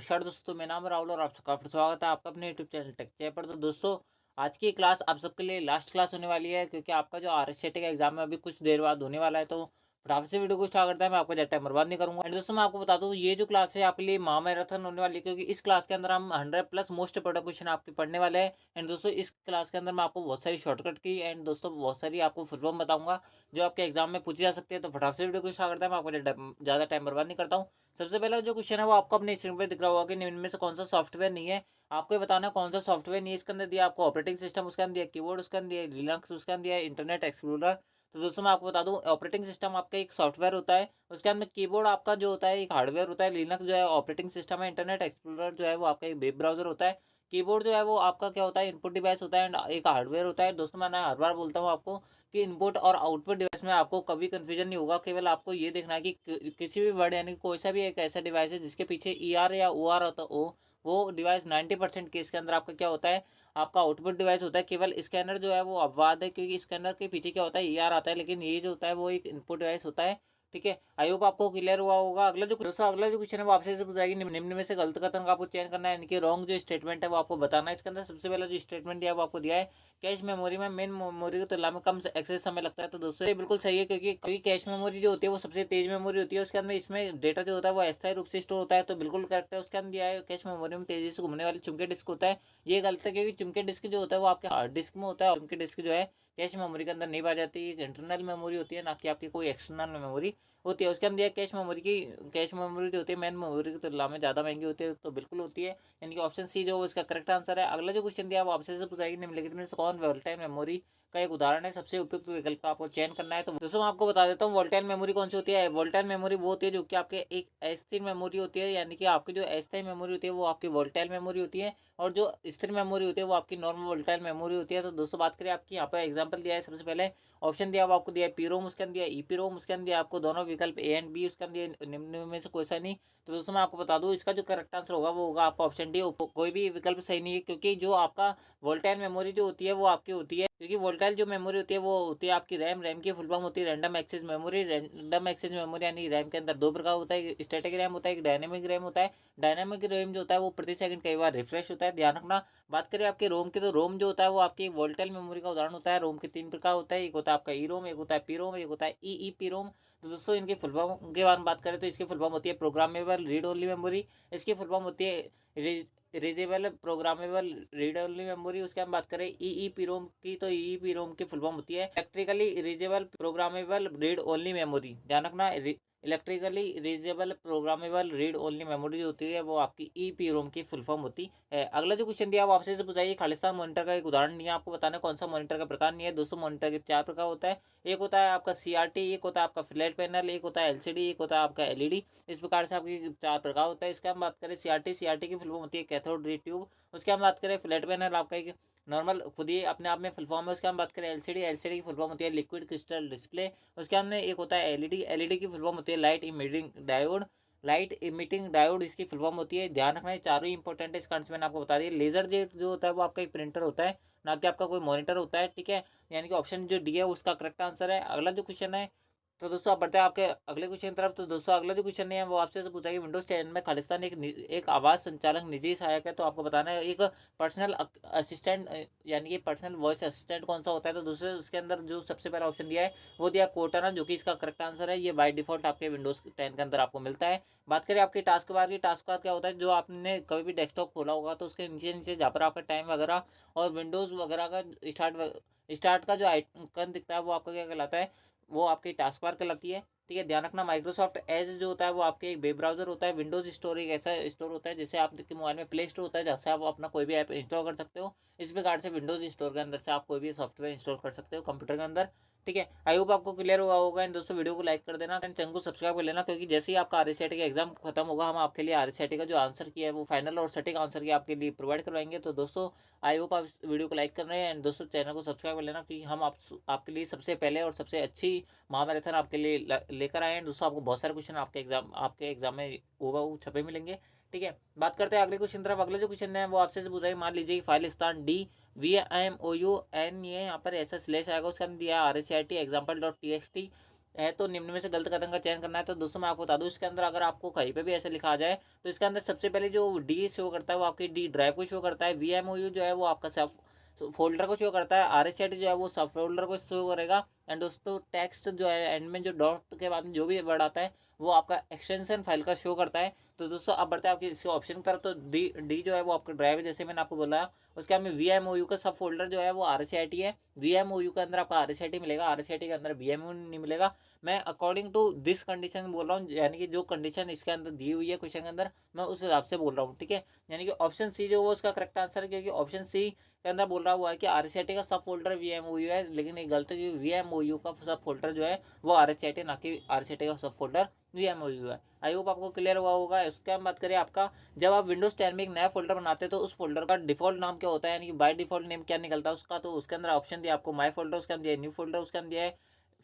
नमस्कार दोस्तों, मेरा नाम है राहुल और आप सबका फिर स्वागत है आपका अपने यूट्यूब चैनल टेक चैनल पर। तो दोस्तों, आज की क्लास आप सबके लिए लास्ट क्लास होने वाली है, क्योंकि आपका जो आरएससीटी का एग्जाम है अभी कुछ देर बाद होने वाला है। तो फटाफट से वीडियो को स्टार्ट करता है, मैं आपको ज़्यादा टाइम बर्बाद नहीं करूंगा। एंड दोस्तों, मैं आपको बता दूं, ये जो क्लास है आपके लिए महा मैराथन होने वाली है, क्योंकि इस क्लास के अंदर हम 100+ मोस्ट इंपोर्टेंट क्वेश्चन आपके पढ़ने वाले हैं। एंड दोस्तों, इस क्लास के अंदर मैं आपको बहुत सारी शॉर्टकट की एंड दोस्तों बहुत सारी आपको फुल फॉर्म बताऊंगा जो आपके एग्जाम में पूछी जा सकती है। तो फटाफट से वीडियो को स्टार्ट करता है, मैं आपको ज़्यादा टाइम बर्बाद नहीं करता हूँ। सबसे पहला जो क्वेश्चन है वो आपको अपने स्क्रीन पे दिख रहा होगा कि निम्न में से कौन सा सॉफ्टवेयर नहीं है। आपको ये बताना है कौन सा सॉफ्टवेयर नहीं है। इसके अंदर दिया आपको ऑपरेटिंग सिस्टम, उसके अंदर दिया कीबोर्ड, उसके अंदर दिया लिनक्स, उसके अंदर दिया इंटरनेट एक्सप्लोरर। तो दोस्तों, मैं आपको बता दूं, ऑपरेटिंग सिस्टम आपका एक सॉफ्टवेयर होता है, उसके अंदर कीबोर्ड आपका जो होता है एक हार्डवेयर होता है, लिनक्स जो है ऑपरेटिंग सिस्टम है, इंटरनेट एक्सप्लोरर जो है वो आपका एक वेब ब्राउजर होता है। कीबोर्ड जो है वो आपका क्या होता है, इनपुट डिवाइस होता है एंड एक हार्डवेयर होता है। दोस्तों, मैं हर बार बोलता हूँ आपको कि इनपुट और आउटपुट डिवाइस में आपको कभी कंफ्यूजन नहीं होगा। केवल आपको ये देखना है कि किसी भी वर्ड यानी कोई सा भी एक ऐसा डिवाइस है जिसके पीछे ई आर या ओ आर होता हो, वो डिवाइस 90% केस के अंदर आपका क्या होता है, आपका आउटपुट डिवाइस होता है। केवल स्कैनर जो है वो अपवाद है, क्योंकि स्कैनर के पीछे क्या होता है, ई आर आता है, लेकिन ये जो होता है वो एक इनपुट डिवाइस होता है। ठीक है, आई होप आपको क्लियर हुआ होगा। अगला जो क्वेश्चन है वो आपसे से पूछा कि निम्न में से गलत कथन का आपको चयन करना है, यानी कि रॉन्ग जो स्टेटमेंट है वो आपको बताना है। इसके अंदर सबसे पहला जो स्टेटमेंट दिया है वो आपको दिया है, कैश मेमोरी में मेन मेमोरी की तुलना में कम एक्सेस समय लगता है। तो दोस्तों, ये बिल्कुल सही है, क्योंकि कैश मेमोरी जो होती है वो सबसे तेज मेमोरी होती है। उसके अंदर इसमें डेटा जो होता है वो अस्थायी रूप से स्टोर होता है, तो बिल्कुल करेक्ट है। उसके अंदर दिया है कैश मेमोरी में तेजी से घूमने वाली चुंबकीय डिस्क होता है। ये गलत है, क्योंकि चुंबकीय डिस्क जो होता है वो आपके हार्ड डिस्क में होता है, और चुंबकीय डिस्क जो है कैश मेमोरी के अंदर नहीं पाई जाती। एक इंटरनल मेमोरी होती है, ना कि आपकी कोई एक्सटर्नल मेमोरी होती है। उसके अंदर दिया कैश मेमोरी जो होती है मेन मेमोरी की तुलना में ज़्यादा महंगी होती है, तो बिल्कुल होती है, यानी कि ऑप्शन सी जो इसका करेक्ट आंसर है। अगला जो क्वेश्चन दिया वो आपसे से पूछा कि निम्नलिखित में से कौन वोलेटाइल मेमोरी का एक उदाहरण है, सबसे उपयुक्त विकल्प का आपको चयन करना है। तो दोस्तों, मैं आपको बता देता हूँ वोलेटाइल मेमोरी कौन सी होती है। वोलेटाइल मेमोरी वो होती है जो कि आपके एक अस्थिर मेमोरी होती है, यानी कि आपकी जो अस्थायी मेमोरी होती है वो आपकी वोलेटाइल मेमोरी होती है, और जो स्थिर मेमोरी होती है वो आपकी नॉर्मल वोलेटाइल मेमोरी होती है। तो दोस्तों, बात करें आपकी यहाँ पर एग्जाम्पल दिया है, सबसे पहले ऑप्शन दिया वो आपको दिया है पी रोम, उसके अंदर दिया ईपी रोम, उसके अंदर दिया आपको दोनों विकल्प ए एंड बी, उसके अंदर निम्न में से कोई सा नहीं। तो दोस्तों, मैं आपको बता दूं, इसका जो करेक्ट आंसर होगा वो होगा आपका ऑप्शन डी, कोई भी विकल्प सही नहीं है, क्योंकि जो आपका वोल्टाइल मेमोरी जो होती है वो आपकी होती है, क्योंकि वोल्टाइल जो मेमोरी होती है वो होती है आपकी रैम। रैम की फुल फॉर्म होती है random access memory. Random access memory यानी रैम के अंदर दो प्रकार होता है, एक स्टैटिक रैम होता है, एक डायनेमिक रैम होता है। डायनेमिक रैम जो होता है वो प्रति सेकंड कई बार रिफ्रेश होता है, ध्यान रखना। बात करें आपके रोम की, तो रोम जो होता है वो आपकी वोल्टाइल मेमोरी का उदाहरण होता है। रोम के तीन प्रकार होता है, एक होता है आपका ई रोम, एक होता है पी रोम, एक होता है ई पी रोम। तो दोस्तों, इनके फुल फॉर्म के बारे में बात करें तो इसकी फुल फॉर्म होती है प्रोग्रामेबल रीड ओनली मेमोरी। इसकी फुल फॉर्म होती है रिजेबल प्रोग्रामेबल रीड ओनली मेमोरी। उसके हम बात करें ई पी रोम की, तो ई पी रोम की फुल फॉर्म होती है electrically erasable programmable read only memory. ध्यान रखना, electrically erasable programmable read only memory जो होती है वो आपकी ई पी रोम की फुल फॉर्म होती है। अगला जो क्वेश्चन दिया वो आपसे पूछा खालिस्तान मॉनिटर का एक उदाहरण नहीं है, आपको बताना कौन सा मॉनिटर का प्रकार नहीं है। दोस्तों, मॉनिटर के चार प्रकार होता है, एक होता है आपका सीआरटी, एक होता है आपका फ्लैट पैनल, एक होता है एलसीडी, एक होता है आपका एलईडी। इस प्रकार से आपकी चार प्रकार होता है। इसका हम बात करें सीआरटी की फुल फॉर्म होती है कैथोड रे ट्यूब। उसके हम बात करें फ्लैट पैनल, आपका एक नॉर्मल खुद ही अपने आप में फुल फॉर्म है। उसके हम बात करें एलसीडी की फुल फॉर्म होती है लिक्विड क्रिस्टल डिस्प्ले। उसके हमने एक होता है एलईडी की फुल फॉर्म होती है लाइट इमिटिंग डायोड इसकी फुल फॉर्म होती है। ध्यान रखना, ये चारों इंपॉर्टेंट है, इसका आंसर मैंने आपको बता दिया। लेजर जेट जो होता है वो आपका एक प्रिंटर होता है, ना कि आपका कोई मॉनिटर होता है। ठीक है, यानी कि ऑप्शन जो डी है उसका करेक्ट आंसर है। अगला जो क्वेश्चन है, तो दोस्तों आप बढ़ते हैं आपके अगले क्वेश्चन की तरफ। तो दोस्तों, अगला जो क्वेश्चन है वो आपसे पूछा कि विंडोज 10 में खालिस्तान एक आवाज संचालक निजी सहायक है। तो आपको बताना है एक पर्सनल असिस्टेंट यानी कि पर्सनल वॉइस असिस्टेंट कौन सा होता है। तो दूसरे उसके अंदर जो सबसे पहला ऑप्शन दिया है वो दिया कोर्टाना, जो कि इसका करेक्ट आंसर है। ये बाय डिफॉल्ट आपके विंडोज 10 के अंदर आपको मिलता है। बात करें आपकी टास्क बार की, टास्क बार क्या होता है, जो आपने कभी भी डेस्कटॉप खोला होगा तो उसके नीचे नीचे जहाँ पर आपका टाइम वगैरह और विंडोज वगैरह का स्टार्ट का जो आइकन दिखता है वो आपका क्या कहलाता है, वो आपकी टास्क बार कहलाती है। ठीक है, ध्यान रखना, माइक्रोसॉफ्ट एज जो होता है वो आपके एक वेब ब्राउजर होता है। विंडोज स्टोर एक ऐसा स्टोर होता है जैसे आपके मोबाइल में प्ले स्टोर होता है, जहाँ से आप अपना कोई भी ऐप इंस्टॉल कर सकते हो। इस प्रकार से विंडोज स्टोर के अंदर से आप कोई भी सॉफ्टवेयर इंस्टॉल कर सकते हो कंप्यूटर के अंदर। ठीक है, आई होप आपको क्लियर हुआ होगा। एंड दोस्तों, वीडियो को लाइक कर देना एंड चैनल को सब्सक्राइब कर लेना, क्योंकि जैसे ही आपका आरएससीटी का एग्जाम खत्म होगा हम आपके लिए आरएससीटी का जो आंसर किया है वो फाइनल और सटीक आंसर की आपके लिए प्रोवाइड करवाएंगे। तो दोस्तों, आई होप आप वीडियो को लाइक कर रहे हैं एंड दोस्तों चैनल को सब्सक्राइब कर लेना, क्योंकि हम आपके लिए सबसे पहले और सबसे अच्छी महामैराथन आपके लिए लेकर आए हैं। दोस्तों, आपको बहुत सारे क्वेश्चन आपके एग्जाम में होगा वो छपे मिलेंगे। ठीक है, बात करते हैं अगले क्वेश्चन तरफ। अगले जो क्वेश्चन है वो आपसे से पूछा है, मान लीजिए कि फाइल स्थान डी VIMOUN ये यहाँ पर ऐसा स्लेश आएगा, उसका दिया RSCIT example.txt। है तो निम्न में से गलत कथन का चयन करना है। तो दोस्तों मैं आपको बता दूं, इसके अंदर अगर आपको कहीं पे भी ऐसे लिखा आ जाए तो इसके अंदर सबसे पहले जो डी शो करता है वो आपकी डी ड्राइव को शो करता है, वीएमओयू जो है वो आपका सब फोल्डर को शो करता है, आरएसएटी जो है वो सब फोल्डर को शो करेगा। एंड दोस्तों टेक्स्ट जो है एंड में जो डॉट के बाद में जो भी वर्ड आता है वो आपका एक्सटेंशन फाइल का शो करता है। तो दोस्तों अब बढ़ते हैं आपके इसके ऑप्शन की तरफ। तो डी डी जो है वो आपका ड्राइव है, जैसे मैंने आपको बोला। उसके बाद में वीएमओयू का सब फोल्डर जो है वो आरएसआईटी है। वीएमओयू के अंदर आपका आरएसआईटी मिलेगा, आरएसआईटी के अंदर वीएमओ नहीं मिलेगा। मैं अकॉर्डिंग टू दिस कंडीशन बोल रहा हूँ, यानी कि जो कंडीशन इसके अंदर दी हुई है क्वेश्चन के अंदर, मैं उस हिसाब से बोल रहा हूँ, ठीक है। यानी कि ऑप्शन सी जो वो उसका करेक्ट आंसर है, क्योंकि ऑप्शन सी के अंदर बोल रहा हुआ है कि आरएसआईटी का सब फोल्डर वीएमओयू है, लेकिन ये गलत है कि वीएमओयू का सब फोल्डर जो है वो आरएसआईटी, ना कि आरएसआईटी का सब फोल्डर वीएमओयू है। आई होप आपको क्लियर हुआ होगा। इसके हम बात करें आपका, जब आप विंडोज 10 में एक नया फोल्डर बनाते हैं तो उस फोल्डर का डिफॉल्ट नाम क्या होता है, यानी कि बाय डिफॉल्ट नेम क्या निकलता है उसका। तो उसके अंदर ऑप्शन दिया आपको माई फोल्डर, उसके अंदर दिया न्यू फोल्डर, उसके अंदर दिया है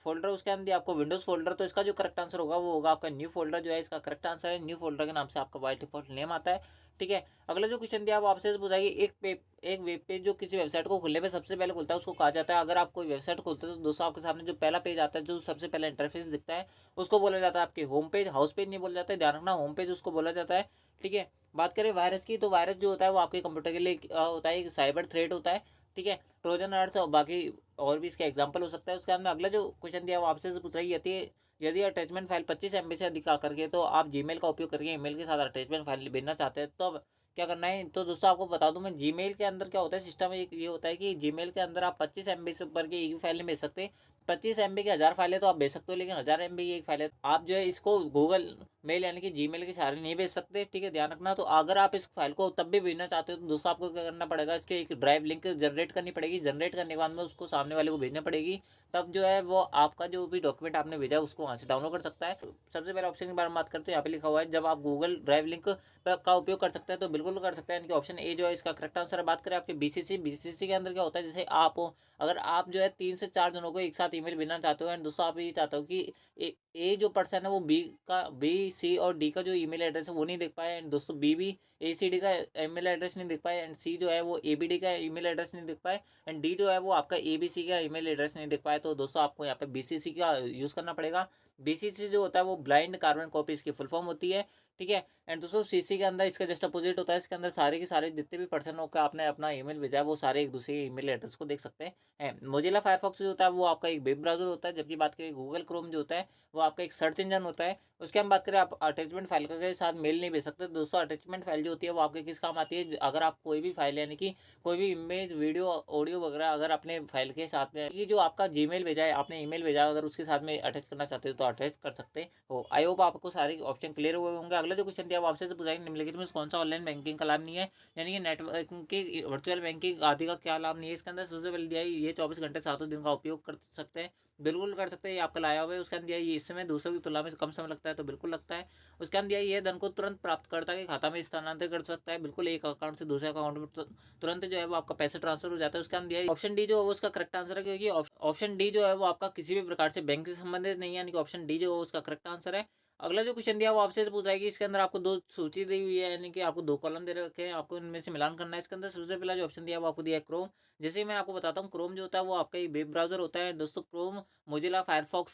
फोल्डर, उसके अंदर दिया आपको विंडोज फोल्डर। तो इसका जो करेक्ट आंसर होगा वो होगा आपका न्यू फोल्डर जो है इसका करेक्ट आंसर है। न्यू फोल्डर के नाम से आपका बाय डिफॉल्ट नेम आता है, ठीक है। अगला जो क्वेश्चन दिया वो आपसे पूछाएगी, एक वेब पेज जो किसी वेबसाइट को खुलने पे सबसे पहले खुलता है उसको कहा जाता है। अगर आप कोई वेबसाइट खोलते हो तो दोस्तों आपके सामने जो पहला पेज आता है, जो सबसे पहला इंटरफेस दिखता है, उसको बोला जाता है आपके होम पेज। हाउस पेज नहीं बोला जाता है, ध्यान रखना, होम पेज उसको बोला जाता है, ठीक है। बात करें वायरस की, तो वायरस जो होता है वो आपके कंप्यूटर के लिए होता है, एक साइबर थ्रेट होता है, ठीक है। ट्रोजन हॉर्स और बाकी और भी इसका एग्जाम्पल हो सकता है। उसके बाद में अगला जो क्वेश्चन दिया वो आपसे पूछ रही है, यदि अटैचमेंट फाइल 25 MB से अधिक आकर के, तो आप जीमेल का उपयोग करके ईमेल के साथ अटैचमेंट फाइल भेजना चाहते हैं, तो अब क्या करना है। तो दोस्तों आपको बता दूं मैं, जीमेल के अंदर क्या होता है, सिस्टम एक ये होता है कि जीमेल के अंदर आप 25 MB से ऊपर की एक फाइल नहीं भेज सकते। 25 MB की 1000 फाइलें तो आप भेज सकते हो, लेकिन 1000 MB की एक फाइल है आप जो है इसको गूगल मेल यानी कि जीमेल के सहारे नहीं भेज सकते, ठीक है, ध्यान रखना। तो अगर आप इस फाइल को तब भी भेजना चाहते हो तो दोस्तों आपको क्या करना पड़ेगा, इसके एक ड्राइव लिंक जनरेट करनी पड़ेगी। जनरेट करने के बाद में उसको सामने वाले को भेजना पड़ेगी, तब जो है वो आपका जो भी डॉक्यूमेंट आपने भेजा है उसको वहाँ से डाउनलोड कर सकता है। सबसे पहले ऑप्शन के बारे में बात करते हैं, यहाँ पे लिखा हुआ है जब आप गूगल ड्राइव लिंक का उपयोग कर सकते हैं, तो बिल्कुल कर सकते हैं, यानी कि ऑप्शन ए जो है इसका करेक्ट आंसर है। बात करें आपके बीसीसी के अंदर क्या होता है, जैसे आप हो, अगर आप जो है 3 से 4 जनों को एक साथ ईमेल भेजना चाहते हो, एंड दोस्तों आप ये चाहते हो कि ए जो पर्सन है वो बी सी और डी का जो ईमेल एड्रेस है वो नहीं देख पाए, एंड दोस्तों बी भी ए सी डी का ईमेल एड्रेस नहीं देख पाए, एंड सी जो है वो ए बी डी का ईमेल एड्रेस नहीं देख पाए, एंड डी जो है वो आपका ए बी सी का ईमेल एड्रेस नहीं देख पाए, तो दोस्तों आपको यहाँ पे बी सी सी का यूज़ करना पड़ेगा। बी सी सी जो होता है वो ब्लाइंड कार्बन कॉपी इसकी फुल फॉर्म होती है, ठीक है। एंड दोस्तों सीसी के अंदर इसका जस्ट अपोजिट होता है, इसके अंदर सारे के सारे जितने भी पर्सन को आपने अपना ईमेल भेजा है वो सारे एक दूसरे ईमेल एड्रेस को देख सकते हैं। मोजिला फायरफॉक्स जो होता है वो आपका एक वेब ब्राउजर होता है, जबकि बात करें गूगल क्रोम जो होता है वो आपका एक सर्च इंजन होता है। उसके हम बात करें, आप अटैचमेंट फाइल के साथ मेल नहीं भेज सकते। दोस्तों अटैचमेंट फाइल जो होती है वो आपके किस काम आती है, अगर आप कोई भी फाइल यानी कि कोई भी इमेज वीडियो ऑडियो वगैरह अगर अपने फाइल के साथ में, कि जो आपका जीमेल भेजा है आपने ईमेल भेजा अगर उसके साथ में अटैच करना चाहते हो तो अटैच कर सकते हो। आई होप आपको सारे ऑप्शन क्लियर हुए होंगे। अगला जो क्वेश्चन दिया वो आपसे पूछाएंगे निम्नलिखित में कौन सा ऑनलाइन बैंकिंग का लाभ नहीं है, यानी कि नेटवर्किंग की वर्चुअल बैंकिंग आदि का क्या लाभ नहीं है। इसके अंदर सबसे पहले दिया है ये 24 घंटे 7 दिन का उपयोग कर सकते हैं, बिल्कुल कर सकते हैं, ये आपका लाया हुआ है। उसके अंदर दिया ये इसमें दूसरों की तुलना में कम समय लगता है, तो बिल्कुल लगता है। उसके अंदर दिया ये धन को तुरंत प्राप्तकर्ता के खाता में स्थानांतरित कर सकता है, बिल्कुल, एक अकाउंट से दूसरे अकाउंट में तुरंत जो है वो आपका पैसे ट्रांसफर हो जाता है। उसके अंदर दिया ऑप्शन डी जो है वो उसका करेक्ट आंसर है, क्योंकि ऑप्शन डी जो है वो आपका किसी भी प्रकार से बैंक से संबंधित नहीं है, यानी कि ऑप्शन डी जो है उसका करेक्ट आंसर है। अगला जो क्वेश्चन दिया वो आपसे पूछ रहा है कि इसके अंदर आपको दो सूची दी हुई है, यानी कि आपको दो कॉलम दे रखे हैं, आपको इनमें से मिलान करना है। इसके अंदर सबसे पहला जो ऑप्शन दिया वो आपको दिया है क्रोम। जैसे ही मैं आपको बताता हूँ, क्रोम जो होता है वो आपका एक वेब ब्राउजर होता है दोस्तों। Chrome, Mozilla Firefox,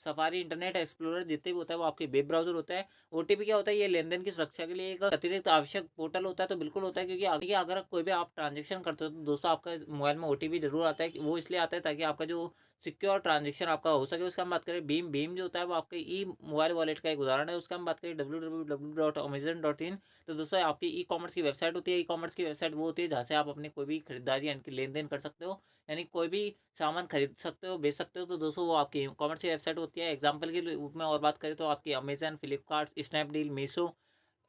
safari, internet explorer जितने भी होता है वो आपके वेब ब्राउजर होता है। ओटीपी क्या होता है, ये लेन देन की सुरक्षा के लिए एक अतिरिक्त आवश्यक पोर्टल होता है, तो बिल्कुल होता है, क्योंकि आगे अगर कोई भी आप ट्रांजेक्शन करते हो तो दोस्तों आपका मोबाइल में ओटीपी जरूर आता है। वो इसलिए आता है ताकि आपका जो सिक्योर ट्रांजेक्शन आपका हो सके। उसका हम बात करें भीम जो होता है वो आपके ई मोबाइल वॉलेट का एक उदाहरण है। उसका हम बात करें www.amazon.in, तो दोस्तों आपकी ई कॉमर्स की वेबसाइट होती है। ई कॉमर्स की वेबसाइट वो होती है जहाँ से आप अपनी कोई भी खरीदारी यानी कि लेन देन कर सकते हो, यानी कोई भी सामान खरीद सकते हो, बेच सकते हो, तो दोस्तों वो आपकी ई कॉमर्स की वेबसाइट होती है। एग्जाम्पल के रूप में और बात करें तो आपकी अमेजन, फ्लिपकार्ट, स्नैपडील, मीशो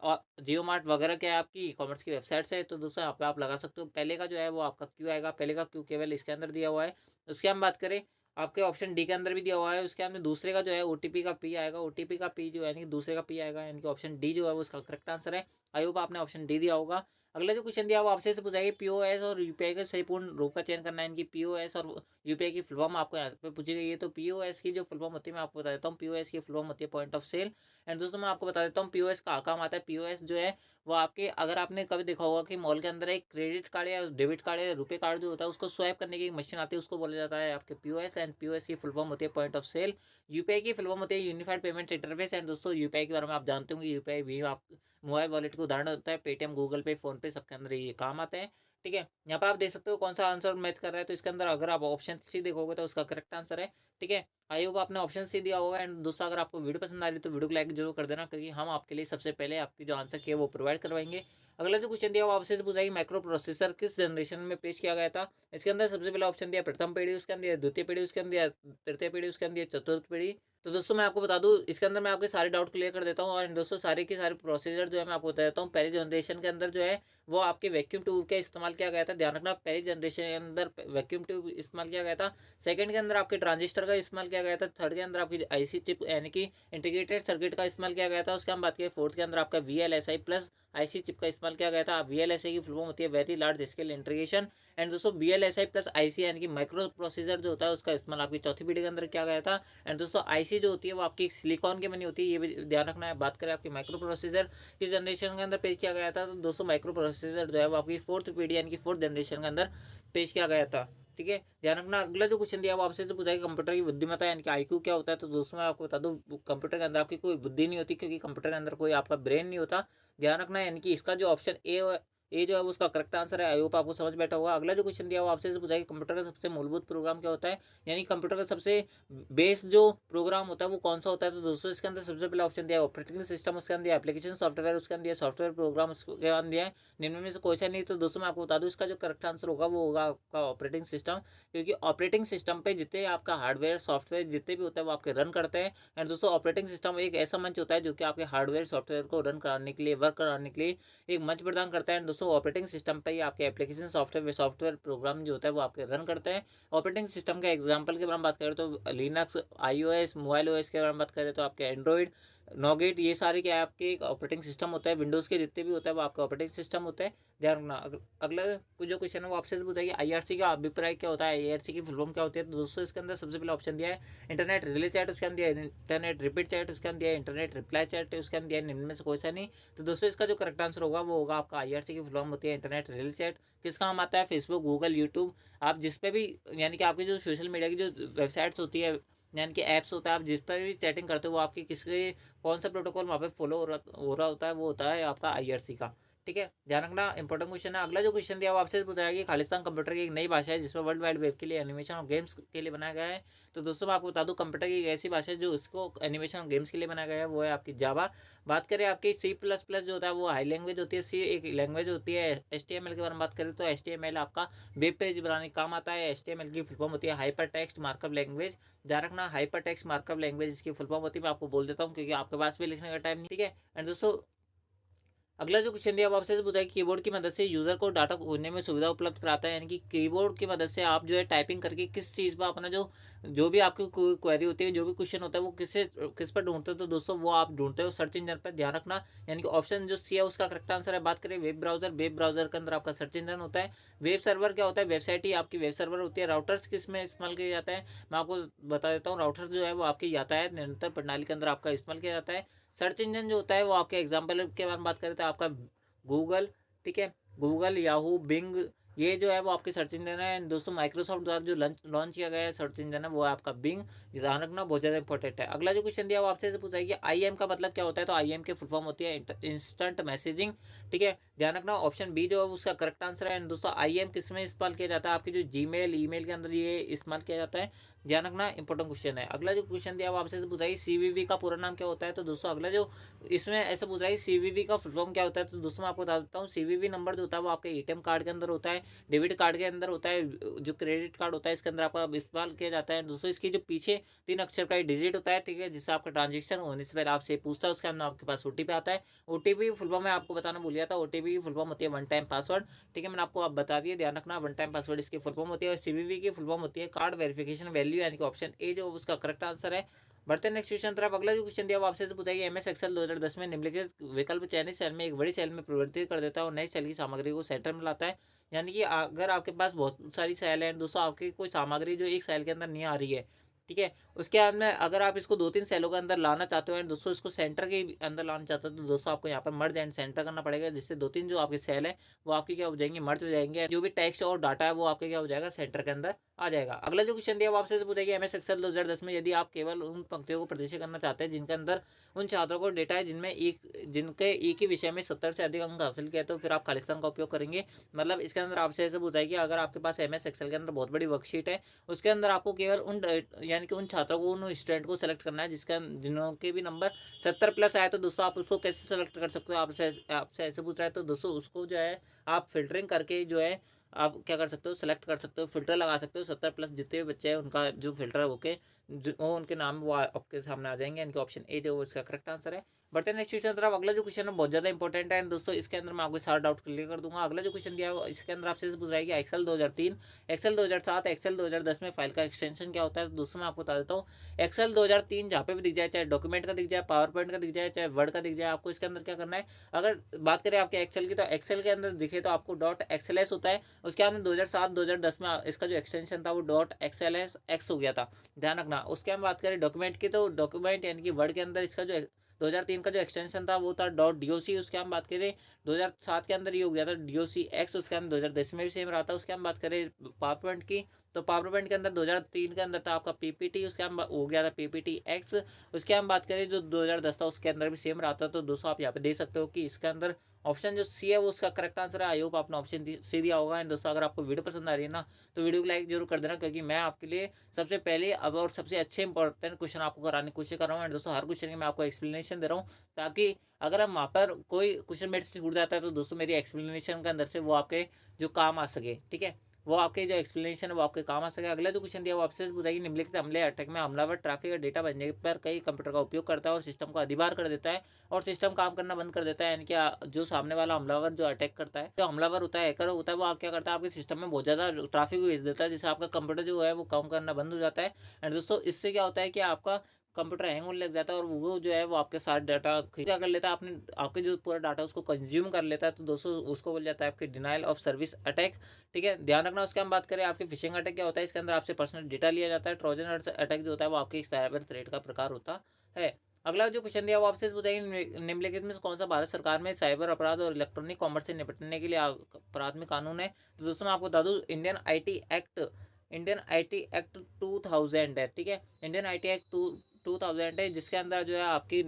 और जियो मार्ट वगैरह क्या है आपकी ई कॉमर्स की वेबसाइट्स है, तो दोस्तों यहाँ पे आप लगा सकते हो। पहले का जो है वो आपका क्यू आएगा, पहले का क्यू केवल इसके अंदर दिया हुआ है। उसकी हम बात करें, आपके ऑप्शन डी के अंदर भी दिया हुआ है। उसके अंदर दूसरे का जो है ओटीपी का पी आएगा, ओटीपी का पी जो है यानी कि दूसरे का पी आएगा, यानी कि ऑप्शन डी जो है वो उसका करेक्ट आंसर है। आई होप आपने ऑप्शन डी दिया होगा। अगला जो क्वेश्चन दिया वो आपसे से पूछा है पीओएस और यूपीआई का सही पूर्ण रूप का चयन करना है। इनकी पीओएस और यूपीआई की फुल फॉर्म आपको यहाँ पे पूछी गई है। तो पीओएस की जो फुल फॉर्म होती है मैं आपको बता देता हूँ। पीओएस की फुल फॉर्म होती है पॉइंट ऑफ सेल। एंड दोस्तों मैं आपको बता देता हूँ पीओएस कहाँ काम आता है। पीओएस जो है वो आपके, अगर आपने कभी देखा होगा कि मॉल के अंदर एक क्रेडिट कार्ड या डेबिट कार्ड या रुपए कार्ड जो होता है उसको स्वाइप करने की एक मशीन आती है, उसको बोला जाता है आपके पीओएस। एंड पीओएस की फुल फॉर्म होती है पॉइंट ऑफ सेल। यूपीआई की फुल फॉर्म होती है यूनिफाइड पेमेंट इंटरफेस। एंड दोस्तों यूपीआई के बारे में आप जानते होंगे, यूपीआई भी आप मोबाइल वॉलेट का उदाहरण होता है। पेटीएम, गूगल पे, फोन पे सबके अंदर ये काम आते हैं। ठीक है, यहाँ पे आप देख सकते हो कौन सा आंसर मैच कर रहा है। तो इसके अंदर अगर आप ऑप्शन सी देखोगे तो उसका करेक्ट आंसर है। ठीक है, आई होप आपने ऑप्शन सी दिया होगा। एंड दोस्तों अगर आपको वीडियो पसंद आ रही है तो वीडियो को लाइक जरूर कर देना, क्योंकि हम आपके लिए सबसे पहले आपकी जो आंसर की है वो प्रोवाइड करवाएंगे। अगला जो क्वेश्चन दिया वो आपसे पूछा है माइक्रो प्रोसेसर किस जनरेशन में पेश किया गया था। इसके अंदर सबसे पहला ऑप्शन दिया प्रथम पीढ़ी, उसके अंदर द्वितीय पीढ़ी, उसके अंदर तृतीय पीढ़ी, उसके अंदर चतुर्थ पीढ़ी। तो दोस्तों मैं आपको बता दूं, इसके अंदर मैं आपके सारे डाउट क्लियर कर देता हूँ। और दोस्तों सारे के सारे प्रोसीजर जो है मैं आपको बता देता हूँ। पहले जनरेशन के अंदर जो है वो आपके वैक्यूम ट्यूब का इस्तेमाल किया गया था। ध्यान रखना, पहली जनरेशन के अंदर वैक्यूम ट्यूब इस्तेमाल किया गया था। सेकंड के अंदर आपके ट्रांजिस्टर का इस्तेमाल किया गया था। थर्ड के अंदर आपकी आईसी चिप यानी कि इंटीग्रेटेड सर्किट का इस्तेमाल किया गया था। उसके हम बात करें फोर्थ के अंदर आपका वीएलएसआई प्लस आईसी चिप का इस्तेमाल किया गया था। वीएलएसआई की फुल फॉर्म होती है very large scale integration. And दोस्तों वीएलएसआई प्लस आईसी यानी कि माइक्रो प्रोसीजर जो होता है उसका इस्तेमाल आपकी चौथी पीढ़ी के अंदर किया गया था। एंड दोस्तों आईसी जो होती है वो आपकी सिलिकॉन की बनी होती है, ये भी ध्यान रखना है। बात करें आपकी माइक्रो प्रोसीजर किस जनरेशन के अंदर पेश किया गया था, तो दोस्तों माइक्रो प्रोसेसर जो है वो आपकी फोर्थ पीढ़ी यानी कि फोर्थ जनरेशन के अंदर पेश किया गया था। ठीक है, ध्यान रखना। अगला जो क्वेश्चन दिया वो आपसे से पूछा है कंप्यूटर की बुद्धिमत्ता यानी कि आईक्यू क्या होता है। तो दोस्तों मैं आपको बता दूं कंप्यूटर के अंदर आपकी कोई बुद्धि नहीं होती, क्योंकि कंप्यूटर के अंदर कोई आपका ब्रेन नहीं होता। ध्यान रखना, यानी कि इसका जो ऑप्शन ए जो है वो उसका करेक्ट आंसर है। आई होप आपको समझ बैठा होगा। अगला जो क्वेश्चन दिया वो आपसे पूछा है कि कंप्यूटर का सबसे मूलभूत प्रोग्राम क्या होता है, यानी कंप्यूटर का सबसे बेस जो प्रोग्राम होता है वो कौन सा होता है। तो दोस्तों इसके अंदर सबसे पहला ऑप्शन दिया है ऑपरेटिंग सिस्टम, उसके अंदर एप्लीकेशन सॉफ्टवेयर, उसके अंदर सॉफ्टवेयर प्रोग्राम, उसके अंदर दिया है निम्न में से कोई सा नहीं। तो दोस्तों मैं आपको बता दूं इसका जो करेक्ट आंसर होगा वो होगा आपका ऑपरेटिंग सिस्टम, क्योंकि ऑपरेटिंग सिस्टम पे जितने आपका हार्डवेयर सॉफ्टवेयर जितने भी होता है वो आपके रन करते हैं। एंड दोस्तों ऑपरेटिंग सिस्टम एक ऐसा मंच होता है जो कि आपके हार्डवेयर सॉफ्टवेयर को रन कराने के लिए, वर्क कराने के लिए एक मंच प्रदान करता है। दोस्तों ऑपरेटिंग सिस्टम पे ही आपके एप्लीकेशन सॉफ्टवेयर प्रोग्राम जो होता है वो आपके रन करते हैं। ऑपरेटिंग सिस्टम के एग्जांपल के बारे में बात करें तो लिनक्स, आईओएस, मोबाइल ओएस के बारे में बात करें तो आपके एंड्रॉइड, नोगेट, ये सारे क्या है आपके ऑपरेटिंग सिस्टम होता है। विंडोज़ के जितने भी होता है वो आपका ऑपरेटिंग सिस्टम होता है। ध्यान रखना। अगला जो क्वेश्चन है वो आपसे पूछा है आईआरसी का अभिप्राय क्या होता है, आईआरसी की फुल फॉर्म क्या होती है। तो दोस्तों इसके अंदर सबसे पहले ऑप्शन दिया है इंटरनेट रिले चैट, उसके अंदर इंटरनेट रिपीट चैट, उसके अंदर इंटरनेट रिप्लाई चैट, उसके अंदर निम्न में से कोई सा नहीं। तो दोस्तों इसका जो करेक्ट आंसर होगा वो होगा आपका आईआरसी की फुल फॉर्म होती है इंटरनेट रिले चैट। किस काम आता है, फेसबुक, गूगल, यूट्यूब, आप जिस पे भी यानी कि आपकी जो सोशल मीडिया की जो वेबसाइट्स होती है यानी कि ऐप्स होता है, आप जिस पर भी चैटिंग करते हो वो आपकी किसके कौन सा प्रोटोकॉल वहाँ पे फॉलो हो रहा होता है, वो होता है आपका आईआरसी का। ठीक है, ध्यान रखना, इंपॉर्टेंट क्वेश्चन है। अगला जो क्वेश्चन दिया वो आपसे पूछा है कि खालिस्तान कंप्यूटर की एक नई भाषा है जिसमें वर्ल्ड वाइड वेब के लिए एनिमेशन और गेम्स के लिए बनाया गया है। तो दोस्तों मैं आपको बता दूं कंप्यूटर की एक ऐसी भाषा है जो इसको एनिमेशन और गेम्स के लिए बनाया गया है, वो है आपकी जावा। बात करें आपकी सी प्लस प्लस जो होता है वो हाई लैंग्वेज होती है। सी एक लैंग्वेज होती है। एच टी एम एल के बारे में बात करें तो एच टी एम एल आपका वेब पेज बनाने का काम आता है। एच टी एम एल की फुल फॉर्म होती है हाइपर टेक्स्ट मार्कअप लैंग्वेज। ध्यान रखना, हाइपर टेक्स्ट मार्कअप लैंग्वेज इसकी फुल फॉर्म होती है। मैं आपको बोल देता हूँ क्योंकि आपके पास भी लिखने का टाइम नहीं। ठीक है, एंड दोस्तों अगला जो क्वेश्चन दिया वो आपसे पूछा है कीबोर्ड की मदद से यूजर को डाटा खोजने में सुविधा उपलब्ध कराता है, यानी कि कीबोर्ड की मदद से आप जो है टाइपिंग करके किस चीज़ पर अपना जो भी आपकी क्वेरी होती है, जो भी क्वेश्चन होता है वो किस पर ढूंढते हो। तो दोस्तों वो आप ढूंढते हो सर्च इंजन पर। ध्यान रखना, यानी कि ऑप्शन जो सी है उसका करेक्ट आंसर है। बात करें वेब ब्राउजर के अंदर आपका सर्च इंजन होता है। वेब सर्वर क्या होता है, वेबसाइट ही आपकी वेब सर्वर होती है। राउटर्स किस में इस्तेमाल किया जाता है, मैं आपको बता देता हूँ। राउटर्स जो है वो आपकी यातायात निरंतर प्रणाली के अंदर आपका इस्तेमाल किया जाता है। सर्च इंजन जो होता है वो आपके एग्जाम्पल के बारे में बात करें तो आपका गूगल, ठीक है, गूगल, याहू, बिंग, ये जो है वो आपके सर्च इंजन है। दोस्तों माइक्रोसॉफ्ट द्वारा जो लॉन्च किया गया है सर्च इंजन है वो है आपका बिंग। ध्यान रखना, बहुत ज़्यादा इंपॉर्टेंट है। अगला जो क्वेश्चन दिया वो आपसे पूछा है कि आईएम का मतलब क्या होता है। तो आईएम की फुल फॉर्म होती है इंस्टेंट मैसेजिंग। ठीक है, ध्यान रखना, ऑप्शन बी जो है उसका करेक्ट आंसर है। एंड दोस्तों आईएम किस में इस्तेमाल किया जाता है, आपकी जो जीमेल, ईमेल के अंदर ये इस्तेमाल किया जाता है। ध्यान रखना, इंपॉर्टेंट क्वेश्चन है। अगला जो क्वेश्चन दिया वो आपसे पूछा है सीवीवी का पूरा नाम क्या होता है। तो दोस्तों अगला जो इसमें ऐसा पूछ रहा है सीवीवी का फुल फॉर्म क्या होता है। तो दोस्तों मैं आपको बता देता हूँ सीवीवी नंबर जो होता है वो आपके एटीएम कार्ड के अंदर होता है, डेबिट कार्ड के अंदर होता है, जो क्रेडिट कार्ड होता है इसके अंदर आपका इस्तेमाल किया जाता है। दोस्तों इसकी जो पीछे 3 अक्षर का डिजिट होता है, ठीक है, जिससे आपका ट्रांजेक्शन होने से पहले आपसे पूछता है, उसके अंदर आपके पास ओटीपी आता है। ओटीपी फुल फॉर्म मैं आपको बताना भूल गया था, ओटीपी की फुल फॉर्म होती है वन टाइम पासवर्ड। ठीक है, मैंने आपको आप बता दिया, ध्यान रखना, वन टाइम पासवर्ड इसकी फुल फॉर्म होती है। और सीवीवी की फुल फॉर्म होती है कार्ड वेरिफिकेशन वैल्यू, यानी कि ऑप्शन ए जो उसका करेक्ट आंसर है। बढ़ते हैं नेक्स्ट क्वेश्चन तरफ। अगला जो क्वेश्चन दिया वो आपसे पूछा गया एमएस एक्सेल 2010 में निम्नलिखित विकल्प चयनित सेल में एक बड़ी सेल में परिवर्तित कर देता है और नई सेल की सामग्री को सेंटर में लाता है। यानी कि अगर आपके पास बहुत सारी सेल है दोस्तों, आपकी कोई सामग्री जो एक सेल के अंदर नहीं आ रही है, ठीक है, उसके अंदर अगर आप इसको 2-3 सेलों के अंदर लाना चाहते हो एंड दोस्तों इसको सेंटर के अंदर लाना चाहते हो, तो दोस्तों आपको यहाँ पर मर्ज एंड सेंटर करना पड़ेगा, जिससे 2-3 जो आपकी सेल है वो आपकी क्या हो जाएंगी, मर्ज हो जाएंगे। जो भी टेक्स्ट और डाटा है वो आपके क्या हो जाएगा, सेंटर के अंदर आ जाएगा। अगला जो क्वेश्चन दिया वो आपसे पूछेगा एमएस एक्सेल 2010 में यदि आप केवल उन पंक्तियों को प्रदर्शित करना चाहते हैं जिनके अंदर उन छात्रों को डेटा है जिनके एक ही विषय में 70 से अधिक अंक हासिल किया, तो फिर आप खालिस्तान का उपयोग करेंगे। मतलब इसके अंदर आपसे ऐसे पूछा है कि अगर आपके पास एमएस एक्सेल के अंदर बहुत बड़ी वर्कशीट है, उसके अंदर आपको केवल यानी कि उन छात्रों को, उन स्टूडेंट को सेलेक्ट करना है जिनके भी नंबर 70 प्लस आए, तो दोस्तों आप उसको कैसे सेलेक्ट कर सकते हो, आपसे ऐसे पूछ रहा है, तो दोस्तों उसको जो है आप फिल्टरिंग करके जो है आप क्या कर सकते हो, सेलेक्ट कर सकते हो, फिल्टर लगा सकते हो। 70 प्लस जितने भी बच्चे हैं उनका जो फिल्टर होके जो उनके नाम वो आपके सामने आ जाएंगे। इनके ऑप्शन ए जो इसका करेक्ट आंसर है। बढ़ते हैं नेक्स्ट क्वेश्चन तरफ। अगला जो क्वेश्चन है बहुत ज़्यादा इंपॉर्टेंट है दोस्तों, इसके अंदर मैं आपको सारा डाउट क्लियर कर दूंगा। अगला जो क्वेश्चन दिया है इसके अंदर आपसे पूछ रहा है कि एक्सेल 2003, एक्सेल 2007, एक्सेल 2010 में फाइल का एक्सटेंशन क्या होता है। तो दोस्तों मैं आपको बता देता हूँ, एक्सेल 2003 जहाँ पे भी दिख जाए, चाहे डॉक्यूमेंट का दिख जाए, पावर पॉइंट का दिख जाए, चाहे वर्ड का दिख जाए, आपको इसके अंदर क्या करना है। अगर बात करें आपके एक्सेल की, तो एक्सेल के अंदर दिखे तो आपको डॉट एक्सएलएस होता है। उसके हमने 2007-2010 में इसका जो एक्सटेंशन था वो डॉट एक्सएलएस एक्स हो गया था, ध्यान रखना। उसके हम बात करें डॉक्यूमेंट की, तो डॉक्यूमेंट यानी कि वर्ड के अंदर इसका जो 2003 का जो एक्सटेंशन था वो था डॉट डीओसी। उसके हम बात करें 2007 के अंदर ये हो गया था डीओसी एक्स। उसके हम 2010 में भी सेम रहा था। उसके हम बात करें पावर पॉइंट की, तो पावर पॉइंट के अंदर 2003 के अंदर था आपका पीपीटी, उसके हम हो गया था पीपीटी एक्स। उसके हम बात करें जो 2010 था उसके अंदर भी सेम रहा था। तो दोस्तों आप यहाँ पे देख सकते हो कि इसके अंदर ऑप्शन जो सी है वो उसका करेक्ट आंसर है। आई होप आपने ऑप्शन सी दिया होगा। एंड दोस्तों अगर आपको वीडियो पसंद आ रही है ना, तो वीडियो को लाइक जरूर कर देना, क्योंकि मैं आपके लिए सबसे पहले अब और सबसे अच्छे इंपॉर्टेंट क्वेश्चन आपको कराने की कोशिश कर रहा हूँ। एंड दोस्तों हर क्वेश्चन की मैं आपको एक्सप्लेनेशन दे रहा हूँ, ताकि अगर हम वहाँ पर कोई क्वेश्चन मेरे से छूट जाता है तो दोस्तों मेरी एक्सप्लेनेशन के अंदर से वो आपके जो काम आ सके, ठीक है, वो आपके जो एक्सप्लेनेशन है वो आपके काम आ सके। अगला जो क्वेश्चन दिया वो आपसे बताइए निम्नलिखित हमले अटैक में हमलावर ट्रैफिक और डेटा भेजने पर कई कंप्यूटर का उपयोग करता है और सिस्टम को अधिभार कर देता है और सिस्टम काम करना बंद कर देता है। यानी कि जो सामने वाला हमलावर जो अटैक करता है, जो हमलावर होता है, हैकर होता है, वो क्या करता है, आपके सिस्टम में बहुत ज़्यादा ट्रैफिक भेज देता है, जिससे आपका कंप्यूटर जो है वो काम करना बंद हो जाता है। एंड दोस्तों इससे क्या होता है कि आपका कंप्यूटर हैंग होने लग जाता है और वो जो है वो आपके साथ डाटा क्या कर लेता है, आपने आपके जो पूरा डाटा उसको कंज्यूम कर लेता है। तो दोस्तों उसको बोल जाता है आपके डिनाइल ऑफ सर्विस अटैक, ठीक है, ध्यान रखना। उसके हम बात करें आपके फिशिंग अटैक क्या होता है, इसके अंदर आपसे पर्सनल डेटा लिया जाता है। ट्रोजन अटैक जो होता है वो आपके एक साइबर थ्रेट का प्रकार होता है। अगला जो क्वेश्चन दिया वो आपसे बताइए निम्नलिखित में से कौन सा भारत सरकार में साइबर अपराध और इलेक्ट्रॉनिक कॉमर्स से निपटने के लिए प्राथमिक कानून है। तो दोस्तों मैं आपको बता दूं इंडियन आईटी एक्ट 2000 है, ठीक है, इंडियन आईटी एक्ट 2000 है, जिसके अंदर जो है आपकी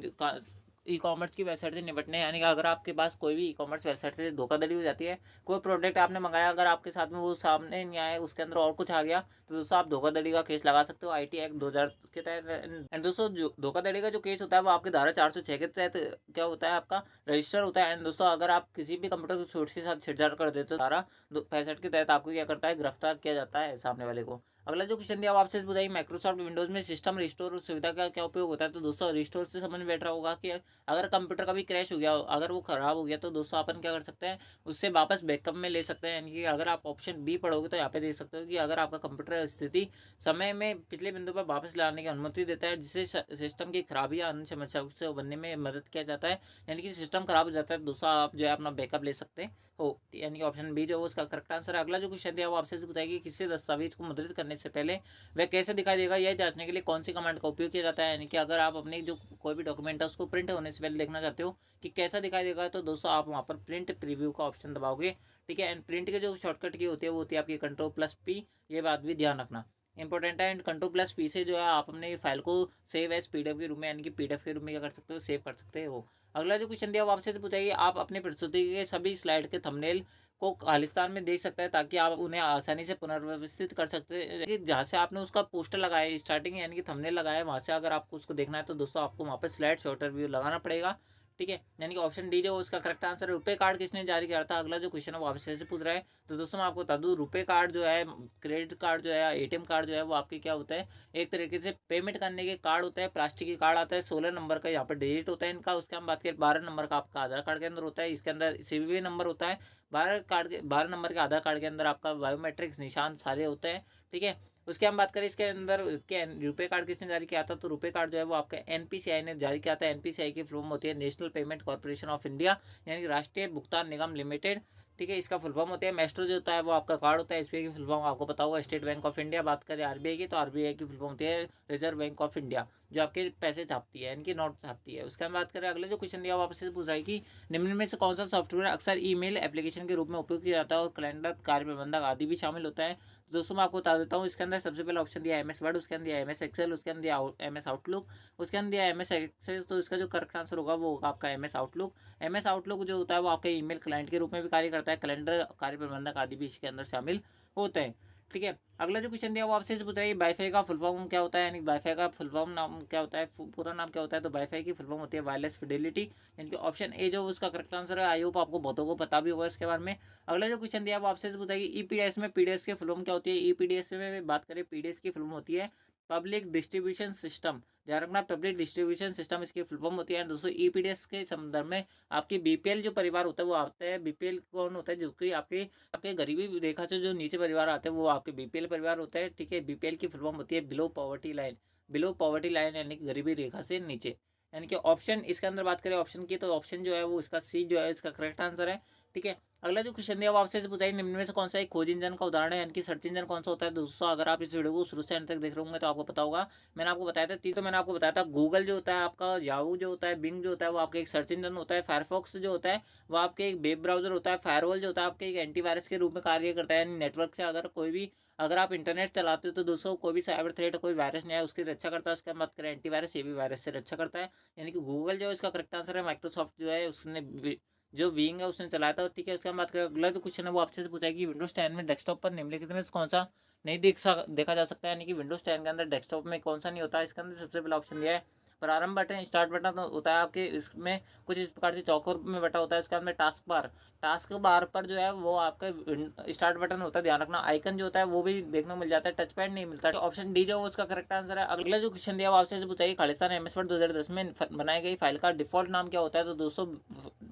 ई कॉमर्स की वेबसाइट से निपटने, यानी कि अगर आपके पास कोई भी ई कॉमर्स वेबसाइट से धोखाधड़ी हो जाती है, कोई प्रोडक्ट आपने मंगाया, अगर आपके साथ में वो सामने नहीं आया, उसके अंदर और कुछ आ गया, तो दोस्तों आप धोखाधड़ी का केस लगा सकते हो आईटी एक्ट 2000 के तहत। एंड दोस्तों जो धोखाधड़ी का जो केस होता है वो आपके धारा 406 के तहत क्या होता है, आपका रजिस्टर होता है। एंड दोस्तों अगर आप किसी भी कंप्यूटर सोर्स के साथ छेड़छाड़ कर देते हो, धारा 65 के तहत आपको क्या करता है, गिरफ्तार किया जाता है सामने वाले को। अगला जो क्वेश्चन दिया आपसे बताइए माइक्रोसॉफ्ट विंडोज में सिस्टम रिस्टोर सुविधा का क्या उपयोग होता है। तो दोस्तों रिस्टोर से समझ में बैठ रहा होगा कि अगर कंप्यूटर कभी क्रैश हो गया, अगर वो खराब हो गया, तो दोस्तों अपन क्या कर सकते हैं, उससे वापस बैकअप में ले सकते हैं। यानी कि अगर आप ऑप्शन बी पढ़ोगे तो यहाँ पे देख सकते हो कि अगर आपका कंप्यूटर स्थिति समय में पिछले बिंदु पर वापस लाने की अनुमति देता है, जिससे सिस्टम की खराबी या अन्य समस्याओं से उबरने में मदद किया जाता है। यानी कि सिस्टम खराब हो जाता है दोस्तों, आप जो है अपना बैकअप ले सकते हो। यानी कि ऑप्शन बी जो है उसका करेक्ट आंसर है। अगला जो क्वेश्चन दिया वो आपसे बताएगी किसी दस्तावेज को मुद्रित करने से पहले वह कैसे दिखाई देगा, यह जांचने के लिए कौन सी कमांड का उपयोग किया जाता है। यानी कि अगर आप अपनी जो कोई भी डॉक्यूमेंट है उसको प्रिंट होने से पहले देखना चाहते हो कि कैसा दिखाई देगा, तो दोस्तों आप वहाँ पर प्रिंट प्रीव्यू का ऑप्शन दबाओगे, ठीक है। एंड प्रिंट के जो शॉर्टकट की होती है वो होती है आपकी Ctrl+P, ये बात भी ध्यान रखना इंपॉर्टेंट है। एंड Ctrl+P से जो है आप अपने फाइल को सेव एज पीडीएफ के रूप में, यानी कि पीडीएफ के रूप में क्या कर सकते हो, सेव कर सकते हो। अगला जो क्वेश्चन दिया वो आपसे पूछाइए आप अपनी प्रस्तुति के सभी स्लाइड के थंबनेल को खालिस्तान में देख सकते हैं, ताकि आप उन्हें आसानी से पुनर्व्यवस्थित कर सकते हैं। कि जहाँ से आपने उसका पोस्टर लगाया स्टार्टिंग यानी कि थंबनेल लगाया, वहाँ से अगर आपको उसको देखना है तो दोस्तों आपको वहाँ पर स्लाइड शॉर्टर व्यू लगाना पड़ेगा, ठीक है। यानी कि ऑप्शन डी जो उसका करेक्ट आंसर है। रुपए कार्ड किसने जारी किया था। अगला जो क्वेश्चन है वो आपसे से पूछ रहा है, तो दोस्तों मैं आपको बता दूं रुपए कार्ड जो है, क्रेडिट कार्ड जो है, एटीएम कार्ड जो है, वो आपके क्या होता है, एक तरीके से पेमेंट करने के कार्ड होता है। प्लास्टिक की कार्ड आता है, 16 नंबर का यहाँ पर डिजिट होता है इनका। उसके हम बात करें 12 नंबर का आपका आधार कार्ड के अंदर होता है, इसके अंदर सीवीवी नंबर होता है। 12 नंबर के आधार कार्ड के अंदर आपका बायोमेट्रिक्स निशान सारे होते हैं, ठीक है। उसके हम बात करें इसके अंदर के रुपे कार्ड किसने जारी किया था, तो रुपे कार्ड जो है वो आपका एनपीसीआई ने जारी किया था। एनपीसीआई की फुल फॉर्म होती है national payment corporation of India, यानी कि राष्ट्रीय भुगतान निगम लिमिटेड। ठीक है, इसका फुल फॉर्म होता है मेस्ट्रो जो होता है वो आपका कार्ड होता है। एसबीआई की फुल फॉर्म आपको पता होगा स्टेट बैंक ऑफ इंडिया। बात करें आरबीआई की, तो आरबीआई की फुल फॉर्म होती है रिजर्व बैंक ऑफ इंडिया, जो आपके पैसे छापती है, इनकी नोट छापती है। उसके हम बात करें अगले जो क्वेश्चन दिया वो आपसे पूछ रहा है कि निम्न में से कौन सा सॉफ्टवेयर अक्सर ईमेल एप्लीकेशन के रूप में उपयोग किया जाता है और कैलेंडर, कार्य प्रबंधक आदि भी शामिल होता है। तो दोस्तों मैं आपको बता देता हूँ, इसके अंदर सबसे पहला ऑप्शन दिया एमएस वर्ड, उसके अंदर दिया एमएस एक्सेल, उसके अंदर दिया एमएस आउटलुक, उसके अंदर दिया एमएस एक्सेल। तो इसका जो करेक्ट आंसर होगा वो होगा आपका एमएस आउटलुक। एमएस आउटलुक जो होता है वो आपका ईमेल क्लाइंट के रूप में भी कार्य करता है, कैलेंडर, कार्य प्रबंधक आदि भी इसके अंदर शामिल होते हैं। ठीक है, अगला जो क्वेश्चन दिया वो आपसे पूछ रहा है वाईफाई का फुल फॉर्म क्या होता है, यानी वाईफाई का फुल फॉर्म नाम क्या होता है, पूरा नाम क्या होता है। तो वाईफाई की फुल फॉर्म होती है वायरलेस फिडेलिटी, यानी कि ऑप्शन ए जो उसका करेक्ट आंसर है। आई होप आपको बहुतों को पता भी होगा इसके बारे में। अगला जो क्वेश्चन दिया वो आपसे पूछा है ईपीडीएस में पीडीएस की फुल फॉर्म क्या होती है। ईपीडीएस में बात करें, पीडीएस की फुल फॉर्म होती है पब्लिक डिस्ट्रीब्यूशन सिस्टम। ध्यान रखना, पब्लिक डिस्ट्रीब्यूशन सिस्टम इसकी फुल फॉर्म होती है। दोस्तों ईपीडीएस के संदर्भ में आपकी बीपीएल जो परिवार होता है वो आता है। बीपीएल कौन होता है, जो कि आपके आपके गरीबी रेखा से जो नीचे परिवार आते हैं वो आपके बीपीएल परिवार होता है। ठीक है, बीपीएल की फुल फॉर्म होती है below poverty line. Below poverty line यानी कि गरीबी रेखा से नीचे, यानी कि ऑप्शन इसके अंदर बात करें ऑप्शन की, तो ऑप्शन जो है वो इसका सी जो है इसका करेक्ट आंसर है। ठीक है, अगला जो क्वेश्चन दिया वो आपसे पूछा है निम्न में से कौन सा एक खोज इंजन का उदाहरण है, यानी कि सर्च इंजन कौन सा होता है। दोस्तों अगर आप इस वीडियो को शुरू से अंत तक देख रहे होंगे तो आपको पता होगा, मैंने आपको बताया था तो मैंने आपको बताया था गूगल जो होता है आपका, याहू जो होता है, बिंग जो होता है वो आपका एक सर्च इंजन होता है। फायरफॉक्स जो होता है वो आपके एक वेब ब्राउजर होता है। फायरवॉल जो होता है आपके एक एंटीवायरस के रूप में कार्य करता है, यानी नेटवर्क से अगर कोई भी अगर आप इंटरनेट चलाते हो तो दोस्तों कोई भी साइबर थ्रेट कोई वायरस नहीं है उसकी रक्षा करता है। उसके बात करें एंटीवायरस, ये भी वायरस से रक्षा करता है, यानी कि गूगल जो है इसका करेक्ट आंसर है। माइक्रोसॉफ्ट जो है उसने जो विंग है उसने चलाया था। ठीक है, उसके हम बात करें अगला जो क्वेश्चन है वो आपसे पूछा है कि विंडोज 10 में डेस्कटॉप पर निम्नलिखित में से कौन सा नहीं देखा जा सकता है, यानी कि विंडोज 10 के अंदर डेस्कटॉप में कौन सा नहीं होता है। इसके अंदर सबसे पहला ऑप्शन दिया है प्रारंभ बटन, स्टार्ट बटन तो होता है आपके, इसमें कुछ इस प्रकार से चौकोर में बटा होता है। इसके अंदर टास्क बार, टास्क बार पर जो है वो आपका स्टार्ट बटन होता है। ध्यान रखना, आइकन जो होता है वो भी देखने को मिल जाता है, टच पैड नहीं मिलता। ऑप्शन डी जो है उसका करेक्ट आंसर है। अगला जो क्वेश्चन दिया वो आपसे पूछा है खालिस्तान एमएस वर्ड 2010 में बनाई गई फाइल का डिफॉल्ट नाम क्या होता है। तो दोस्तों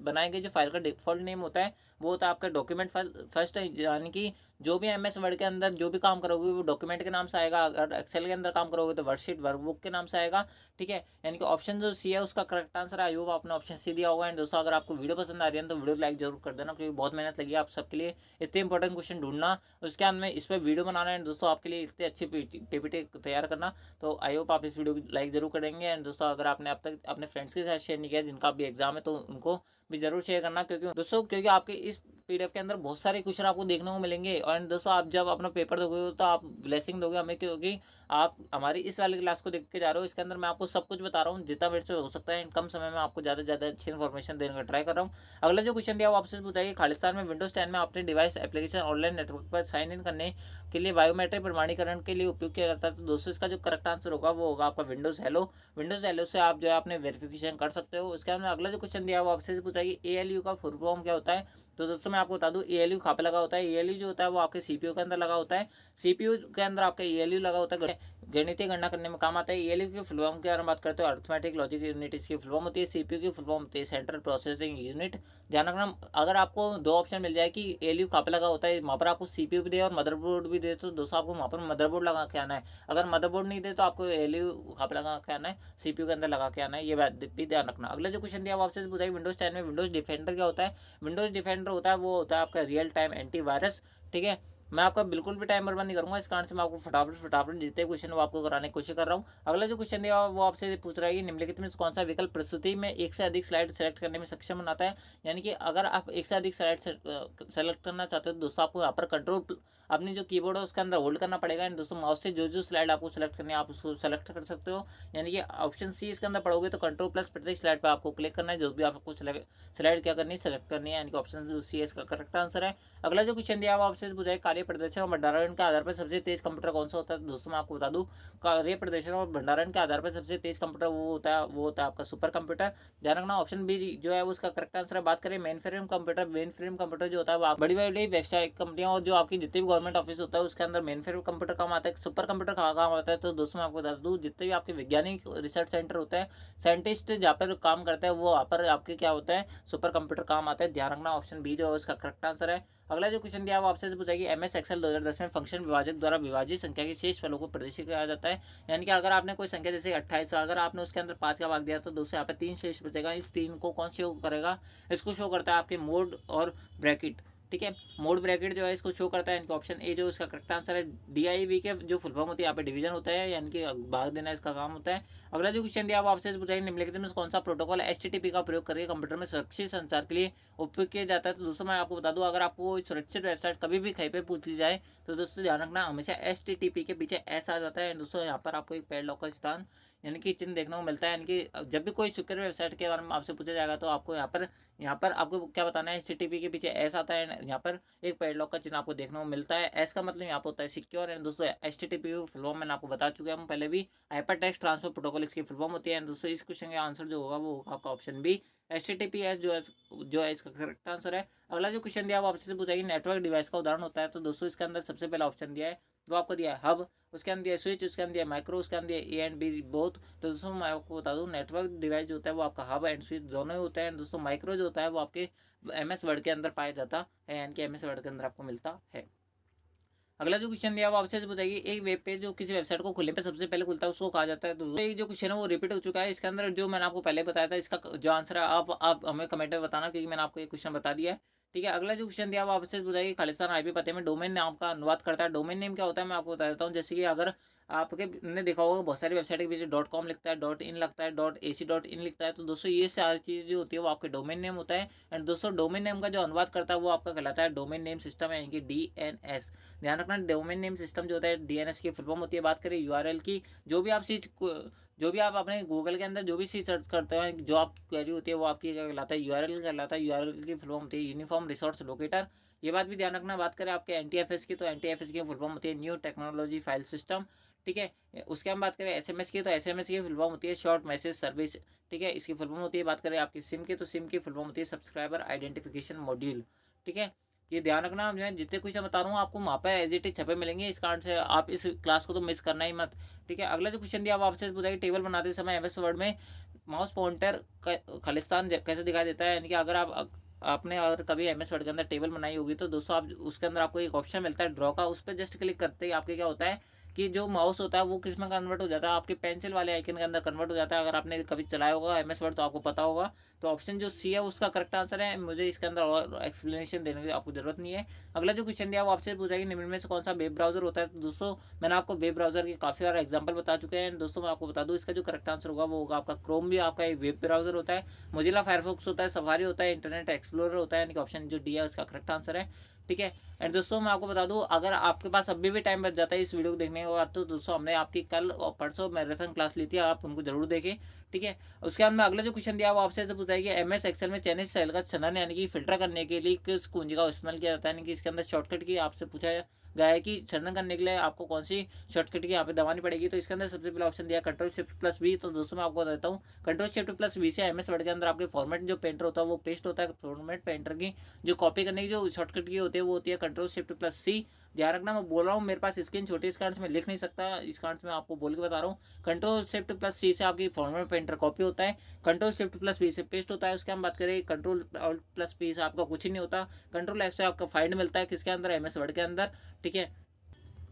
बनाई गई जो फाइल का डिफॉल्ट नेम होता है वो होता है आपका डॉक्यूमेंट फर्स्ट, यानी कि जो भी एमएस वर्ड के अंदर जो भी काम करोगे वो डॉक्यूमेंट के नाम से आएगा। अगर एक्सेल के अंदर काम करोगे तो वर्कशीट वर्कबुक के नाम से आएगा। ठीक है, यानी कि ऑप्शन जो सी है उसका करेक्ट आंसर है। आई होप आपने ऑप्शन सी दिया होगा। एंड दोस्तों अगर आपको वीडियो पसंद आ रही है तो वीडियो लाइक जरूर कर देना, क्योंकि बहुत मेहनत लगी है आप सबके लिए इतने इंपॉर्टेंट क्वेश्चन ढूंढना, उसके बाद में इस पर वीडियो बनाना है दोस्तों, आपके लिए इतने अच्छी पीपीटी तैयार करना। तो आई होप आप इस वीडियो को लाइक जरूर करेंगे। एंड दोस्तों अगर आपने अब तक अपने फ्रेंड्स के साथ शेयर नहीं किया जिनका भी एग्जाम है तो उनको भी जरूर शेयर करना, क्योंकि आपके इस पीडीएफ के अंदर बहुत सारे क्वेश्चन आपको देखने को मिलेंगे। और दोस्तों आप जब अपना पेपर दोगे तो आप ब्लेसिंग दोगे हमें, क्योंकि आप हमारी इस वाली क्लास को देख के जा रहे हो। इसके अंदर मैं आपको सब कुछ बता रहा हूँ जितना मेरे से हो सकता है, कम समय में आपको ज़्यादा से ज़्यादा अच्छी इन्फॉर्मेशन देने का ट्राई कर रहा हूँ। अगला जो क्वेश्चन दिया वो आपसे पूछा खालिस्तान में विंडोज 10 में अपने डिवाइस एप्लीकेशन ऑनलाइन नेटवर्क पर साइन इन करने के लिए बायोमेट्रिक प्रमाणीकरण के लिए उपयोग किया जाता है। तो दोस्तों इसका जो करेक्ट आंसर होगा वो होगा आपका विंडोज हेलो। विंडोज हेलो से आप जो है अपने वेरिफिकेशन कर सकते हो। उसके बाद अगला जो क्वेश्चन दिया वो आपसे पूछा कि ALU का फुल फॉर्म क्या होता है। तो दोस्तों मैं आपको बता दूं ALU कहाँ पे लगा होता है। ALU जो होता है वो आपके CPU के अंदर लगा होता है। CPU के अंदर आपका ALU लगा होता है, गणितीय गणना करने में काम आता है। ALU की फुल फॉर्म की अगर बात करते हो अर्थमेटिक लॉजिक यूनिट इसकी फुल फॉर्म होती है। CPU की फुल फॉर्म होती है सेंट्रल प्रोसेसिंग यूनिट। ध्यान रखना, अगर आपको दो ऑप्शन मिल जाए कि ALU कहाँ पे लगा होता है, वहाँ पर आपको CPU भी दे और मदरबोर्ड भी दे, तो दोस्तों आपको वहाँ पर मदरबोर्ड लगा के आना है। अगर मदरबोर्ड नहीं दे तो आपको ALU कहाँ पे लगा के आना है, CPU के अंदर लगा के आना है। ये बात भी ध्यान रखना। अगला जो क्वेश्चन दिया वो आपसे पूछा विंडोज 10 में विंडोज डिफेंडर क्या होता है। विंडोज डिफेंडर होता है वो होता है आपका रियल टाइम एंटीवायरस। ठीक है, मैं आपका बिल्कुल भी टाइम बर्बाद नहीं करूंगा, इस कारण से मैं आपको फटाफट जितने क्वेश्चन वो आपको कराने की कोशिश कर रहा हूँ। अगला जो क्वेश्चन दिया वो आपसे पूछ रहा है कि निम्नलिखित में कौन सा विकल्प प्रस्तुति में एक से अधिक स्लाइड सेलेक्ट करने में सक्षम बनाता है। यानी कि अगर आप एक से अधिक स्लाइड सेलेक्ट करना चाहते हो तो दोस्तों आपको यहाँ पर कंट्रोल अपनी जो कीबोर्ड है उसके अंदर होल्ड करना पड़ेगा। एंड दोस्तों माउस से जो स्लाइड आपको सेलेक्ट करनी है आप उसको सेलेक्ट कर सकते हो। यानी कि ऑप्शन सी इसके अंदर पढ़ोगे तो कंट्रोल प्लस प्रत्येक स्लाइड पर आपको क्लिक करना है, जो भी आपको स्लाइड क्या करनी है सेलेक्ट करनी है, यानी कि ऑप्शन सी इसका करेक्ट आंसर है। अगला जो क्वेश्चन दिया वो आपसे पूछा है कार्य प्रदर्शन और भंडारण के आधार पर सबसे तेज कंप्यूटर कौन सा होता है। दोस्तों मैं आपको बता दूं, कार्य प्रदर्शन और भंडारण के आधार पर सबसे तेज कंप्यूटर वो होता है आपका सुपर कंप्यूटर। ध्यान रखना, ऑप्शन बी जो है उसका करेक्ट आंसर है। बात करें मेन फ्रेम कंप्यूटर जो होता है वो बड़ी बड़ी व्यवसायिक कंपनियां और जो आपकी जितने भी गवर्नमेंट ऑफिस होता है उसके अंदर मेन फ्रेम कंप्यूटर काम आता है। सुपर कंप्यूटर कहाँ काम आता है, तो दोस्तों मैं आपको बता दूं जितने भी आपके वैज्ञानिक रिसर्च सेंटर होते हैं, साइंटिस्ट जहाँ पर काम करते हैं वो वहाँ पर आपके क्या होता है सुपर कंप्यूटर काम आता है। ध्यान रखना, ऑप्शन बी जो है उसका करेक्ट आंसर है। अगला जो क्वेश्चन दिया वो आपसे पूछा कि MS MS एक्सेल 2010 में फंक्शन विभाजक द्वारा विभाजित संख्या के शेष फलों को प्रदर्शित किया जाता है। यानी कि अगर आपने कोई संख्या जैसे 28, अगर आपने उसके अंदर 5 का भाग दिया तो दोस्तों यहाँ पे 3 शेष बचेगा। इस 3 को कौन शो करेगा, इसको शो करता है आपके मोड और ब्रैकेट। ठीक है, मोड ब्रैकेट जो है इसको शो करता है। इनका ऑप्शन ए जो इसका करेक्ट आंसर है। DIV के जो फुल फॉर्म होती है यहाँ पे डिवीजन होता है, यानी कि भाग देना इसका काम होता है। अगला जो क्वेश्चन दिया वो आपसे पूछा निम्नलिखित में कौन सा प्रोटोकॉल HTTP का प्रयोग करके कंप्यूटर में सुरक्षित संचार के लिए उपयोग किया जाता है। तो दोस्तों मैं आपको बता दूं, अगर आपको सुरक्षित वेबसाइट कभी भी कहीं पे पूछ ली जाए तो दोस्तों ध्यान रखना, हमेशा HTTP के पीछे S आ जाता है। दोस्तों यहाँ पर आपको एक पैडलॉक का स्थान यानी कि चिन्ह देखने को मिलता है। यानी कि जब भी कोई सिक्योर वेबसाइट के बारे में आपसे पूछा जाएगा तो आपको यहाँ पर आपको क्या बताना है, HTTP के पीछे S आता है। यहाँ पर एक पैडलॉक का चिन्ह आपको देखने को मिलता है। S का मतलब यहाँ पर होता है सिक्योर। एंड दोस्तों HTTP फुल फॉर्म मैंने आपको बता चुका हूँ पहले भी, हाइपर टेक्स्ट ट्रांसफर प्रोटोकॉल इसकी फुल फॉर्म होती है। दोस्तों इस क्वेश्चन का आंसर जो होगा वो होगा आपका ऑप्शन बी, HTTPS जो है इसका करेक्ट आंसर है। अगला जो क्वेश्चन दिया वो आपसे पूछा कि नेटवर्क डिवाइस का उदाहरण होता है। तो दोस्तों इसके अंदर सबसे पहला ऑप्शन दिया है वो आपको दिया है हब, उसके अंदर दिया स्विच, उसके अंदर दिया माइक्रो, उसके अंदर दिया ए एंड बी बोथ। तो दोस्तों मैं आपको बता दूं, नेटवर्क डिवाइस जो होता है वो आपका हब एंड स्विच दोनों ही होता है। दोस्तों माइक्रो जो होता है वो आपके MS वर्ड के अंदर पाया जाता है, यानी कि MS वर्ड के अंदर आपको मिलता है। अगला जो क्वेश्चन दिया वो आपसे बताइए, एक वेब पेज जो किसी वेबसाइट को खुलने पे सबसे पहले खुलता है उसको कहा जाता है। तो ये जो क्वेश्चन है वो रिपीट हो चुका है। इसके अंदर जो मैंने आपको पहले बताया था इसका जो आंसर है आप हमें कमेंट में बताना, क्योंकि मैंने आपको ये क्वेश्चन बता दिया है। ठीक है, अगला जो क्वेश्चन दिया वो आपसे बताइए, खालिस्तान IP पते में डोमेन नाम का अनुवाद करता है। डोमेन नेम क्या होता है मैं आपको बता देता हूँ। जैसे कि अगर आपके ने देखा होगा बहुत सारी वेबसाइट के पीछे .com लिखता है, .in लगता है, .ac.in लिखता है। तो दोस्तों ये सारी चीज़ जो होती है वो आपके डोमेन नेम होता है। एंड दोस्तों डोमेन नेम का जो अनुवाद करता है वो आपका कहलाता है डोमेन नेम सिस्टम, यानी कि DNS। ध्यान रखना, डोमेन नेम सिस्टम जो होता है DNS की फुल फॉर्म होती है। बात करें URL की, जो भी आप अपने गूगल के अंदर जो भी चीज़ सर्च करते हो, जो आपकी क्वेरी होती है वो आपकी क्या कहलाता है, URL कहलाता है। URL की फुल फॉर्म होती है यूनिफॉर्म रिसोर्स लोकेटर। ये बात भी ध्यान रखना। बात करें आपके NTFS की, तो NTFS की फुल फॉर्म होती है न्यू टेक्नोलॉजी फाइल सिस्टम। ठीक है, उसके हम बात करें SMS की, तो SMS की फुल फॉर्म होती है शॉर्ट मैसेज सर्विस। ठीक है, इसकी फुल फॉर्म होती है। बात करें आपकी सिम की, तो सिम की फुल फॉर्म होती है सब्सक्राइबर आइडेंटिफिकेशन मॉड्यूल। ठीक है, ये ध्यान रखना। मैं जितने कुछ बता रहा हूँ आपको वहाँ पर एज इट इज छपे मिलेंगे, इस कारण से आप इस क्लास को तो मिस करना ही मत। ठीक है, अगला जो क्वेश्चन दिया वो आपसे पूछा कि टेबल बनाते समय MS वर्ड में माउस पॉइंटर खालिस्तान कैसे दिखाई देता है। यानी कि अगर आपने अगर कभी MS वर्ड के अंदर टेबल बनाई होगी तो दोस्तों आप उसके अंदर आपको एक ऑप्शन मिलता है ड्रॉ का, उस पर जस्ट क्लिक करते ही आपके क्या होता है कि जो माउस होता है वो किस में कन्वर्ट हो जाता है, आपके पेंसिल वाले आइकन के अंदर कन्वर्ट हो जाता है। अगर आपने कभी चलाया होगा MS वर्ड तो आपको पता होगा। तो ऑप्शन जो C है उसका करेक्ट आंसर है। मुझे इसके अंदर और एक्सप्लेनेशन देने की आपको जरूरत नहीं है। अगला जो क्वेश्चन दिया वो आपसे पूछा कि निम्न में से कौन सा वेब ब्राउजर होता है। तो दोस्तों मैंने आपको वेब ब्राउजर के काफ़ी सारे एग्जाम्पल बता चुके हैं। दोस्तों मैं आपको बता दूँ इसका जो करेक्ट आंसर होगा वो होगा आपका क्रोम भी आपका एक वेब ब्राउजर होता है, मोजिला फायरफॉक्स होता है, सफारी होता है, इंटरनेट एक्सप्लोरर होता है। यानी कि ऑप्शन जो डी है उसका करेक्ट आंसर है। ठीक है, एंड दोस्तों मैं आपको बता दूं, अगर आपके पास अभी भी टाइम बच जाता है इस वीडियो को देखने के बाद, तो दोस्तों हमने आपकी कल और परसों मैराथन क्लास ली थी, आप उनको जरूर देखें। ठीक है, उसके बाद में अगला जो क्वेश्चन दिया वो आपसे पूछा है कि MS एक्सेल में चयनित सेल का चयन यानी कि फिल्टर करने के लिए किस कुंजी का इस्तेमाल किया जाता है। यानी कि इसके अंदर शॉर्टकट की आपसे पूछा गया है कि चयन करने के लिए आपको कौन सी शॉर्टकट की यहाँ पे दबानी पड़ेगी। तो इसके अंदर सबसे पहला ऑप्शन दिया Ctrl+Shift+V। तो दोस्तों मैं आपको बताता हूँ, Ctrl+Shift+V से MS वर्ड के अंदर आपके फॉर्मेट जो पेंटर होता है वो पेस्ट होता है। फॉर्मेट पेंटर की जो कॉपी करने की जो शॉर्टकट की होती है वो होती है Ctrl+Shift+C। ध्यान रखना, मैं बोल रहा हूँ मेरे पास स्क्रीन छोटी, इस कारण से मैं लिख नहीं सकता, इस कारण से मैं आपको बोल के बता रहा हूँ। Ctrl+Shift+C से आपकी फॉर्मेट पेंटर कॉपी होता है, Ctrl+Shift+V से पेस्ट होता है। उसके हम बात करें Ctrl+P से आपका कुछ ही नहीं होता। Ctrl+F से आपका फाइंड मिलता है किसके अंदर, MS वर्ड के अंदर। ठीक है,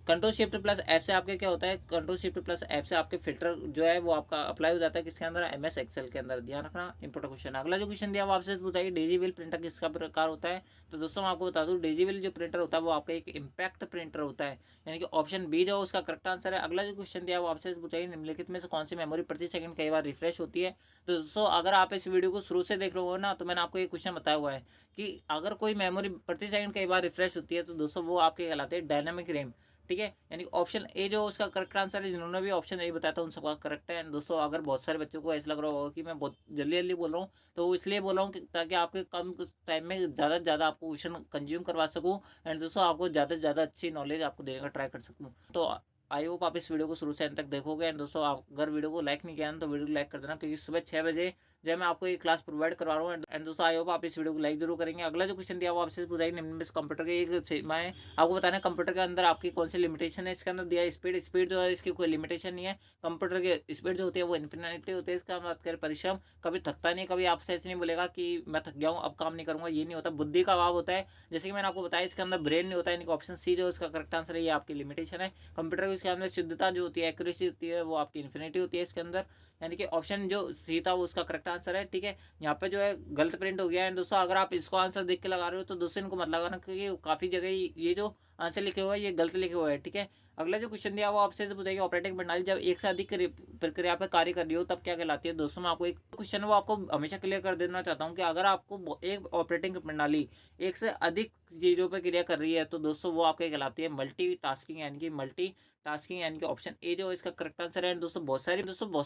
Ctrl+Shift+F से आपके क्या होता है, Ctrl+Shift+F से आपके फिल्टर जो है वो आपका अप्लाई हो जाता है किसके अंदर, MS एक्सेल के अंदर। ध्यान रखना, इंपॉर्टेंट क्वेश्चन। अगला जो क्वेश्चन दिया वो आपसे बताइए डेजीविल प्रिंटर किसका प्रकार होता है। तो दोस्तों मैं आपको बता दूं, डेजीविल जो प्रिंटर होता है वो आपका एक इम्पैक्ट प्रिंटर होता है, यानी कि ऑप्शन बी जो उसका करेक्ट आंसर है। अगला जो क्वेश्चन दिया वो आपसे बताइए निम्नलिखित में से कौन सी मेमोरी प्रति सेकंड कई बार रिफ्रेश होती है। तो दोस्तों अगर आप इस वीडियो को शुरू से देख रहे हो ना, तो मैंने आपको एक क्वेश्चन बताया हुआ है कि अगर कोई मेमोरी प्रति सेकंड कई बार रिफ्रेश होती है तो दोस्तों वो आपके कहलाते हैं डायनामिक रैम। ठीक है, यानी ऑप्शन ए जो उसका करेक्ट आंसर है, जिन्होंने भी ऑप्शन ए बताया था उन सबका करेक्ट है। एंड दोस्तों अगर बहुत सारे बच्चों को ऐसा लग रहा होगा कि मैं बहुत जल्दी जल्दी बोल रहा हूँ, तो इसलिए बोल रहा हूँ कि ताकि आपके कम टाइम में ज़्यादा से ज़्यादा आपको क्वेश्चन कंज्यूम करवा सकूँ। एंड दोस्तों आपको ज़्यादा से ज़्यादा अच्छी नॉलेज आपको देने का ट्राई कर सकूँ। तो आई होप आप इस वीडियो को शुरू से एंड तक देखोगे। एंड दोस्तों आप अगर वीडियो को लाइक नहीं किया तो वीडियो को लाइक कर देना, क्योंकि सुबह 6 बजे जो है मैं आपको ये क्लास प्रोवाइड करवा रहा हूँ। एंड दोस्तों आई होप आप इस वीडियो को लाइक जरूर करेंगे। अगला जो क्वेश्चन दिया वो आपसे पूछा है निम्न में से कंप्यूटर के एक मैं आपको बताना कंप्यूटर के अंदर आपकी कौन सी लिमिटेशन है। इसके अंदर दिया स्पीड, स्पीड जो है इसकी कोई लिमिटेशन नहीं है। कंप्यूटर की स्पीड जो होती है वो इन्फिनिटी होती है। इसका हम बात करें परिश्रम, कभी थकता नहीं, कभी आपसे ऐसे नहीं बोलेगा कि मैं थक गया हूँ अब काम नहीं करूंगा, ये नहीं होता। बुद्धि का अभाव होता है, जैसे कि मैंने आपको बताया इसके अंदर ब्रेन नहीं होता है। ऑप्शन सी जो इसका करेक्ट आंसर है, ये आपकी लिमिटेशन है। कंप्यूटर की इसके अंदर शुद्धता जो होती है, एक्यूरेसी होती है, वो आपकी इन्फिनिटी होती है इसके अंदर। यानी कि ऑप्शन जो सी था वो उसका करेक्ट आंसर है। ठीक है, यहाँ पे जो है गलत प्रिंट हो गया है। दोस्तों अगर आप इसको आंसर देख के लगा रहे हो तो दोस्तों इनको मत लगाना, क्योंकि काफ़ी जगह ये जो आंसर लिखे हुए हैं ये गलत लिखे हुए हैं। ठीक है, अगला जो क्वेश्चन दिया वो आपसे पूछेगा ऑपरेटिंग प्रणाली जब एक से अधिक प्रक्रिया पर कार्य कर रही हो तब क्या कहलाती है। दोस्तों मैं आपको एक क्वेश्चन वो आपको हमेशा क्लियर कर देना चाहता हूँ कि अगर आपको एक ऑपरेटिंग प्रणाली एक से अधिक चीज़ों पर क्रिया कर रही है तो दोस्तों वो आपके कहलाती है मल्टी टास्किंग, यानी कि मल्टी टास्किंग, यानी कि ऑप्शन ए जो इसका करेक्ट आंसर है। दोस्तों बहुत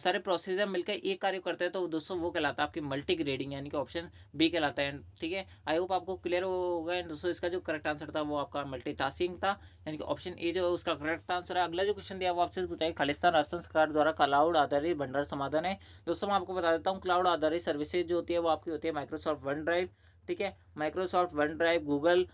सारे प्रोसेसर मिलकर एक कार्य करते हैं तो दोस्तों वो कहलाता है आपकी मल्टी ग्रेडिंग, यानी कि ऑप्शन बी कहलाता है। ठीक है, आई होप आपको क्लियर होगा। एंड दोस्तों इसका जो करेक्ट आंसर था वो आपका मल्टी टास्किंग था, यानी कि ऑप्शन ए जो है उसका करेक्ट आंसर है। अगला जो क्वेश्चन दिया वो आपसे पूछा है खालिस्तान राजस्थान सरकार द्वारा क्लाउड आधारित भंडार समाधान है। दोस्तों मैं आपको बता देता हूँ क्लाउड आधारित सर्विसेज जो होती है वो आपकी होती है माइक्रोसॉफ्ट वन ड्राइव। ठीक है, Microsoft one drive, Google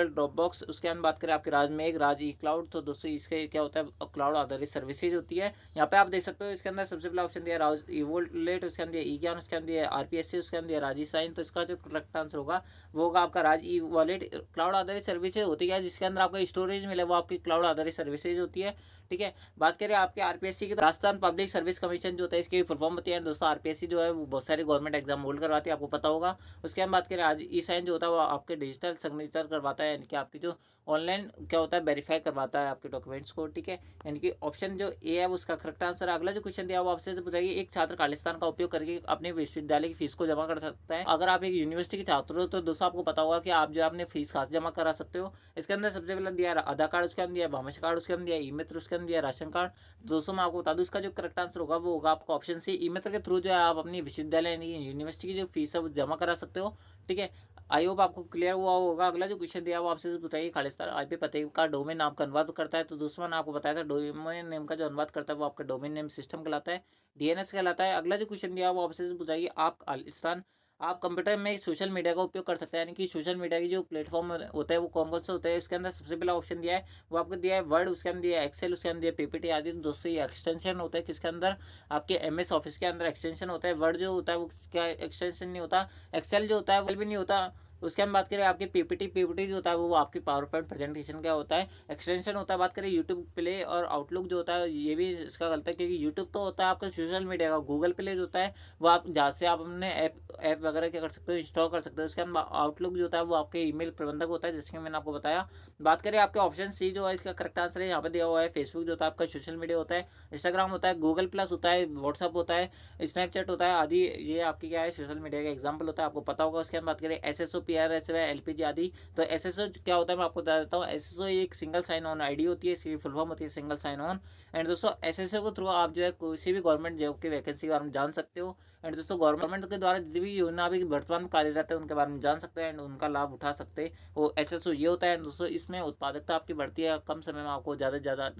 Dropbox, उसके हम बात करें आपके राज में एक राज ई क्लाउड। तो दोस्तों इसके क्या होता है क्लाउड आधारित सर्विसेज होती है। यहाँ पे आप देख सकते हो इसके अंदर सबसे पहला ऑप्शन दिया राज ई वॉलेट, उसके अंदर ई ज्ञान, उसके अंदर आरपीएससी, उसके अंदर राजी साइन। तो इसका जो करेक्ट आंसर होगा वो होगा आपका राज ई वॉलेट। क्लाउड आधारित सर्विसेज होती है जिसके अंदर आपका स्टोरेज मिले वो आपकी क्लाउड आधारित सर्विसेज होती है। ठीक है, बात करें आपके आरपीएससी की तो राजस्थान पब्लिक सर्विस कमीशन जो होता है इसकी फुल फॉर्म होती है। दोस्तों आरपीएससी जो है वो बहुत सारे गवर्नमेंट एग्जाम होल्ड करवाती है, आपको पता होगा। उसके हम बात करें आज ई साइन जो होता है वो आपके डिजिटल सिग्नेचर करवाता है, यानी कि आपकी जो ऑनलाइन क्या होता है वेरीफाई करवाता है आपके डॉक्यूमेंट्स को। ठीक है, यानी कि ऑप्शन जो ए है उसका करेक्ट आंसर है। अगला जो क्वेश्चन दिया वो आपसे पूछेगी एक छात्र खालिस्तान का उपयोग करके अपने विश्वविद्यालय की फीस को जमा कर सकता है। अगर आप एक यूनिवर्सिटी के छात्र हो तो दोस्तों आपको पता होगा कि आप जो अपने फीस खास जमा करा सकते हो। इसके अंदर सबसे पहले दिया आधार कार्ड, उसके अंदर दिया भामाश कार्ड, उसके अंदर दिया ई मित्र, उसके अंदर दिया राशन कार्ड। दोस्तों मैं आपको बता दूं इसका जो करेक्ट आंसर होगा वो होगा आपका ऑप्शन सी, ई मित्र के थ्रू जो है आप अपनी विश्वविद्यालय यानी यूनिवर्सिटी की जो फीस है वो जमा करा सकते हो। ठीक है, आई होप आपको क्लियर हुआ होगा। अगला जो क्वेश्चन दिया वो आपसे बताइए खालिस्तान आईपी पते का डोमेन नाम का अनुवाद करता है। तो दोस्तों मैंने आपको बताया था डोमेन नेम का जो अनुवाद करता है वो आपका डोमेन नेम सिस्टम कहलाता है, डीएनएस कहलाता है। अगला जो क्वेश्चन दिया वो आपसे बताइए आप खालिस्तान आप कंप्यूटर में सोशल मीडिया का उपयोग कर सकते हैं, यानी कि सोशल मीडिया की जो प्लेटफॉर्म होता है वो कौन कौन से होते हैं। इसके अंदर सबसे पहला ऑप्शन दिया है वो आपको दिया है वर्ड, उसके अंदर दिया है एक्सेल, उसके अंदर दिया पीपीटी आदि। तो दोस्तों ये एक्सटेंशन होता है किसके अंदर, आपके एमएस ऑफिस के अंदर एक्सटेंशन होता है। वर्ड जो होता है वो क्या एक्सटेंशन नहीं होता, एक्सेल जो होता है वो भी नहीं होता। उसके हम बात करें आपकी पीपीटी जो होता है वो आपकी पावर पॉइंट प्रेजेंटेशन का होता है, एक्सटेंशन होता है। बात करें यूट्यूब प्ले और आउटलुक जो होता है ये भी इसका गलत है, क्योंकि यूट्यूब तो होता है आपका सोशल मीडिया का, गूगल प्ले जो होता है वो आप जहाँ से आप अपने ऐप वगैरह क्या कर सकते हो इंस्टॉल कर सकते हो। उसके बाद आउटलुक जो होता है वो आपके ईमेल प्रबंधक होता है, जिसके मैंने आपको बताया। बात करें आपके ऑप्शन सी जो है इसका करेक्ट आंसर है, यहाँ पे दिया हुआ है फेसबुक जो होता है आपका सोशल मीडिया होता है, इंस्टाग्राम होता है, गूगल प्लस होता है, व्हाट्सअप होता है, स्नैपचैट होता है आदि। ये आपकी क्या है सोशल मीडिया का एग्जाम्पल होता है, आपको पता होगा। उसके बाद बात करें एसएसओ, पीआरएस, एलपीजी आदि। तो एसएसओ क्या होता है मैं आपको बता देता हूँ। एसएसओ एक सिंगल साइन ऑन आईडी होती है, इसकी फुल फॉर्म होती है सिंगल साइन ऑन। एंड दोस्तों एसएसओ के थ्रू आप जो है किसी भी गवर्नमेंट जॉब की वैकेंसी के बारे में जान सकते हो। एंड दोस्तों गवर्नमेंट के द्वारा जितनी भी योजना अभी वर्तमान में कार्यरत है उनके बारे में जान सकते हैं एंड उनका लाभ उठा सकते हैं। वो एसएसओ ये होता है। एंड दोस्तों इसमें उत्पादकता आपकी बढ़ती है, कम समय में आपको ज़्यादा से ज़्यादा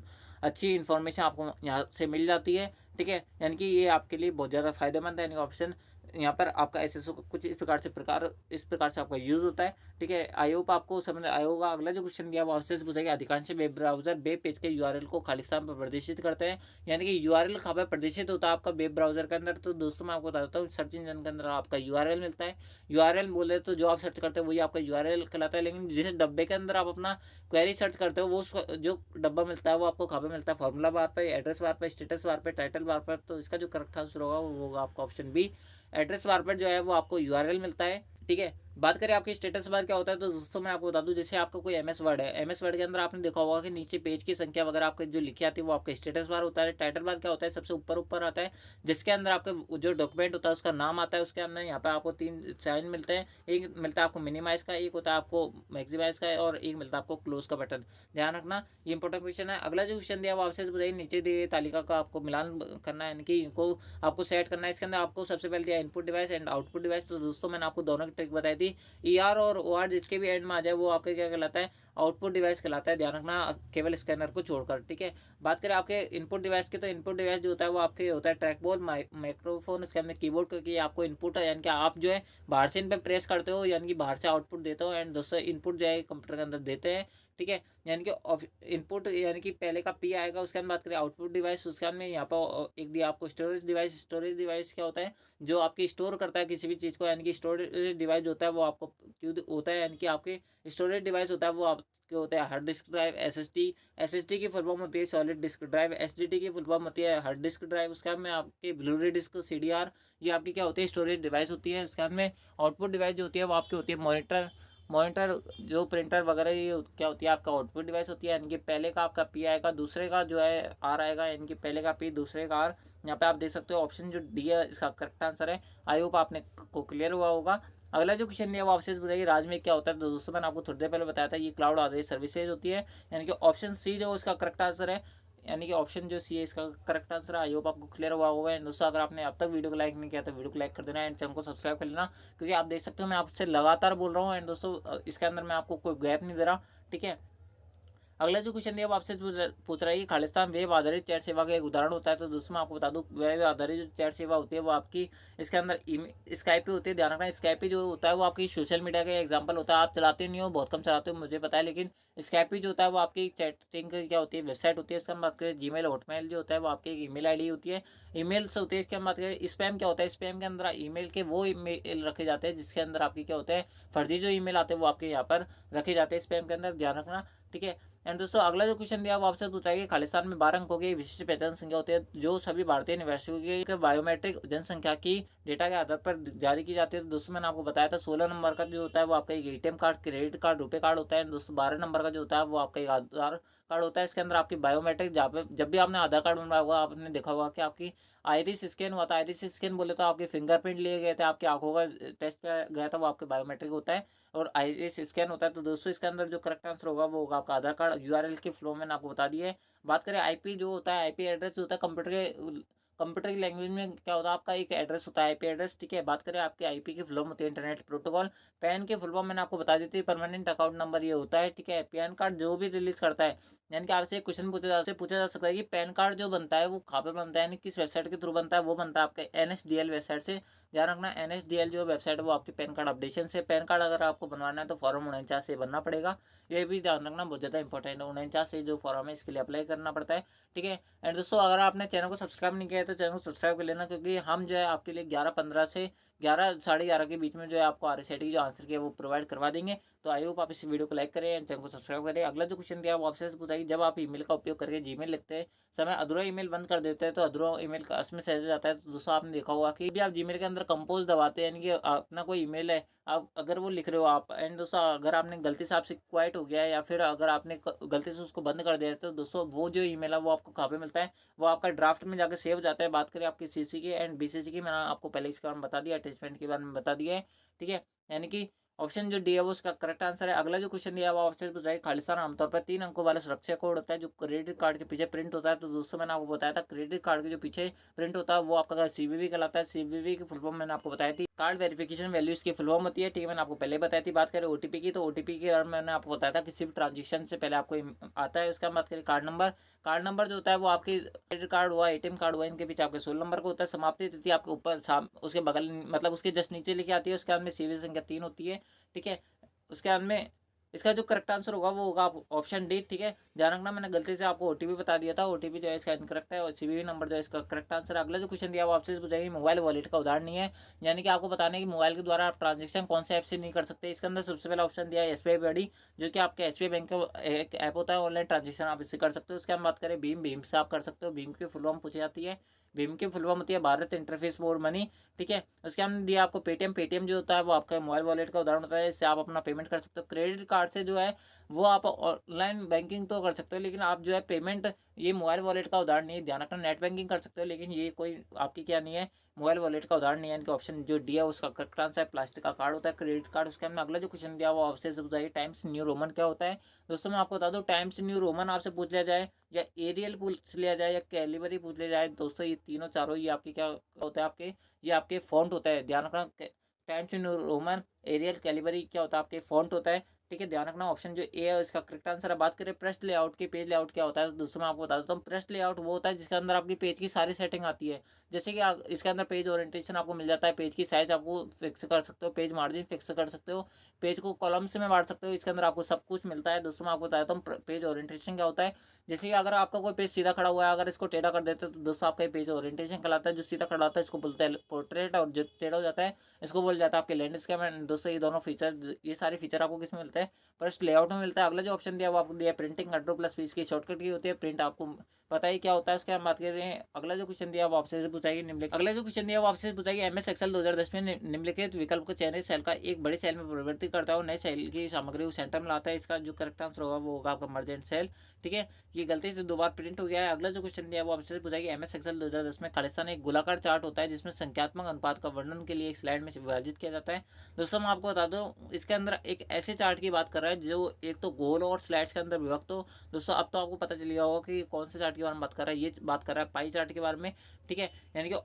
अच्छी इन्फॉर्मेशन आपको यहाँ से मिल जाती है। ठीक है, यानी कि ये आपके लिए बहुत ज़्यादा फायदेमंद है। यानी ऑप्शन यहाँ पर आपका एसएसओ कुछ इस प्रकार से आपका यूज़ होता है। ठीक है, आई होप आपको समझ आया होगा। अगला जो क्वेश्चन दिया वो आपसे पूछेगा अधिकांश वेब ब्राउजर वेब पेज के यूआरएल को खालिस्तान पर प्रदर्शित करते हैं, यानी कि यूआरएल कहाँ पर प्रदर्शित होता है आपका वेब ब्राउजर के अंदर। तो दोस्तों मैं आपको बताता हूँ सर्च इंजन के अंदर आपका यूआरएल मिलता है। यूआरएल बोले तो जो आप सर्च करते हो वही आपका यूआरएल कहलाता है, लेकिन जिस डब्बे के अंदर आप अपना क्वेरी सर्च करते हो वो जो डब्बा मिलता है वो आपको कहाँ पे मिलता है, फॉर्मूला बार पर, एड्रेस बार पर, स्टेटस बार पर, टाइटल बार पर। तो इसका जो करेक्ट आंसर होगा वो होगा आपका ऑप्शन बी, एड्रेस बार पर जो है वो आपको यूआरएल मिलता है। ठीक है, बात करें आपकी स्टेटस बार क्या होता है तो दोस्तों मैं आपको बता दूं जैसे आपका कोई एमएस वर्ड है, एमएस वर्ड के अंदर आपने देखा होगा कि नीचे पेज की संख्या वगैरह आपके जो लिखी आती है वो आपका स्टेटस बार होता है। टाइटल बार क्या होता है सबसे ऊपर ऊपर आता है, जिसके अंदर आपके जो डॉक्यूमेंट होता है उसका नाम आता है। उसके अंदर यहाँ पे आपको 3 साइन मिलते हैं, एक मिलता है आपको मिनिमाइज का, एक होता है आपको मैक्सिमाइज का और एक मिलता है आपको क्लोज का बटन। ध्यान रखना ये इंपॉर्टेंट क्वेश्चन है। अगला जो क्वेश्चन दिया वो आपसे बताइए नीचे दिए तालिका का आपको मिलान करना है, यानी कि इनको आपको सेट करना है। इसके अंदर आपको सबसे पहले दिया input device and output device. तो दोस्तों मैंने आपको दोनों की ट्रिक बताई थी, ई आर और ओ आर जिसके भी एंड में आ जाए वो आपका क्या कहलाता है आउटपुट डिवाइस कहलाता है, ध्यान रखना, केवल स्कैनर को छोड़कर, ठीक है। बात करें आपके इनपुट डिवाइस की, तो इनपुट डिवाइस जो होता है वो आपके होता है ट्रैक बॉल, माइक्रोफोन, उसके अंदर कीबोर्ड, क्योंकि आपको इनपुट है, यानी कि आप जो है बाहर से इन पर प्रेस करते हो, यानी कि बाहर से आउटपुट देते हो, एंड दोस्तों इनपुट जो है कंप्यूटर के अंदर देते हैं, ठीक है। यानी कि इनपुट यानी कि पहले का पी आएगा, उसके अंदर बात करें आउटपुट डिवाइस, उसके अंदर यहाँ पर एक दिया आपको स्टोरेज डिवाइस। स्टोरेज डिवाइस क्या होता है, जो आपकी स्टोर करता है किसी भी चीज़ को, यानी कि स्टोरेज डिवाइस होता है वो आपको क्यों होता है, यानी कि आपके स्टोरेज डिवाइस होता है वो आपके होता है हार्ड डिस्क ड्राइव, एसएसडी की फुल फॉर्म होती है सॉलिड डिस्क ड्राइव, एसडीडी की फुल फॉर्म होती है हार्ड डिस्क ड्राइव, उसके में आपके ब्लूरे डिस्क, सीडीआर, ये आपकी क्या होती है स्टोरेज डिवाइस होती है। उसके में आउटपुट डिवाइस जो होती है वो आपकी होती है मॉनिटर जो प्रिंटर वगैरह, ये क्या होती है आपका आउटपुट डिवाइस होती है, यानी कि पहले का आपका पी आएगा, दूसरे का जो है आर आएगा, यानी कि पहले का पी, दूसरे का आर। यहाँ पे आप देख सकते हो ऑप्शन जो डी है इसका करेक्ट आंसर है। आई होप आपने को क्लियर हुआ होगा। अगला जो क्वेश्चन है वो आपसे बताइए, राज में क्या होता है। तो दोस्तों मैंने आपको थोड़ी देर पहले बताया था, ये क्लाउड आधारित सर्विसेज होती है, यानी कि ऑप्शन सी जो इसका करेक्ट आंसर है, यानी कि ऑप्शन जो सी है इसका करेक्ट आंसर है। आई होप आपको क्लियर हुआ होगा। एंड दोस्तों अगर आपने अब तक वीडियो को लाइक नहीं किया तो वीडियो को लाइक कर देना, एंड चैनल को सब्सक्राइब कर लेना, क्योंकि आप देख सकते हो मैं आपसे लगातार बोल रहा हूँ, एंड दोस्तों इसके अंदर मैं आपको कोई गैप नहीं दे रहा, ठीक है। अगला जो क्वेश्चन दिया वो आपसे पूछ रहा है कि खालिस्तान वेब आधारित चैट सेवा का एक उदाहरण होता है। तो दोस्तों मैं आपको बता दूं, वेब आधारित जो चैट सेवा होती है वो आपकी इसके अंदर स्काइपी होती है। ध्यान रखना, स्काइपी जो होता है वो आपकी सोशल मीडिया का एग्जांपल होता है। आप चलाते नहीं हो, बहुत कम चलाते हो, मुझे पता है, लेकिन स्काइपी जो होता है वो आपकी चैटिंग की क्या होती है वेबसाइट होती है। इसका हम बात करें जीमेल, हॉटमेल जो होता है वो आपकी एक ईमेल आईडी होती है, ईमेल से होती है। इसके हम बात करें स्पैम क्या होता है, स्पैम के अंदर ईमेल के वो ईमेल रखे जाते हैं जिसके अंदर आपकी क्या होता है फर्जी जो ईमेल आते हैं वो आपके यहाँ पर रखे जाते हैं स्पैम के अंदर, ध्यान रखना, ठीक है। एंड दोस्तों अगला जो क्वेश्चन दिया वो आपसे पूछा है कि खालिस्तान में 12 अंकों की विशिष्ट पहचान संख्या होती है जो सभी भारतीय निवासियों के बायोमेट्रिक जनसंख्या की डेटा के आधार पर जारी की जाती है। तो दोस्तों मैंने आपको बताया था 16 नंबर का जो होता है वो आपका एक एटीएम कार्ड, क्रेडिट कार्ड, रुपए कार्ड होता है। दोस्तों 12 नंबर का जो होता है वो आपका एक आधार कार्ड होता है। इसके अंदर आपकी बायोमेट्रिक, जहाँ पे जब भी आपने आधार कार्ड बनवाया होगा आपने देखा होगा कि आपकी आइरिस स्कैन हुआ था। आइरिस स्कैन बोले तो आपके फिंगरप्रिंट लिए गए थे, आपकी आंखों का टेस्ट किया गया था, वो आपके बायोमेट्रिक होता है और आइरिस स्कैन होता है। तो दोस्तों इसके अंदर जो करेक्ट आंसर होगा वो होगा आपका आधार कार्ड। यूआरएल के फ्लो मैंने आपको बता दिया है। बात करें आईपी जो होता है, आईपी एड्रेस जो होता है कंप्यूटर की लैंग्वेज में क्या होता है आपका एक एड्रेस होता है आईपी एड्रेस, ठीक है। बात करें आपके आईपी की फुल फॉर्म होती है इंटरनेट प्रोटोकॉल। पैन की फुल फॉर्म मैंने आपको बता दी थी, परमानेंट अकाउंट नंबर ये होता है, ठीक है। पैन कार्ड जो भी रिलीज करता है, यानी कि आपसे एक क्वेश्चन पूछा जा सकता है कि पैन कार्ड जो बनता है वो कहाँ पे बनता है, यानी किस वेबसाइट के थ्रू बनता है। वो बनता है आपके एनएसडीएल वेबसाइट से। ध्यान रखना, एनएसडीएल जो वेबसाइट है वो आपकी पैन कार्ड अपडेशन से। पैन कार्ड अगर आपको बनवाना है तो फॉर्म 49 से बनना पड़ेगा, ये भी ध्यान रखना, बहुत ज़्यादा इंपॉर्टेंट है। 49 से जो फॉर्म है इसके लिए अप्लाई करना पड़ता है, ठीक है। एंड दोस्तों अगर आपने चैनल को सब्सक्राइब नहीं किया है तो चैनल को सब्सक्राइब कर लेना, क्योंकि हम जो है आपके लिए 11:15 से 11 साढ़े 11 के बीच में जो है आपको आरएसआईटी की जो आंसर की है वो प्रोवाइड करवा देंगे। तो आई होप आप इस वीडियो को लाइक करें एंड चैनल को सब्सक्राइब करें। अगला जो क्वेश्चन दिया वो आपसे पूछा कि जब आप ईमेल का उपयोग करके जीमेल लिखते समय अधूरा ईमेल बंद कर देते हैं तो अधूरा ईमेल का उसमें सहज जाता है। तो दोस्तों आपने देखा होगा कि भी आप जीमेल के अंदर कंपोज दबाते हैं, यानी कि अपना कोई ईमेल है आप अगर वो लिख रहे हो आप, एंड दोस्तों अगर आपने गलती से आपसे क्वाइट हो गया है या फिर अगर आपने गलती से उसको बंद कर दिया है तो दोस्तों वो जो ईमेल है वो आपको कहाँ पे मिलता है, वो आपका ड्राफ्ट में जाकर सेव हो जाता है। बात करें आपकी सीसी की एंड बीसीसी की, मैंने आपको पहले इसके बारे में बता दिया, अटैचमेंट के बारे में बता दिया है, ठीक है। यानी कि ऑप्शन जो डी है वो उसका करेक्ट आंसर है। अगला जो क्वेश्चन दिया वो आपसे पूछा है खालिस्तान आमतौर पर 3 अंकों वाला सुरक्षा कोड होता है जो क्रेडिट कार्ड के पीछे प्रिंट होता है। तो दोस्तों मैंने आपको बताया था क्रेडिट कार्ड के जो पीछे प्रिंट होता है वो आपका सीवीवी कहलाता है। सीवीवी की फुल फॉर्म मैंने आपको बताई थी, कार्ड वेरिफिकेशन वैल्यूज की फुल फॉर्म होती है, ठीक है, मैंने आपको पहले बताई थी। बात करें ओटीपी की, तो ओटीपी के बारे में मैंने आपको बताया था किसी भी ट्रांजेक्शन से पहले आपको आता है। उसके बाद बात करें कार्ड नंबर, कार्ड नंबर जो होता है वो आपकी क्रेडिट कार्ड हुआ, एटीएम कार्ड हुआ, इनके पीछे आपके 16 नंबर को होता है। समाप्ति तिथि आपके ऊपर उसके बगल मतलब उसके जस्ट नीचे लिखी आती है, उसके बाद में सीवी संख्या 3 होती है, ठीक है। उसके बाद में इसका जो करेक्ट आंसर होगा वो होगा ऑप्शन डी, ठीक है। ध्यान रखना, मैंने गलती से आपको ओटीपी बता दिया था, ओटीपी जो है इसका इनकरेक्ट है और सीवीवी नंबर जो है इसका करेक्ट आंसर। अगला जो क्वेश्चन दिया वो आपसे पूछेगी मोबाइल वॉलेट का उदाहरण नहीं है, यानी कि आपको बताना है कि मोबाइल के द्वारा आप ट्रांजेक्शन कौन से ऐप से नहीं कर सकते। इसके अंदर सबसे पहला ऑप्शन दिया है एसबीआई बडी, जो कि आपके एसबीआई बैंक का एक ऐप होता है, ऑनलाइन ट्रांजेक्शन आप इससे कर सकते हो। उसके हम बात करें भीम, भीम से आप कर सकते हो। भीम की फुल फॉर्म पूछी जाती है, भीम की फुल फॉर्म होती है भारत इंटरफेस फॉर मनी, ठीक है। उसके हमने दिया आपको पेटीएम, पेटीएम जो होता है वो आपका मोबाइल वॉलेट का उदाहरण होता है, इससे आप अपना पेमेंट कर सकते हो। क्रेडिट कार्ड से जो है वो आप ऑनलाइन बैंकिंग तो कर सकते हो, लेकिन आप जो है पेमेंट, ये मोबाइल वॉलेट का उदाहरण नहीं है, ध्यान रखना। नेट बैंकिंग कर सकते हो लेकिन ये कोई आपकी क्या नहीं है, मोबाइल वॉलेट का उदाहरण नहीं है। इनके ऑप्शन जो दिया उसका करेक्ट आंसर है प्लास्टिक का कार्ड होता है, क्रेडिट कार्ड। उसके हमने अगला जो क्वेश्चन दिया वो आपसे बताइए टाइम्स न्यू रोमन क्या होता है। दोस्तों मैं आपको बता दूं, टाइम्स न्यू रोमन आपसे पूछ लिया जाए या एरियल पूछ लिया जाए या कैलिबरी पूछ लिया जाए, दोस्तों ये तीनों चारों ये आपकी क्या होता है, आपके ये आपके फॉन्ट होता है। ध्यान रखना, Times New Roman, Arial, Calibri क्या होता है आपके फॉन्ट होता है, ठीक है, ध्यान रखना ऑप्शन जो ए है इसका करेक्ट आंसर है। बात करें पृष्ठ लेआउट की, पेज लेआउट क्या होता है, तो दोस्तों मैं आपको बता देता हूँ। पृष्ठ लेआउट वो होता है जिसके अंदर आपकी पेज की सारी सेटिंग आती है। जैसे कि इसके अंदर पेज ओरिएंटेशन आपको मिल जाता है, पेज की साइज आपको फिक्स कर सकते हो, पेज मार्जिन फिक्स कर सकते हो, पेज को कॉलम्स में बांट सकते हो, इसके अंदर आपको सब कुछ मिलता है। दोस्तों मैं आपको बता देता हूँ पेज ओरिएंटेशन क्या होता है। जैसे कि अगर आपका कोई पेज सीधा खड़ा हुआ है, अगर इसको टेढ़ा कर देते हो तो दोस्तों आपका पेज ओरिएंटेशन कहलाता है। जो सीधा खड़ा होता है इसको बोलते हैं पोर्ट्रेट, और जो टेढ़ा हो जाता है इसको बोल जाता है आपके लैंडस्केप। एंड दोस्तों ये दोनों फीचर, ये सारे फीचर आपको किस में मिलते हैं, फर्स्ट लेआउट में मिलता है। अगला जो ऑप्शन दिया वो आपको दिया प्रिंटिंग, कंट्रोल प्लस पी की शॉर्टकट की होती है। प्रिंट आपको पता ही क्या होता है, उसके हम बात कर रहे हैं। अगला जो क्वेश्चन दिया वो आपसे पूछाएगी निम्नलिखित, अगला जो क्वेश्चन दिया वो आपसे पूछाएगी एमएस एक्सेल 2010 में निम्नलिखित विकल्प को चयनित सेल का एक बड़े सेल में परिवर्तित करता है और नए सेल की सामग्री को सेंटर में लाता है। इसका जो करेक्ट आंसर होगा वो होगा आपका मर्जेंट सेल। ठीक है, ये गलती से 2 बार प्रिंट हो गया है। अगला जो क्वेश्चन दिया वो आपसे पूछाएगी एमएस एक्सेल 2010 में खालिस्तान एक गोलाकार चार्ट होता है जिसमें संख्यात्मक अनुपात का वर्णन के लिए एक स्लाइड में विभाजित किया जाता है। दोस्तों मैं आपको बता दूं इसके अंदर एक ऐसे चार्ट की बात कर रहा है जो एक तो गोल और स्लाइड्स के अंदर विभक्त हो। दोस्तों अब तो आपको पता चल गया होगा कि कौन से चार्ट के बारे में बात कर रहा है। ये बात कर रहा है पाई चार्ट के बारे में। ठीक है, यानी कि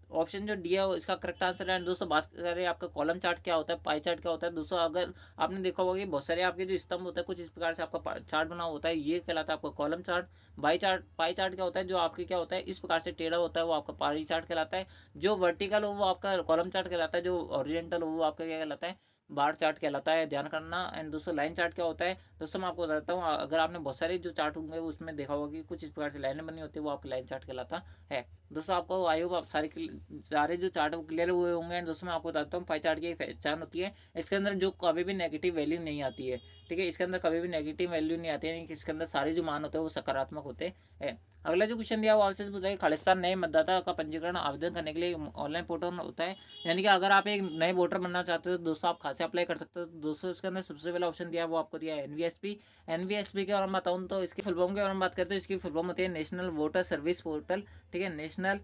ऑप्शन जो डी है इसका करेक्ट आंसर है। दोस्तों बात करें आपका कॉलम चार्ट क्या होता है, पाई चार्ट क्या होता है। दोस्तों अगर आपने देखा होगा कि बहुत सारे आपके जो स्तंभ होता है कुछ इस प्रकार से आपका चार्ट बना होता है, ये कहलाता है आपका कॉलम चार्ट। पाई चार्ट क्या होता है, जो आपके क्या होता है इस प्रकार से टेढ़ा होता है वो आपका पाई चार्ट कहलाता है। जो वर्टिकल हो वो आपका कॉलम चार्ट कहलाता है, जो ओरिजेंटल हो वो आपका क्या कहलाता है, बार चार्ट कहलाता है। ध्यान करना। एंड दोस्तों लाइन चार्ट क्या होता है, दोस्तों मैं आपको बताता हूँ। अगर आपने बहुत सारे जो चार्ट होंगे उसमें देखा होगा कि कुछ इस प्रकार से लाइनें बनी होती है, वो आपका लाइन चार्ट कहलाता है। दोस्तों आपको आई होप आप सारे जो चार्ट क्लियर हुए होंगे। एंड दोस्तों मैं आपको बताता हूँ पाई चार्ट की एक पहचान होती है, इसके अंदर जो कभी भी नेगेटिव वैल्यू नहीं आती है। ठीक है, इसके अंदर कभी भी नेगेटिव वैल्यू नहीं आती है, यानी कि इसके अंदर सारे जो मान होते हैं वो सकारात्मक होते हैं। अगला जो क्वेश्चन दिया वो आपसे पूछा है खालिस्तान नए मतदाता का पंजीकरण आवेदन करने के लिए ऑनलाइन पोर्टल होता है, यानी कि अगर आप एक नए वोटर बनना चाहते हो तो दोस्तों आप खासे अप्लाई कर सकते हो। तो दोस्तों इसके अंदर सबसे पहला ऑप्शन दिया वो आपको दिया है एनवीएसपी। एनवीएसपी के बारे में बताऊँ तो इसकी फुल फॉर्म के बारे में बात करते हैं। इसकी फुल फॉर्म होती है नेशनल वोटर सर्विस पोर्टल। ठीक है, नेशनल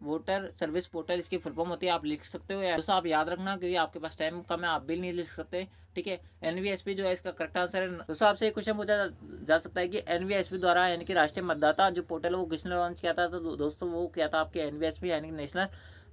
वोटर सर्विस पोर्टल इसकी फुल फॉर्म होती है, आप लिख सकते हो। या दोस्तों आप याद रखना क्योंकि आपके पास टाइम कम है, आप भी नहीं लिख सकते। ठीक है, एनवीएसपी जो है इसका करेक्ट आंसर है। दोस्तों आपसे एक क्वेश्चन पूछा जा सकता है कि एनवीएसपी द्वारा यानी कि राष्ट्रीय मतदाता जो पोर्टल है वो किसने लॉन्च किया था, तो दोस्तों वो किया था आपके एनवीएसपी यानी कि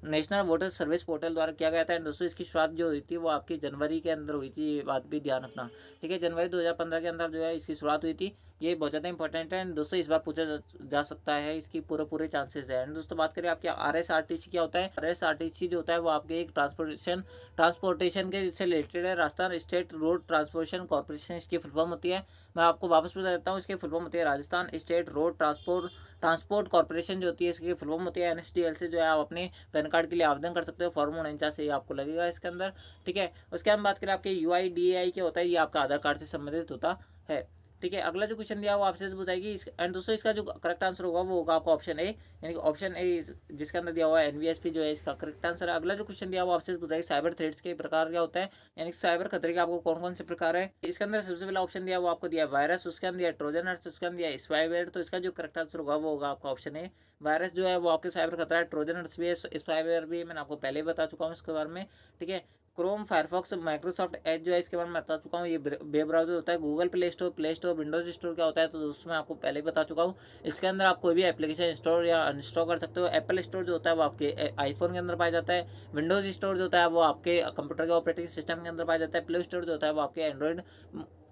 नेशनल वोटर सर्विस पोर्टल द्वारा किया गया था। दोस्तों इसकी शुरुआत जो हुई थी वो आपकी जनवरी के अंदर हुई थी, ये बात भी ध्यान रखना। ठीक है, जनवरी 2015 के अंदर जो है इसकी शुरुआत हुई थी। ये बहुत ज़्यादा इंपॉर्टेंट है। दोस्तों इस बार पूछा जा सकता है, इसकी पूरे चांसेस है। दोस्तों बात करें आपके आरएसआरटीसी क्या होता है, आरएसआरटीसी जो होता है वो आपके एक ट्रांसपोर्टेशन के से रिलेटेड है। Rajasthan state road transportation corporation इसकी फुल फॉर्म होती है। मैं आपको वापस बता देता हूँ, इसकी फुल फॉर्म होती है Rajasthan state road transport corporation जो होती है इसकी फुल फॉर्म होती है एनएसडीएल से। जो है आप अपने पैन कार्ड के लिए आवेदन कर सकते हो, फॉर्म 49 से आपको लगेगा इसके अंदर। ठीक है, उसके हम बात करें आपके यूआईडीएआई क्या होता है, ये आपका आधार कार्ड से संबंधित होता है। ठीक है, अगला जो क्वेश्चन दिया वो आपसे बताएगी। एंड दोस्तों इसका जो करेक्ट आंसर होगा वो होगा आपका ऑप्शन ए, यानी कि ऑप्शन ए जिसके अंदर दिया हुआ है एनवीएसपी जो है इसका करेक्ट आंसर है। अगला जो क्वेश्चन दिया वो आपसे बताएगी साइबर थ्रेट्स के प्रकार क्या होता है, यानी कि साइबर खतरे के आपको कौन कौन से प्रकार है। इसके अंदर सबसे पहला ऑप्शन दिया वो आपको दिया वायरस, उसके अंदर दिया ट्रोजन, उसके अंदर दिया स्पाईवेयर। तो इसका जो करेक्ट आंसर होगा वो होगा आपका ऑप्शन ए, वायरस जो है वो आपके साइबर खतरा है। ट्रोजन भी है, स्पाईवेयर भी मैंने आपको पहले ही बता चुका हूँ इसके बारे में। ठीक है, क्रोम, फायरफॉक्स, माइक्रोसॉफ्ट एज जो है इसके बारे में बता चुका हूँ। ये वेब ब्राउजर होता है। Google play store, Windows store क्या होता है, तो दोस्तों मैं आपको पहले ही बता चुका हूँ। इसके अंदर आप कोई भी एप्लीकेशन इंस्टॉल या अनइंस्टॉल कर सकते हो। एप्पल स्टोर जो होता है वो आपके आईफोन के अंदर पाया जाता है। विंडोज स्टोर जो होता है वो आपके कंप्यूटर के ऑपरेटिंग सिस्टम के अंदर पाया जाता है। प्ले स्टोर जो होता है वो आपके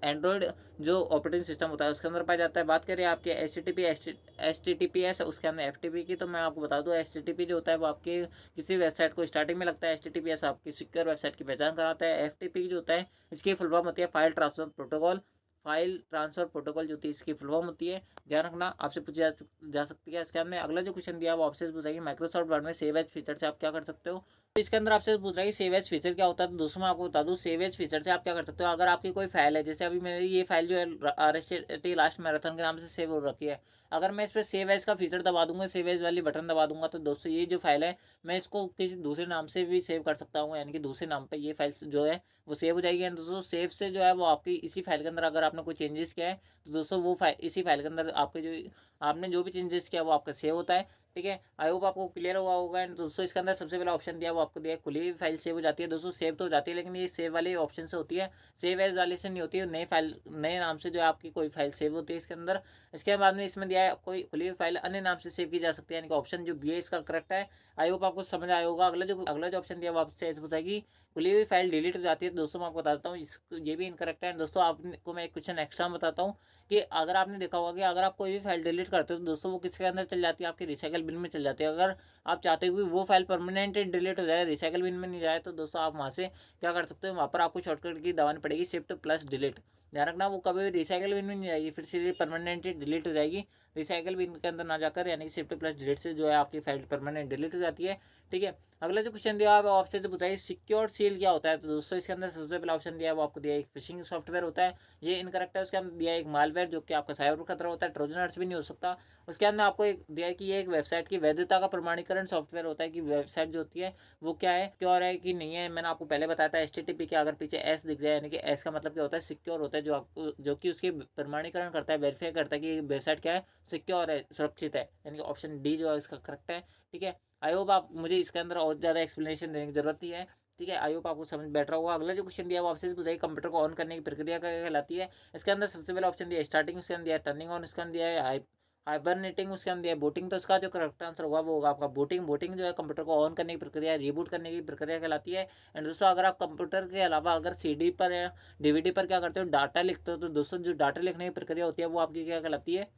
एंड्रॉयड जो ऑपरेटिंग सिस्टम होता है उसके अंदर पाया जाता है। बात करें आपके HTTPS उसके अंदर FTP की, तो मैं आपको बता दूं HTTP जो होता है वो आपके किसी वेबसाइट को स्टार्टिंग में लगता है। HTTPS आपकी सिक्योर वेबसाइट की पहचान कराता है। FTP जो होता है इसकी फुल फॉर्म होती है फाइल ट्रांसफर प्रोटोकॉल जो होती है इसकी फुल फॉर्म होती है। ध्यान रखना, आपसे पूछी जा सकती है। इसके अंदर अगला जो क्वेश्चन दिया वो आपसे पूछेगी माइक्रोसॉफ्ट वर्ड में सेव एज फीचर से आप क्या कर सकते हो। तो इसके अंदर आपसे पूछ रहा है कि सेव एज फीचर क्या होता है, तो दोस्तों मैं आपको बता दूं सेव एज फीचर से आप क्या कर सकते हो। अगर आपकी कोई फाइल है, जैसे अभी मेरी ये फाइल जो है RST लास्ट मैराथन के नाम से सेव हो रखी है, अगर मैं इस पर सेव एज का फीचर दबा दूंगा, सेव एज वाली बटन दबा दूंगा, तो दोस्तों ये जो फाइल है मैं इसको किसी दूसरे नाम से भी सेव कर सकता हूँ, यानी कि दूसरे नाम पे ये फाइल जो है वो सेव हो जाएगी। एंड दोस्तों सेव से जो है वो आपकी इसी फाइल के अंदर अगर आपने कोई चेंजेस किया है तो दोस्तों वो फाइल इसी फाइल के अंदर आपके आपने जो भी चेंजेस किया वो आपका सेव होता है। ठीक है, आई होप आपको क्लियर हुआ होगा। एंड दोस्तों इसके अंदर सबसे पहला ऑप्शन दिया वो आपको दिया खुली हुई फाइल सेव हो जाती है। दोस्तों सेव तो हो जाती है लेकिन ये सेव वाले ऑप्शन से होती है, सेव एज वाले से नहीं होती है। नई फाइल नए नाम से जो है आपकी कोई फाइल सेव होती है इसके अंदर। इसके बाद में इसमें दिया है कोई खुली हुई फाइल अन्य नाम से सेव की जा सकती है, यानी कि ऑप्शन जो बी है इसका करेक्ट है। आई होप आपको समझ आया होगा। अगला जो ऑप्शन दिया वो आपसे ऐसे पूछेगी खुली हुई फाइल डिलीट हो जाती है। दोस्तों मैं आपको बताता हूँ ये भी इनकरेक्ट है। दोस्तों आपको मैं एक क्वेश्चन एक्स्ट्रा बताता हूँ कि अगर आपने देखा होगा कि अगर आप कोई भी फाइल डिलीट करते हो तो दोस्तों वो किसके अंदर चल जाती है, आपकी रिसाइकल बिन में चल जाती है। अगर आप चाहते हो कि वो फाइल परमानेंटली डिलीट हो जाए, रिसाइकल बिन में नहीं जाए, तो दोस्तों आप वहाँ से क्या कर सकते हो, वहाँ पर आपको शॉर्टकट की दबानी पड़ेगी शिफ्ट प्लस डिलीट। ध्यान रखना वो कभी भी रिसाइकल बिन में नहीं जाएगी, फिर से परमानेंटली डिलीट हो जाएगी। रिसाइकल बिन के अंदर ना जाकर यानी कि शिफ्ट प्लस डिलीट से जो है आपकी फाइल परमानेंट डिलीट हो जाती है। ठीक है, अगला जो क्वेश्चन दिया है वो आपसे जो बताइए सिक्योर सील क्या होता है। तो दोस्तों इसके अंदर सबसे पहला ऑप्शन दिया है वो आपको दिया है एक फिशिंग सॉफ्टवेयर होता है, ये इनकरेक्ट है। उसके अंदर दिया है एक मालवेयर जो कि आपका साइबर खतरा होता है, ट्रोजन हॉर्स भी नहीं हो सकता। उसके अंदर आपको एक दिया है कि ये एक वेबसाइट की वैधता का प्रमाणीकरण सॉफ्टवेयर होता है कि वेबसाइट जो होती है वो क्या है, सिक्योर है कि नहीं है। मैंने आपको पहले बताया था HTTP के अगर पीछे एस दिख जाए यानी कि एस का मतलब क्या होता है, सिक्योर होता है, जो आपको जो कि उसकी प्रमाणीकरण करता है, वेरीफाई करता है कि वेबसाइट क्या है, सिक्योर है, सुरक्षित है, यानी कि ऑप्शन डी जो है इसका करेक्ट है। ठीक है, आई होप आप मुझे इसके अंदर और ज़्यादा एक्सप्लेनेशन देने की जरूरत नहीं है। ठीक है, आई होप आपको समझ बैठ रहा होगा। अगला जो क्वेश्चन दिया है वो आपसे पूछा है कंप्यूटर को ऑन करने की प्रक्रिया क्या कहलाती है। इसके अंदर सबसे पहला ऑप्शन दिया है स्टार्टिंग, उसके अंदर दिया है टर्निंग ऑन, उसके अंदर दिया है हाइबरनेटिंग, उसके अंदर दिया है बूटिंग। तो इसका जो करेक्ट आंसर होगा वो होगा आपका बूटिंग। बूटिंग जो है कंप्यूटर को ऑन करने की प्रक्रिया, रिबूट करने की प्रक्रिया कहलाती है। एंड दोस्तों अगर आप कंप्यूटर के अलावा अगर CD पर या DVD पर क्या करते हो, डाटा लिखते हो, तो दोस्तों जो डाटा लिखने की प्रक्रिया होती है वो आपकी क्या कहलाती है,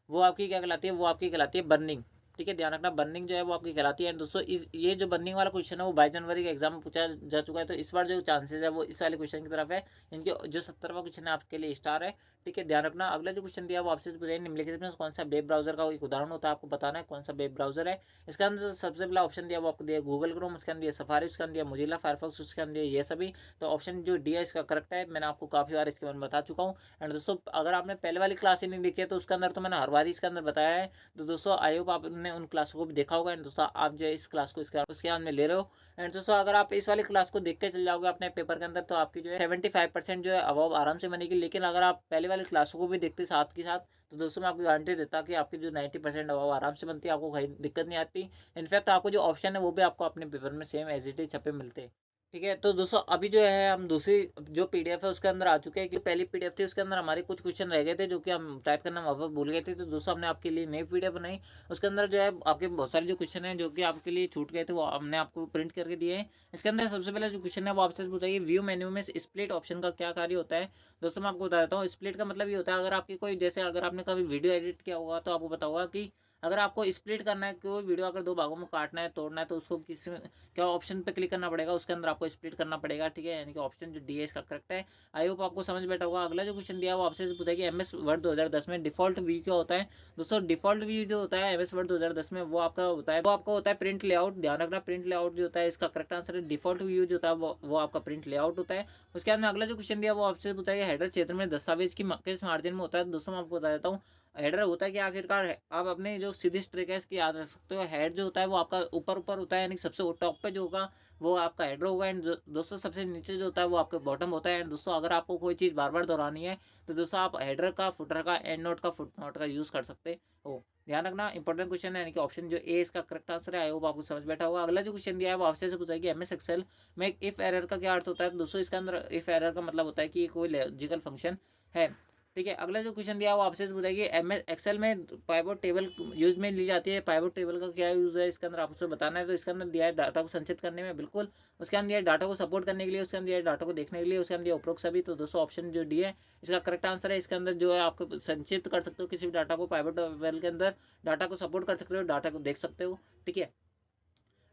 वो आपकी क्या कहलाती है, वो आपकी कहलाती है बर्निंग। ठीक है, ध्यान रखना बर्निंग जो है वो आपकी कहलाती है। दोस्तों ये जो बर्निंग वाला क्वेश्चन है वो 22 जनवरी के एग्जाम में पूछा जा चुका है, तो इस बार जो चांसेस है वो इस वाले क्वेश्चन की तरफ है। इनके जो 70वां क्वेश्चन है आपके लिए स्टार है। ठीक है, ध्यान रखना। अगला जो क्वेश्चन दिया वो आपसे पूछा है निम्नलिखित में कौन सा वेब ब्राउजर का एक उदाहरण होता है, आपको बताना है कौन सा वेब ब्राउजर है। इसका अंदर सबसे पहला ऑप्शन दिया वो आपको दिया गूगल क्रोम, उसके अंदर दिया सफारी, उसके अंदर दिया मोजिला फायरफॉक्स, उसके अंदर दिया ये सभी। तो ऑप्शन जो डी है इसका करेक्ट है, मैंने आपको काफ़ी बार इसके बारे में बता चुका हूँ। एंड दोस्तों अगर आपने पहले वाली क्लास ही नहीं देखी है तो उसके अंदर तो मैंने हर बार इसके अंदर बताया है। तो दोस्तों आई होप आपने उन क्लासों को भी देखा होगा। एंड दोस्तों आप जो है इस क्लास को उसके बाद में ले रहे हो। एंड दोस्तों अगर आप इस वाली क्लास को देख के चल जाओगे अपने पेपर के अंदर तो आपकी जो है 75% जो है अभाव आराम से बनेगी। लेकिन अगर आप पहले वाली क्लासों को भी देखते साथ के साथ तो दोस्तों मैं आपकी गारंटी देता कि आपकी जो 90% अभाव आराम से बनती है, आपको कहीं दिक्कत नहीं आती। इनफैक्ट आपको जो ऑप्शन है वो भी आपको अपने पेपर में सेम एज इट इज छपे मिलते हैं। ठीक है, तो दोस्तों अभी जो है हम दूसरी जो PDF है उसके अंदर आ चुके हैं, कि पहली PDF थी उसके अंदर हमारे कुछ क्वेश्चन रह गए थे जो कि हम टाइप करना वहाँ पर भूल गए थे। तो दोस्तों हमने आपके लिए नई PDF बनाई, उसके अंदर जो है आपके बहुत सारे जो क्वेश्चन हैं जो कि आपके लिए छूट गए थे वो हमने आपको प्रिंट करके दिए हैं। इसके अंदर सबसे पहले जो क्वेश्चन है वो आपसे पूछा है व्यू मेन्यू में स्प्लिट ऑप्शन का क्या कार्य होता है। दोस्तों मैं आपको बता देता हूँ, स्प्लिट का मतलब ये होता है अगर आपकी कोई जैसे अगर आपने कभी वीडियो एडिट किया होगा तो आपको पता होगा कि अगर आपको स्प्लिट करना है, कोई वीडियो अगर दो भागों में काटना है, तोड़ना है, तो उसको किस क्या ऑप्शन पे क्लिक करना पड़ेगा, उसके अंदर आपको स्प्लिट करना पड़ेगा। ठीक है, यानी कि ऑप्शन जो डी है इसका करेक्ट है। आई होप आपको समझ बैठा होगा। अगला जो क्वेश्चन दिया है वो आपसे पूछा है कि MS वर्ड 2010 में डिफॉल्ट व्यू क्या होता है। दोस्तों डिफॉल्ट व्यू जो होता है MS वर्ड 2010 में वो आपका होता है, वो आपका होता है प्रिंट लेआउट। ध्यान रखना प्रिंट लेआउट जो होता है इसका करेक्ट आंसर है डिफॉल्ट व्यू जो होता है वो आपका प्रिंट लेआउट होता है। उसके बाद में अगला जो क्वेश्चन दिया वो आपसे पूछा है हेडर क्षेत्र में दस्तावेज की किस मार्जिन में होता है। दोस्तों मैं आपको बता देता हूँ, हेडर होता है कि आखिरकार आप अपने जो सीधी स्ट्रिक है इसकी याद रख सकते हो। हेड जो होता है वो आपका ऊपर ऊपर होता है, यानी कि सबसे टॉप पे जो होगा वो आपका हेडर होगा। एंड दोस्तों सबसे नीचे जो होता है वो आपका बॉटम होता है। एंड दोस्तों अगर आपको कोई चीज़ बार बार दोहरानी है तो दोस्तों आप हेडर का, फुटर का, एंड नोट का, फुट नोट का यूज़ कर सकते हो। ध्यान रखना इंपॉर्टेंट क्वेश्चन है, यानी कि ऑप्शन जो ए इसका करेक्ट आंसर है। आई होप आपको समझ बैठा होगा। अगला जो क्वेश्चन दिया है वो आपसे पूछा है कि MS एक्सेल में इफ एरर का क्या अर्थ होता है। दोस्तों इसके अंदर इफ एरर का मतलब होता है कि कोई लॉजिकल फंक्शन है। ठीक है, अगला जो क्वेश्चन दिया है वो आपसे पूछा है कि MS एक्सेल में पाइवट टेबल यूज में ली जाती है। पाइवट टेबल का क्या यूज़ है इसके अंदर आपको बताना है। तो इसके अंदर दिया है डाटा को संचित करने में, बिल्कुल। उसके अंदर दिया है डाटा को सपोर्ट करने के लिए, उसके अंदर दिया है डाटा को देखने के लिए, उसके अंदर दिया उपरोक्त सभी। तो दोस्तों ऑप्शन जो डी है इसका करेक्ट आंसर है। इसके अंदर जो है आपको संचित कर सकते हो किसी भी डाटा को, पाइवट टेबल के अंदर डाटा को सपोर्ट कर सकते हो, डाटा को देख सकते हो। ठीक है,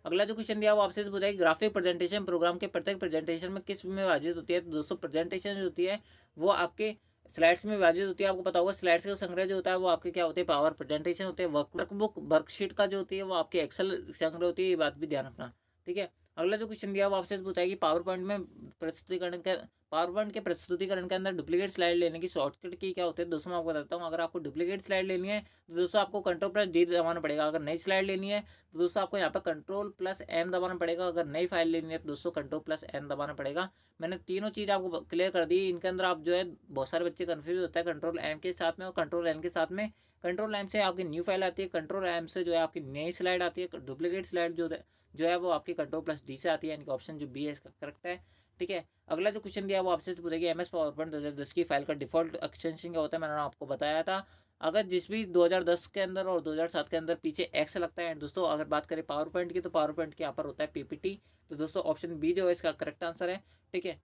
अगला जो क्वेश्चन दिया वो आपसे पूछा है ग्राफिक प्रेजेंटेशन प्रोग्राम के प्रत्येक प्रेजेंटेशन में किस में विभाजित होती है। तो दोस्तों प्रेजेंटेशन जो होती है वो आपके स्लाइड्स में विभाजित होती है। आपको पता होगा स्लाइड्स का संग्रह जो होता है वो आपके क्या होते हैं, पावर प्रेजेंटेशन होते हैं। वर्कबुक वर्कशीट का जो होती है वो आपके एक्सेल संग्रह होती है, ये बात भी ध्यान रखना। ठीक है, अगला जो क्वेश्चन दिया वो आपसे पूछा है कि पावर पॉइंट के प्रस्तुतिकरण के अंदर डुप्लीकेट स्लाइड लेने की शॉर्टकट की क्या होते हैं। दोस्तों मैं आपको बताता हूँ, अगर आपको डुप्लीकेट स्लाइड लेनी है तो दोस्तों आपको Ctrl+D दबाना पड़ेगा। अगर नई स्लाइड लेनी है तो दोस्तों आपको यहाँ पर Ctrl+M दबाना पड़ेगा। अगर नई फाइल लेनी है तो दोस्तों Ctrl+N दबाना पड़ेगा। मैंने तीनों चीज़ आपको क्लियर कर दी। इनके अंदर आप जो है बहुत सारे बच्चे कन्फ्यूज होता है Ctrl+M के साथ में और Ctrl+N के साथ में। Ctrl+M से आपकी न्यू फाइल आती है, Ctrl+M से जो है आपकी नई स्लाइड आती है। डुप्लीकेट स्लाइड जो है वो आपकी Ctrl+D से आती है, यानी कि ऑप्शन जो बी है इसका करेक्ट है। ठीक है, अगला जो क्वेश्चन दिया वो आपसे पूछेगी MS पावर पॉइंट 2010 की फाइल का डिफॉल्ट एक्सटेंशन क्या होता है। मैंने आपको बताया था अगर जिस भी 2010 के अंदर और 2007 के अंदर पीछे एक्स लगता है। एंड दोस्तों अगर बात करें पावर पॉइंट की, तो पावर पॉइंट के यहाँ पर होता है पीपीटी। तो दोस्तों ऑप्शन बी जो है इसका करेक्ट आंसर है। ठीक है,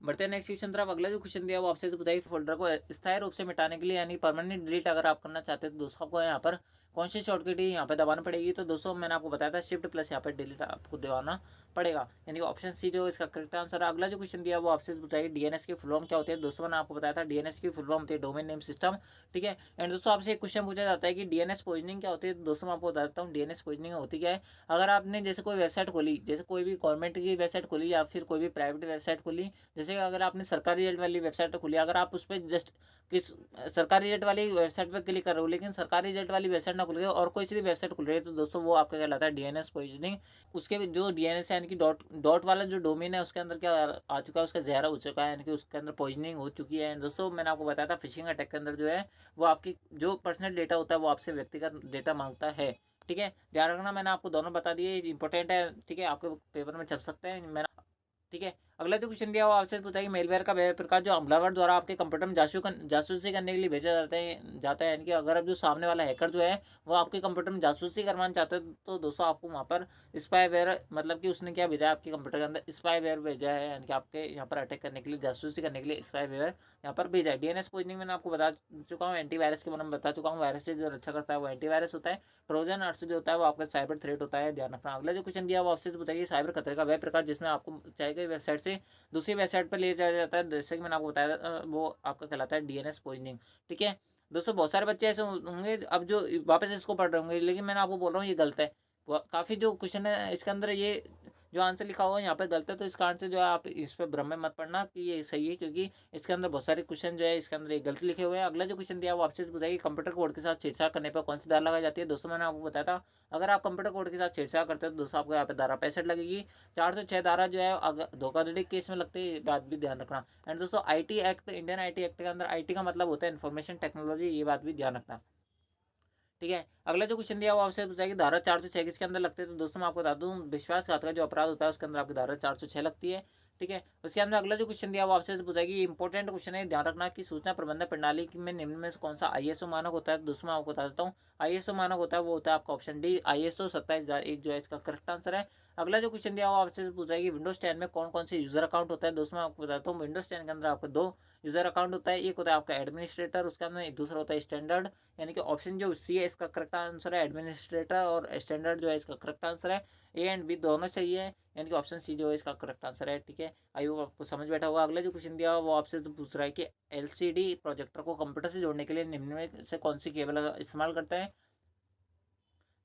बढ़ते हैं नेक्स्ट क्वेश्चन तरफ। अगला जो क्वेश्चन दिया वो आपसे बताइए, फोल्डर को स्थायी रूप से मिटाने के लिए यानी परमानेंट डिलीट अगर आप करना चाहते हैं तो दोस्तों आपको यहाँ पर कौन सी शॉर्टकट यहाँ पे दबाना पड़ेगी। तो दोस्तों मैंने आपको बताया था शिफ्ट प्लस यहाँ पर डिलीट आपको दबाना पड़ेगा, यानी ऑप्शन सी जो इसका करेक्ट आंसर है। अगला जो क्वेश्चन दिया वो आपसे बताइए डीएनएस की फुल फॉर्म क्या होती है। दोस्तों मैंने आपको बताया था डीएनएस की फुल फॉर्म होती है डोमेन नेम सिस्टम। ठीक है, एंड दोस्तों आपसे एक क्वेश्चन पूछा जाता है कि डीएनएस पोजिशनिंग क्या होती है। तो दोस्तों मैं आपको बताता हूँ डीएनएस पोजिशनिंग होती क्या है। अगर आपने जैसे कोई वेबसाइट खोली, जैसे कोई भी गवर्नमेंट की वेबसाइट खोली या फिर कोई भी प्राइवेट वेबसाइट खोली, जैसे अगर आपने सरकारी रिजल्ट वाली वेबसाइट खोली, अगर आप उस पर जस्ट किस सरकारी रिजल्ट वाली वेबसाइट पर क्लिक कर रहे हो लेकिन सरकारी रिजल्ट वाली वेबसाइट ना खुल रही है और कोई सी वेबसाइट खुल रही है, तो दोस्तों वो आपका कहलाता है डीएनएस पोजिशनिंग। उसके जो डीएनएस है यानी कि डॉट डॉट वाला जो डोमेन है उसके अंदर क्या आ चुका है, उसका ज़हरा हो चुका है, यानी कि उसके अंदर पॉइजनिंग हो चुकी है। एंड दोस्तों मैंने आपको बताया था फिशिंग अटैक के अंदर जो है वो आपकी जो पर्सनल डेटा होता है वो आपसे व्यक्तिगत डेटा मांगता है। ठीक है, ध्यान रखना, मैंने आपको दोनों बता दिए, इंपॉर्टेंट है। ठीक है, आपके पेपर में छप सकते हैं मैंने। ठीक है, अगला जो क्वेश्चन दिया वो आपसे पूछा कि मेलवेयर का वह प्रकार जो हमलावर द्वारा आपके कंप्यूटर में जासूसी करने के लिए भेजा जाता है यानी कि अगर अब जो सामने वाला हैकर जो है वो आपके कंप्यूटर में जासूसी करवाना चाहते हैं तो दोस्तों आपको वहाँ पर स्पाईवेयर, मतलब कि उसने क्या भेजा है आपके कंप्यूटर के अंदर स्पाईवेयर भेजा है, यानी कि आपके यहाँ पर अटैक करने के लिए, जासूसी करने के लिए स्पाईवेयर यहाँ पर भेजा है। डीएनएस पोजिशनिंग मैंने आपको बता चुका हूँ, एंटीवायरस के बारे में बता चुका हूँ। वायरस से जो रक्षा करता है वो एंटीवायरस होता है। ट्रोजन अर्थ जो होता है वो आपका साइबर थ्रेट होता है, ध्यान रखना। अगला जो क्वेश्चन दिया वो आपसे बताइए साइबर खतरे का वह प्रकार जिसमें आपको चाहे गई वेबसाइट से दूसरी वेबसाइट पर ले जाया जाता है, जैसे कि मैंने आपको बताया वो आपका कहलाता है डीएनएस पोजिशनिंग। ठीक है, दोस्तों बहुत सारे बच्चे ऐसे होंगे अब जो वापस इसको पढ़ रहे होंगे, लेकिन मैंने आपको बोल रहा हूँ ये गलत है। काफ़ी जो क्वेश्चन है इसके अंदर ये जो आंसर लिखा हुआ है यहाँ पे गलत है, तो इसका आंसर जो है आप इस पर भ्रम में मत पड़ना कि ये सही है, क्योंकि इसके अंदर बहुत सारे क्वेश्चन जो है इसके अंदर ये गलत लिखे हुए हैं। अगला जो क्वेश्चन दिया वो आपसे बताइए कंप्यूटर कोड के साथ छेड़छाड़ करने पर कौन सी धारा लगाई जाती है। दोस्तों मैंने आपको बताया था अगर आप कंप्यूटर कोड के साथ छेड़छाड़ करते हो तो दोस्तों आपको यहाँ पे धारा 65 लगेगी। 406 धारा जो है अगर धोखाधड़ी केस में लगती है, बात भी ध्यान रखना। एंड दोस्तों IT act, Indian IT act के अंदर आईटी का मतलब होता है इन्फॉर्मेशन टेक्नोलॉजी, ये बात भी ध्यान रखना। ठीक है, अगला जो क्वेश्चन दिया वो आपसे पूछा कि धारा 406 किसके अंदर लगते हैं। तो दोस्तों मैं आपको बता दूं विश्वासघात का जो अपराध होता है उसके अंदर आपकी धारा 406 लगती है। ठीक है, उसके अंदर अगला जो क्वेश्चन दिया वो आपसे पूछा कि इंपॉर्टेंट क्वेश्चन है, ध्यान रखना कि सूचना प्रबंधन प्रणाली में निम्न में से कौन सा आईएसओ मानक होता है। दोस्तों मैं आपको बता देता हूँ आईएसओ मानक होता है वो होता है आपका ऑप्शन डी ISO 27001 जो है इसका करेक्ट आंसर है। अगला जो क्वेश्चन दिया वो आपसे पूछ रहा है कि विंडोज 10 में कौन कौन से यूजर अकाउंट होता है। दोस्तों मैं आपको बताता हूँ विंडोज 10 के अंदर आपको दो यूजर अकाउंट होता है, एक होता है आपका एडमिनिस्ट्रेटर, उसके अंदर दूसरा होता है स्टैंडर्ड, यानी कि ऑप्शन जो सी है इसका करेक्ट आंसर है एडमिनिस्ट्रेटर, और स्टैंडर्ड जो है इसका करेक्ट आंसर है। ए एंड बी दोनों सही है, यानी कि ऑप्शन सी जो है इसका करेक्ट आंसर है। ठीक है, आई होप आपको समझ बैठा होगा। अगला जो क्वेश्चन दिया वो आपसे तो पूछ रहा है कि एलसीडी प्रोजेक्टर को कंप्यूटर से जोड़ने के लिए निम्न में से कौन सी केबल इस्तेमाल करता है।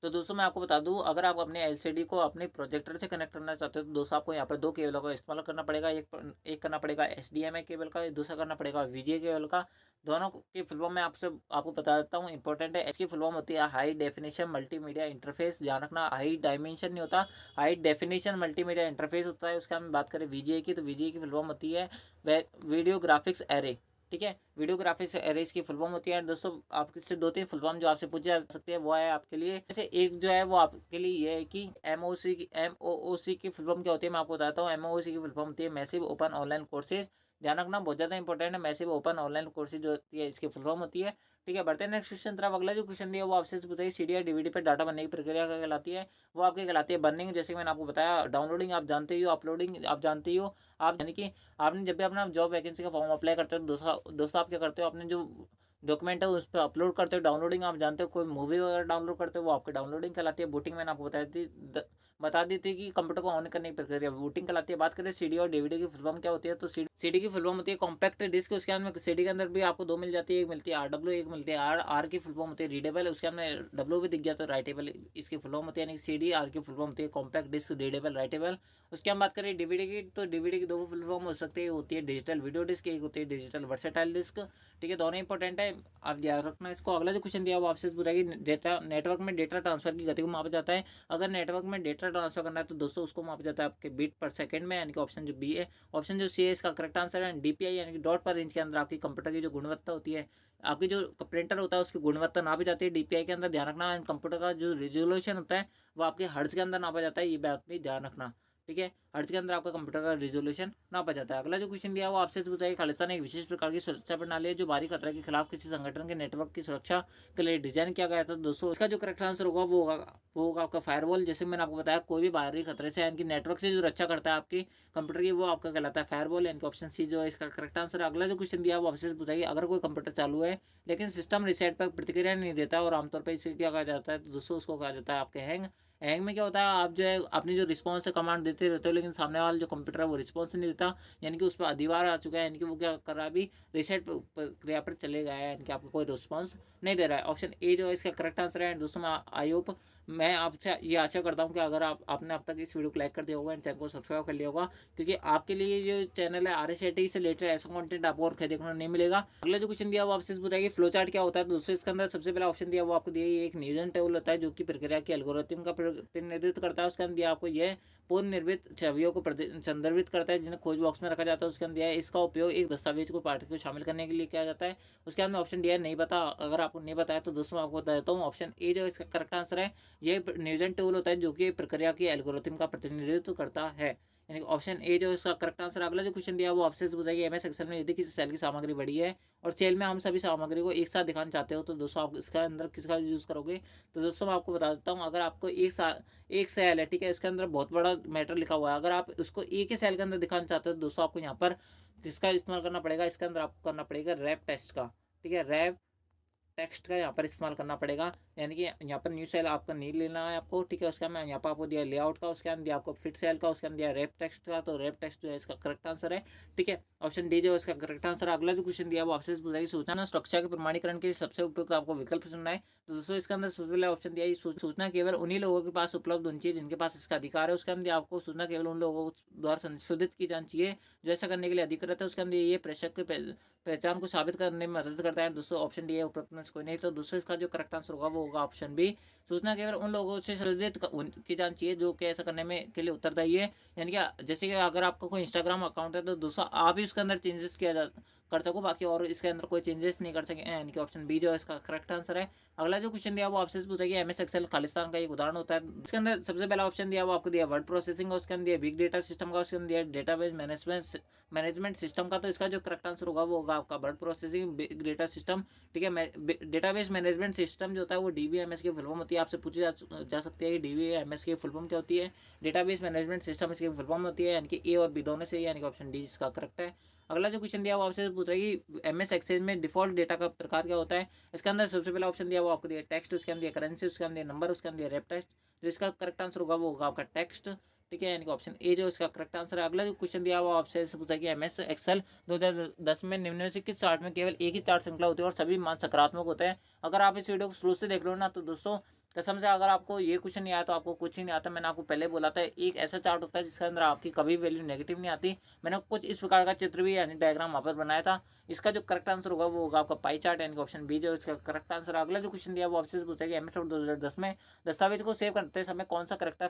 तो दोस्तों मैं आपको बता दूं अगर आप अपने एलसीडी को अपने प्रोजेक्टर से कनेक्ट करना चाहते हो तो दोस्तों आपको यहाँ पर दो केबलों का इस्तेमाल करना पड़ेगा। एक करना पड़ेगा एचडीएमआई केबल का, दूसरा करना पड़ेगा वीजीए केबल का। दोनों की फुल फॉर्म मैं आपको बता देता हूँ, इंपॉर्टेंट है। इसकी फुल फॉर्म होती है हाई डेफिनेशन मल्टीमीडिया इंटरफेस, ध्यान रखना हाई डायमेंशन नहीं होता, हाई डेफिनेशन मल्टीमीडिया इंटरफेस होता है। उसका हम बात करें वीजीए की, तो वीजीए की फुल फॉर्म होती है वीडियो ग्राफिक्स एरे। ठीक है, वीडियो ग्राफिक्स एरेज की फुल फॉर्म होती है। दोस्तों आपसे दो तीन फुल फॉर्म जो आपसे पूछी जा सकती है वो है आपके लिए, जैसे एक जो है वो आपके लिए ये है कि MOOC की फुल फॉर्म क्या होती है मैं आपको बताता हूँ। MOOC की फुल फॉर्म होती है मैसिव ओपन ऑनलाइन कोर्सेज, ध्यान रखना बहुत ज़्यादा इंपॉर्टेंट है। मैसिव ओपन ऑनलाइन कोर्सेज जो होती है इसकी फुल फॉर्म होती है। ठीक है, बढ़ते हैं नेक्स्ट क्वेश्चन तरफ। अगला जो क्वेश्चन दिया वो आपसे बताइए सीडी या डीवीडी पर डाटा बनने की प्रक्रिया क्या कहलाती है। वो आपकी कहलाती है बर्निंग, जैसे कि मैंने आपको बताया। डाउनलोडिंग आप जानते ही हो, अपलोडिंग आप जानते ही हो। आप यानी कि आपने जब भी अपना जॉब वैकेंसी का फॉर्म अप्लाई करते हो दोस्तों आप क्या करते हो, अपने जो डॉक्यूमेंट है उस पर अपलोड करते हो। डाउनलोडिंग आप जानते हो, कोई मूवी वगैरह डाउनलोड करते हो वो आपकी डाउनलोडिंग कहलाती है। बूटिंग मैंने आपको बता दी थी कि कंप्यूटर को ऑन करने की प्रक्रिया बूटिंग कहलाती है। बात करें सीडी और डीवीडी की फुल फॉर्म क्या होती है, तो सीडी की फुल फॉर्म होती है कॉम्पैक्ट डिस्क। उसके अंदर सीडी के अंदर भी आपको दो मिल जाती है, एक मिलती है RW, एक मिलती है आर की फुल फॉर्म होती है रीडेबल। उसके अंदर डब्ल्यू भी दिख गया तो राइटेबल इसकी फुल फॉर्म होती है, यानी सीडी आर की फुल फॉर्म होती है कॉम्पैक्ट डिस्क रीडेबल राइटेबल। उसकी हम बात करें डीवीडी की, तो डीवीडी की दो फुल फॉर्म हो सकती है, होती है डिजिटल वीडियो डिस्क, एक होती है डिजिटल वर्सेटाइल डिस्क। ठीक है, दोनों इंपॉर्टेंट है, आप ध्यान रखना इसको। अगला जो क्वेश्चन दिया वो आपसे पूछा कि डेटा नेटवर्क में डेटा ट्रांसफर की गति को मापा जाता है। अगर नेटवर्क में डेटा ट्रांसफर करना है तो दोस्तों उसको मापा जाता है आपके बीट पर सेकंड में, यानी कि ऑप्शन जो बी है। ऑप्शन जो सी है इसका करेक्ट आंसर है। डीपीआई यानी कि डॉट पर इंच के अंदर आपकी कंप्यूटर की जो गुणवत्ता होती है, आपकी जो प्रिंटर होता है उसकी गुणवत्ता नापी जाती है डीपीआई के अंदर, ध्यान रखना। कंप्यूटर का जो रेजोल्यूशन होता है वो आपके हर्ट्ज के अंदर नापा जाता है, ये बात भी ध्यान रखना। ठीक है, हर्ट्ज के अंदर आपका कंप्यूटर का रिजोल्यूशन नापा जाता है। अगला जो क्वेश्चन दिया है वो आपसे पूछा है, खालिस्तान एक विशेष प्रकार की सुरक्षा प्रणाली है जो बाहरी खतरा के खिलाफ किसी संगठन के नेटवर्क की सुरक्षा के लिए डिजाइन किया गया था। दोस्तों इसका जो करेक्ट आंसर होगा वो होगा आपका फायरवॉल। जैसे मैंने आपको बताया, कोई भी बाहरी खतरे से यानी कि नेटवर्क से जो रक्षा करता है आपकी कंप्यूटर की, वो आपका कहलाता है फायरवॉल, यानी कि ऑप्शन सी जो है इसका करेक्ट आंसर है। अगला जो क्वेश्चन दिया है वो आपसे पूछा है, अगर कोई कंप्यूटर चालू है लेकिन सिस्टम रीसेट पर प्रतिक्रिया नहीं देता और आमतौर पर इसे क्या कहा जाता है, तो दोस्तों उसको कहा जाता है आपके हैंग। हैंग में क्या होता है, आप जो है अपनी जो रिस्पॉन्स है कमांड देते रहते हो लेकिन सामने वाला जो कंप्यूटर है वो रिस्पॉन्स नहीं देता, यानी कि उस पर अधिवार आ चुका है, यानी कि वो क्या कर रहा है अभी रीसेट प्रक्रिया पर चले गया है, यानी कि आपको कोई रिस्पॉन्स नहीं दे रहा है। ऑप्शन ए जो है इसका करेक्ट आंसर है। दोस्तों आई होप, मैं आपसे ये आशा करता हूँ कि अगर आपने अब तक इस वीडियो को लाइक कर दिया होगा एंड चैनल को सब्सक्राइब कर लिया होगा, क्योंकि आपके लिए जो चैनल है RSAT से रिलेटेड ऐसा कंटेंट आपको और कहीं देखने को नहीं मिलेगा। अगला जो क्वेश्चन दिया वो आपसे पूछा फ्लो चार्ट क्या होता है, तो दोस्तों इसके अंदर सबसे पहला ऑप्शन दिया वो आपको दिया एक न्यूजन टेबल होता है जो कि प्रक्रिया की एल्गोरिथम का प्रतिनिधित्व करता है। उसके अंदर दिया आपको यह पूर्ण निर्मित छवियों को संदर्भित करता है जिन्हें खोज बॉक्स में रखा जाता है। उसके अंदर दिया है इसका उपयोग एक दस्तावेज को पाठ को शामिल करने के लिए किया जाता है। उसके अंदर ऑप्शन दिया है नहीं पता, अगर आपको नहीं बताया तो दोस्तों मैं आपको बता देता हूँ, ऑप्शन ए जो इसका करेक्ट आंसर है। ये न्यूजन टूल होता है जो कि प्रक्रिया की एल्गोरिथम का प्रतिनिधित्व करता है, यानी कि ऑप्शन ए जो इसका करेक्ट आंसर। अगला जो क्वेश्चन दिया वो आपसे पूछा कि MS एक्सेल में यदि किसी सेल की सामग्री बड़ी है और सेल में हम सभी सामग्री को एक साथ दिखाना चाहते हो तो दोस्तों आप इसका अंदर किसका यूज़ करोगे, तो दोस्तों मैं आपको बता देता हूँ, अगर आपको एक सेल है, ठीक है, इसके अंदर बहुत बड़ा मैटर लिखा हुआ है, अगर आप उसको एक ही सेल के अंदर दिखाना चाहते हो तो दोस्तों आपको यहाँ पर किसका इस्तेमाल करना पड़ेगा, इसके अंदर आपको करना पड़ेगा रैप टेस्ट का, ठीक है, रैप टेक्स्ट का यहाँ पर इस्तेमाल करना पड़ेगा, यानी कि यहाँ पर न्यू सेल आपका नहीं लेना है आपको, ठीक है। उसके बाद यहाँ पर आपको दिया लेआउट का, उसके अंदर दिया आपको फिट सेल का, उसके अंदर दिया रैप टेक्स्ट का, तो रैप टेक्स्ट जो है इसका करेक्ट आंसर है, ठीक है, ऑप्शन डी जो है इसका करेक्ट आंसर। अगला जो क्वेश्चन दिया वो आपसे पूछा है सूचना सुरक्षा के प्रमाणीकरण के सबसे उपयुक्त आपको विकल्प चुनना है, तो दोस्तों इसके अंदर सबसे पहले ऑप्शन दिया सूचना केवल उन्हीं लोगों के पास उपलब्ध होनी चाहिए जिनके पास इसका अधिकार है। उसके अंदर आपको सूचना केवल उन लोगों द्वारा संशोधित की जानी चाहिए जो ऐसा करने के लिए अधिकृत है। उसके अंदर ये प्रेषक के पहचान को साबित करने में मदद करता है। दोस्तों ऑप्शन डी है, उपरोक्त में से कोई नहीं, तो दोस्तों इसका जो करेक्ट आंसर होगा वो होगा ऑप्शन बी, सूचना केवल उन लोगों से संशोधित की जानी चाहिए जो कि ऐसा करने में के लिए उत्तरदायी है, यानी कि जैसे कि अगर आपका कोई इंस्टाग्राम अकाउंट है तो दोस्तों आप ही उसके अंदर चेंजेस कर सको, बाकी और इसके अंदर कोई चेंजेस नहीं कर सके, यानी कि ऑप्शन बी जो है इसका करेक्ट आंसर है। अगला जो क्वेश्चन दिया वो आपसे पूछा कि MS एक्सेल खालिस्तान का एक उदाहरण होता है। इसके अंदर सबसे पहला ऑप्शन दिया वो आपको दिया वर्ड प्रोसेसिंग का, उसके अंदर दिया बिग डेटा सिस्टम का, उसके अंदर दिया डेटाबेस मैनेजमेंट सिस्टम का, तो इसका जो करेक्ट आंसर होगा वो होगा आपका word processing big data system, ठीक है। डेटाबेस मैनेजमेंट सिस्टम जो होता है वो DBMS की फुल फॉर्म होती है, आपसे पूछी जा सकती है कि DBMS की फुल फॉर्म क्या होती है, डेटाबेस मैनेजमेंट सिस्टम इसकी फुल फॉर्म होती है, यानी कि ए और बी दोनों से, यानी कि ऑप्शन डी इसका करेक्ट है। अगला जो क्वेश्चन दिया वो आपसे पूछ रहा है कि MS एक्सेल में डिफॉल्ट डेटा का प्रकार क्या होता है। इसके अंदर सबसे पहला ऑप्शन दिया वो आपको दिया टेक्स्ट, उसके अंदर करेंसी, उसके अंदर नंबर, उसके अंदर रेप टेक्स्ट, तो इसका करेक्ट आंसर होगा वो होगा आपका टेक्स्ट, ठीक है, यानी कि ऑप्शन ए जो इसका करेक्ट आंसर है। अगला जो क्वेश्चन दिया वो आपसे पूछा कि MS एक्सेल 2010 में निम्न में से किस चार्ट में केवल एक ही चार्ट श्रृंखला होती है और सभी मान सकारात्मक होते हैं। अगर आप इस वीडियो को शुरू से देख रहे हो ना तो दोस्तों कसम से अगर आपको ये क्वेश्चन नहीं आया तो आपको कुछ ही नहीं आता। मैंने आपको पहले बोला था एक ऐसा चार्ट होता है जिसके अंदर आपकी कभी वैल्यू नेगेटिव नहीं आती। मैंने कुछ इस प्रकार का चित्र भी यानी डायग्राम वहाँ पर बनाया था। इसका जो करेक्ट आंसर होगा वो होगा आपका पाई चार्ट, यानी कि ऑप्शन बी जो इसका करेक्ट आंसर। अगला जो क्वेश्चन दिया वो आपसे पूछा कि MS वर्ड 2010 में दस्तावेज को सेव करते समय कौन सा करेक्टर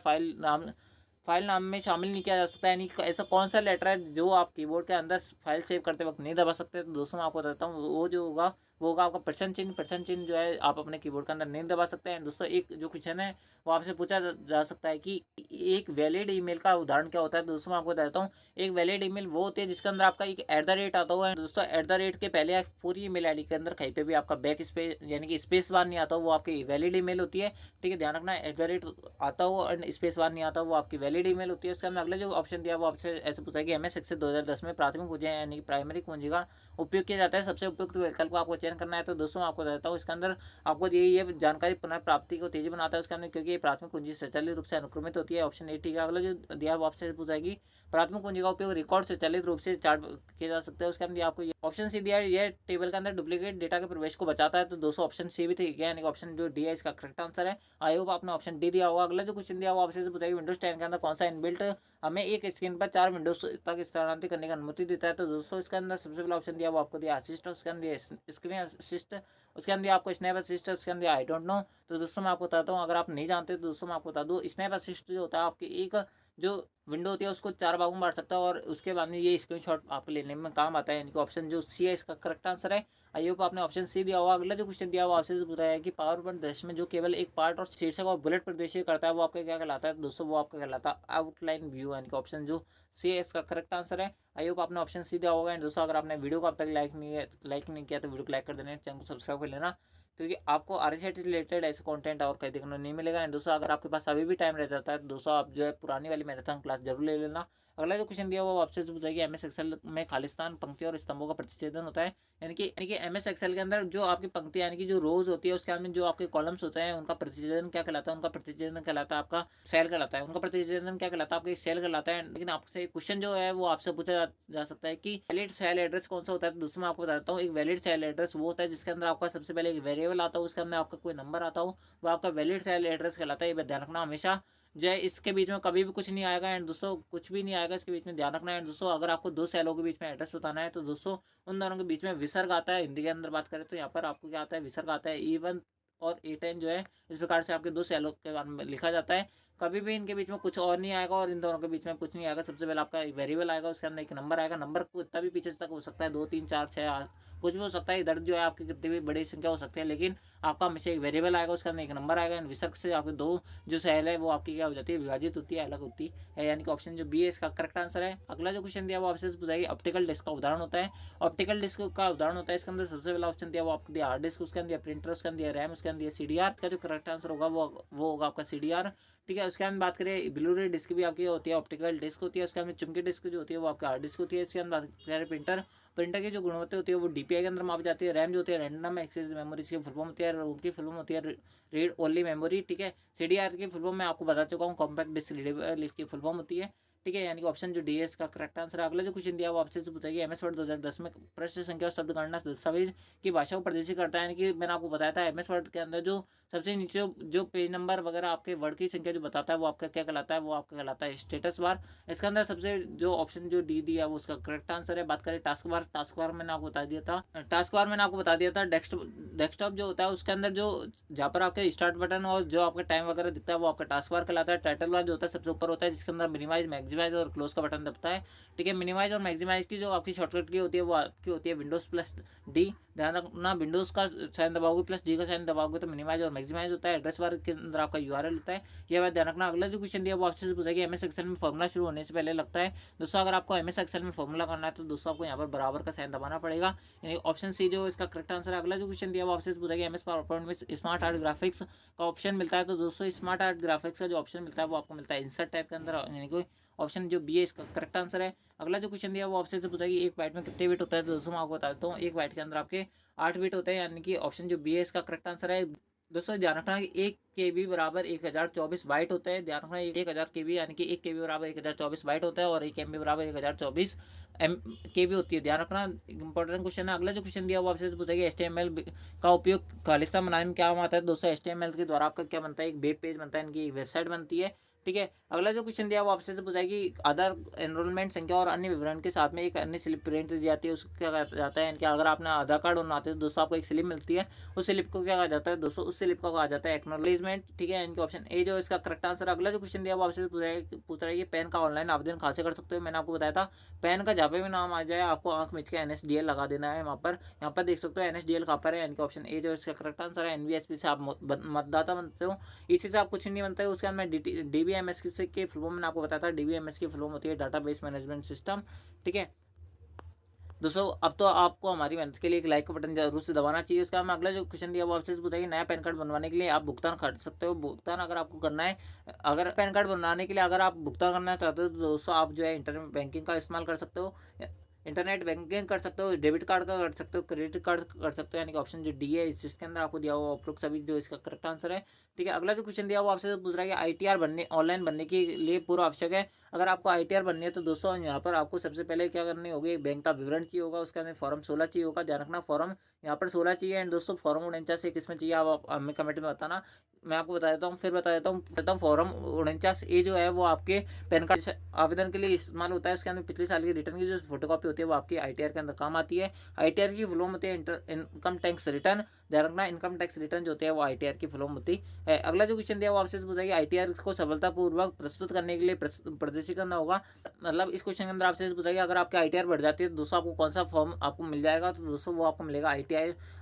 फाइल नाम में शामिल नहीं किया जा सकता, यानी ऐसा कौन सा लेटर है जो आप कीबोर्ड के अंदर फाइल सेव करते वक्त नहीं दबा सकते। तो दोस्तों मैं आपको बताता हूँ वो जो होगा वो होगा आपका परसेंट चिन्ह जो है आप अपने कीबोर्ड के अंदर नहीं दबा सकते हैं। दोस्तों एक जो क्वेश्चन है वो आपसे पूछा जा सकता है कि एक वैलिड ईमेल का उदाहरण क्या होता है। दोस्तों मैं आपको बताता हूँ एक वैलिड ईमेल वो होती है जिसके अंदर आपका एक @ आता हुआ है। दोस्तों @ के पहले पूरी ईमेल आईडी के अंदर कहीं पे भी आपका बैक स्पेस यानी कि स्पेस बार नहीं आता, वो आपकी वैलिड ईमेल होती है, ठीक है, ध्यान रखना। @ आता हो और स्पेस बार नहीं आता वो आपकी वैलिड ईमेल होती है। उसके अंदर अगला जो ऑप्शन दिया वो आपसे ऐसे पूछा है कि MS एक्सेल 2010 में प्राथमिक कुंजी यानी कि प्राइमरी कुंजी का उपयोग किया जाता है, सबसे उपयुक्त विकल्प को आपको चयन करना है। तो दोस्तों आपको बताता हूँ इसके अंदर आपको ये जानकारी पुनर्प्राप्ति को तेजी बनाता है उसके अंदर, क्योंकि ये प्राथमिक कुंजी स्वचालित रूप से अनुक्रमित होती है, ऑप्शन ए ठीक है। अगला जो दिया वो आपसे पूछाएगी प्राथमिक कुंजी का उपयोग रिकॉर्ड स्वचालित रूप से चार्ट किया जा सकता है। उसके अंदर आपको ऑप्शन सी दिया है ये टेबल के अंदर डुप्लीकेट डेटा के प्रवेश को बचाता है। तो दोस्तों ऑप्शन सी भी ठीक है, यानी ऑप्शन जो डी है इसका करेक्ट आंसर है। आई होप आपने ऑप्शन डी दिया होगा। अगला जो क्वेश्चन दिया वो आपसे पूछाएगी विंडोज 10 के अंदर कौन सा इनबिल्ट हमें एक स्क्रीन पर 4 विंडोज तक स्थानांतरित करने की अनुमति देता है। तो दोस्तों इसके अंदर सबसे पहला ऑप्शन दिया वो आपको दिया असिस्ट, उसके अंदर स्क्रीन असिस्ट, उसके अंदर आपको स्नैप असिस्ट, उसके अंदर आई डोंट नो। तो दोस्तों मैं आपको बताता हूँ, अगर आप नहीं जानते तो दोस्तों मैं आपको बता दूँ स्नैप असिस्ट जो होता है आपकी एक जो विंडो होती है उसको 4 भागों में बाँट सकता है और उसके बाद में ये स्क्रीनशॉट आपको लेने में काम आता है। यानी कि ऑप्शन जो सी है इसका करेक्ट आंसर है। आई होप आपने ऑप्शन सी दिया होगा। अगला जो क्वेश्चन दिया हुआ आपसे पूछा है कि पावर पॉइंट दृश्य में जो केवल एक पार्ट और शीर्षक और बुलेट प्रदर्शित करता है वो आपका क्या कहलाता है? दोस्तों वो आपका कहलाता है आउटलाइन व्यू। यानी कि ऑप्शन जो सी है इसका करेक्ट आंसर है। आई होप आपने ऑप्शन सी दिया होगा। एंड दोस्तों अगर आपने वीडियो को अब तक लाइक नहीं किया तो वीडियो को लाइक कर देना, चैनल को सब्सक्राइब कर लेना, क्योंकि आपको आरएसएटी से रिलेटेड ऐसे कंटेंट और कहीं देखने को नहीं मिलेगा। एंड दोस्तों अगर आपके पास अभी भी टाइम रह जाता है तो दोस्तों आप जो है पुरानी वाली मैराथन क्लास जरूर ले लेना। अगला जो क्वेश्चन दिया हुआ वो आपसे पूछेगी एमएस एक्सेल में खालिस्तान पंक्ति और स्तंभों का प्रतिच्छेदन होता है। यानी कि एमएस एक्सेल के अंदर जो आपकी पंक्ति यानी कि जो रोज होती है उसके अंदर जो आपके कॉलम्स होते हैं उनका प्रतिच्छेदन क्या कहलाता है? उनका प्रतिच्छेदन कहलाता है आपका सेल कहलाता है। उनका प्रतिच्छेदन क्या कहलाता है? आपका सेल कहलाता है। लेकिन आपसे क्वेश्चन जो है वो आपसे पूछा जा सकता है कि वैलिड सेल एड्रेस कौन सा होता है? तो दूसरा मैं आपको बताता हूँ, एक वैलिड सेल एड्रेस वो होता है जिसके अंदर आपका सबसे पहले एक वेरिएबल आता हो, उसके अंदर आपका कोई नंबर आता हो, वो आपका वैलिड सेल एड्रेस कहलाता है। ये ध्यान रखना हमेशा जो है इसके बीच में कभी भी कुछ नहीं आएगा। एंड दोस्तों कुछ भी नहीं आएगा इसके बीच में, ध्यान रखना है। एंड दोस्तों अगर आपको दो सेलों के बीच में एड्रेस बताना है तो दोस्तों उन दोनों के बीच में विसर्ग आता है। हिंदी के अंदर बात करें तो यहाँ पर आपको क्या आता है? विसर्ग आता है। E1 और E10 जो है इस प्रकार से आपके दो सेलों के बारे में लिखा जाता है। कभी भी इनके बीच में कुछ और नहीं आएगा और इन दोनों के बीच में कुछ नहीं आएगा। सबसे पहले आपका वेरिएबल आएगा, उसके अंदर एक नंबर आएगा। नंबर को इतना भी पीछे तक हो सकता है, 2 3 4 6 8 कुछ भी हो सकता है। इधर जो है आपकी कितनी भी बड़ी संख्या हो सकती है, लेकिन आपका हमेशा एक वेरिएबल आएगा, उसके अंदर एक नंबर आएगा। एंड विसर्ग से आपके दो जो सेल है वो आपकी क्या हो जाती है? विभाजित होती है, अलग होती है। यानी कि ऑप्शन जो बी है इसका करेक्ट आंसर है। अगला जो क्वेश्चन दिया वो आपसे पूछाएगी ऑप्टिकल डिस्क का उदाहरण होता है। ऑप्टिकल डिस्क का उदाहरण होता है इसके अंदर सबसे पहला ऑप्शन दिया वो आपको दिया हार्ड डिस्क, उसके अंदर प्रिंटर, उसके अंदर रैम, उसके अंदर सीडीआर। का जो करेक्ट आंसर होगा वो होगा आपका सीडीआर। ठीक है, उसके अंदर बात करें ब्लू रे डिस्क भी आपकी होती है, ऑप्टिकल डिस्क होती है। उसके अंदर चुंबकीय डिस्क जो होती है वो आपकी हार्ड डिस्क होती है। इसके अंदर बात करें प्रिंटर की जो गुणवत्ता होती है वो डीपीआई के अंदर मापी जाती है। रैम जो होती है रैंडम एक्सेस मेमोरी की फुल फॉर्म होती है। रोम की फुल फॉर्म होती है रीड ओनली मेमोरी। ठीक है, सीडीआर की फुल फॉर्म मैं आपको बता चुका हूँ, कॉम्पैक्ट डिस्क रीडेबल इसकी फुल फॉर्म होती है। ठीक है, यानी कि ऑप्शन जो डी है इसका करेक्ट आंसर है। अगला जो क्वेश्चन दिया वो आपसे पूछेगी एमएस वर्ड 2010 में प्रश्न संख्या और शब्द गणना दस्तावेज की भाषा को प्रदर्शित करता है। यानी कि मैंने आपको बताया था एमएस वर्ड के अंदर जो सबसे नीचे जो पेज नंबर वगैरह आपके वर्ड की संख्या जो बताता है वो आपका क्या कहलाता है? वो आपका कहलाता है स्टेटस बार। इसके अंदर सबसे जो ऑप्शन जो डी दिया वो उसका करेक्ट आंसर है। बात करें टास्क बार मैंने आपको बता दिया था। टास्क बार मैंने आपको बता दिया था। डेस्कटॉप जो होता है उसके अंदर जो जहाँ पर आपके स्टार्ट बटन और जो आपका टाइम वगैरह दिखता है वो आपका टास्क बार कहलाता है। टाइटल बार जो होता है सबसे ऊपर होता है जिसके अंदर मिनिमाइज, मैक्सिमाइज और क्लोज का बटन दबता है। ठीक है, मिनिमाइज और मैक्सिमाइज की जो आपकी शॉर्टकट की होती है वो आपकी होती है विंडोज प्लस डी। ध्यान रखना विंडोज का साइन दबाओगे प्लस डी का साइन दबाओगे तो मिनिमाइज और मैक्सिमाइज होता है। एड्रेस बार के अंदर आपका यूआरएल होता है, यह बात ध्यान रखना। अगला जो क्वेश्चन दिया वो आपसे पूछेगी एमएस एक्सेल में फॉर्मूला शुरू होने से पहले लगता है। दोस्तों अगर आपको एमएस एक्सेल में फॉर्मूला करना है तो दोस्तों आपको यहाँ पर बराबर का साइन दबाना पड़ेगा, यानी ऑप्शन सी जो इसका करेक्ट आंसर है। अगला जो क्वेश्चन दिया वो आपसे पूछेगी एमएस पावर पॉइंट में स्मार्ट आर्ट ग्राफिक्स का ऑप्शन मिलता है। तो दोस्तों स्मार्ट आर्ट ग्राफिक्स का जो ऑप्शन मिलता है वो आपको मिलता है इंसर्ट टाइप के अंदर, यानी कि ऑप्शन जो बी है इसका करेक्ट आंसर है। अगला जो क्वेश्चन दिया वो आपसे पूछेगी एक बाइट में कितने बिट होता है? तो दोस्तों मैं आपको बता देता हूँ, एक बाइट के अंदर आपके 8 बिट होते हैं, यानी कि ऑप्शन जो बी है इसका करेक्ट आंसर है। दोस्तों ध्यान रखना कि 1 KB बराबर 1024 बाइट होता है। ध्यान रखना 1000 KB यानी कि 1 KB बराबर 1024 बाइट होता है और 1 MB बराबर 1024 KB होती है। ध्यान रखना, इंपॉर्टेंट क्वेश्चन है। अगला जो क्वेश्चन दिया वो आपसे पूछेगा HTML का उपयोग खालिस्तान बनाने में क्या आता है? दोस्तों HTML के द्वारा आपका क्या बनता है? एक वेब पेज बनता है, इनकी एक वेबसाइट बनती है। ठीक है, अगला जो क्वेश्चन दिया वो आपसे पूछेगी आधार एनरोलमेंट संख्या और अन्य विवरण के साथ में एक अन्य स्लिप प्रिंट दी जाती है, उसको क्या कहा जाता है? कि अगर आपने आधार कार्ड बनाते हो दोस्तों आपको एक स्लिप मिलती है, उस स्लिप को क्या कहा जाता है? दोस्तों उस स्लिप को कहा जाता है एक्नॉलेजमेंट। ठीक है, इनके ऑप्शन ए जो इसका करेक्ट आंसर। अगला जो क्वेश्चन दिया वो आपसे पूछ रहा है कि पैन का ऑनलाइन आवेदन कहाँ से कर सकते हो? मैंने आपको बताया था पैन का जहाँ पे भी नाम आ जाए आपको आंख मिच के NSDL लगा देना है। वहाँ पर यहाँ पर देख सकते हो NSDL कहाँ पर है, यानी कि ऑप्शन ए जो इसका करेक्ट आंसर है। NVSP से आप मतदाता बनते हो, इसी से आप कुछ नहीं बनते हो। उसके बाद में DBMS के फुल फॉर्म मैंने आपको बताया था, DBMS की फुल फॉर्म होती है डाटाबेस मैनेजमेंट सिस्टम। ठीक है दोस्तों, अब तो आपको हमारी मेहनत के लिए एक लाइक का बटन जरूर से दबाना चाहिए। उसका हम अगला जो क्वेश्चन दिया वो आपसे बताइए नया पैन कार्ड बनवाने के लिए आप भुगतान कर सकते हो। भुगतान अगर आपको करना है, अगर पैन कार्ड बनवाने के लिए अगर आप भुगतान करना चाहते हो तो दोस्तों आप जो है इंटरनेट बैंकिंग का इस्तेमाल कर सकते हो, इंटरनेट बैंकिंग कर सकते हो, डेबिट कार्ड का कर सकते हो, क्रेडिट कार्ड कर सकते हो, यानी कि ऑप्शन जो डी है जिसके अंदर आपको दिया हुआ उपरोक्त सभी जो इसका करेक्ट आंसर है। ठीक है, अगला जो क्वेश्चन दिया वो आपसे पूछ रहा है कि ITR बनने ऑनलाइन बनने के लिए पूर्व आवश्यक है। अगर आपको ITR बननी है तो दोस्तों यहाँ पर आपको सबसे पहले क्या करनी होगी? बैंक का विवरण चाहिए होगा, उसके अंदर फॉर्म 16 चाहिए होगा। ध्यान रखना फॉर्म यहाँ पर 16 चाहिए। एंड दोस्तों फॉर्म 49 किसमें चाहिए आप हमें कमेंट में बताना, मैं आपको बता देता हूँ, फिर बता देता हूँ। फॉर्म 49A जो है वो आपके पैन कार्ड आवेदन के लिए इस्तेमाल होता है। उसके अंदर पिछले साल की रिटर्न की जो फोटोकॉपी होती है वो आपकी ITR के अंदर काम आती है। ITR की फुल फॉर्म होती है इनकम टैक्स रिटर्न। ध्यान रखना इनकम टैक्स रिटर्न जो होती है वो ITR की फुल फॉर्म होती है। अगला जो क्वेश्चन दिया वो आपसे पूछा कि ITR को सफलतापूर्वक प्रस्तुत करने के लिए प्रदर्शित करना होगा। मतलब इस क्वेश्चन के अंदर आपसे पूछा कि अगर आपकी ITR बढ़ जाती है तो दोस्तों आपको कौन सा फॉर्म आपको मिल जाएगा, तो दोस्तों वो आपको मिलेगा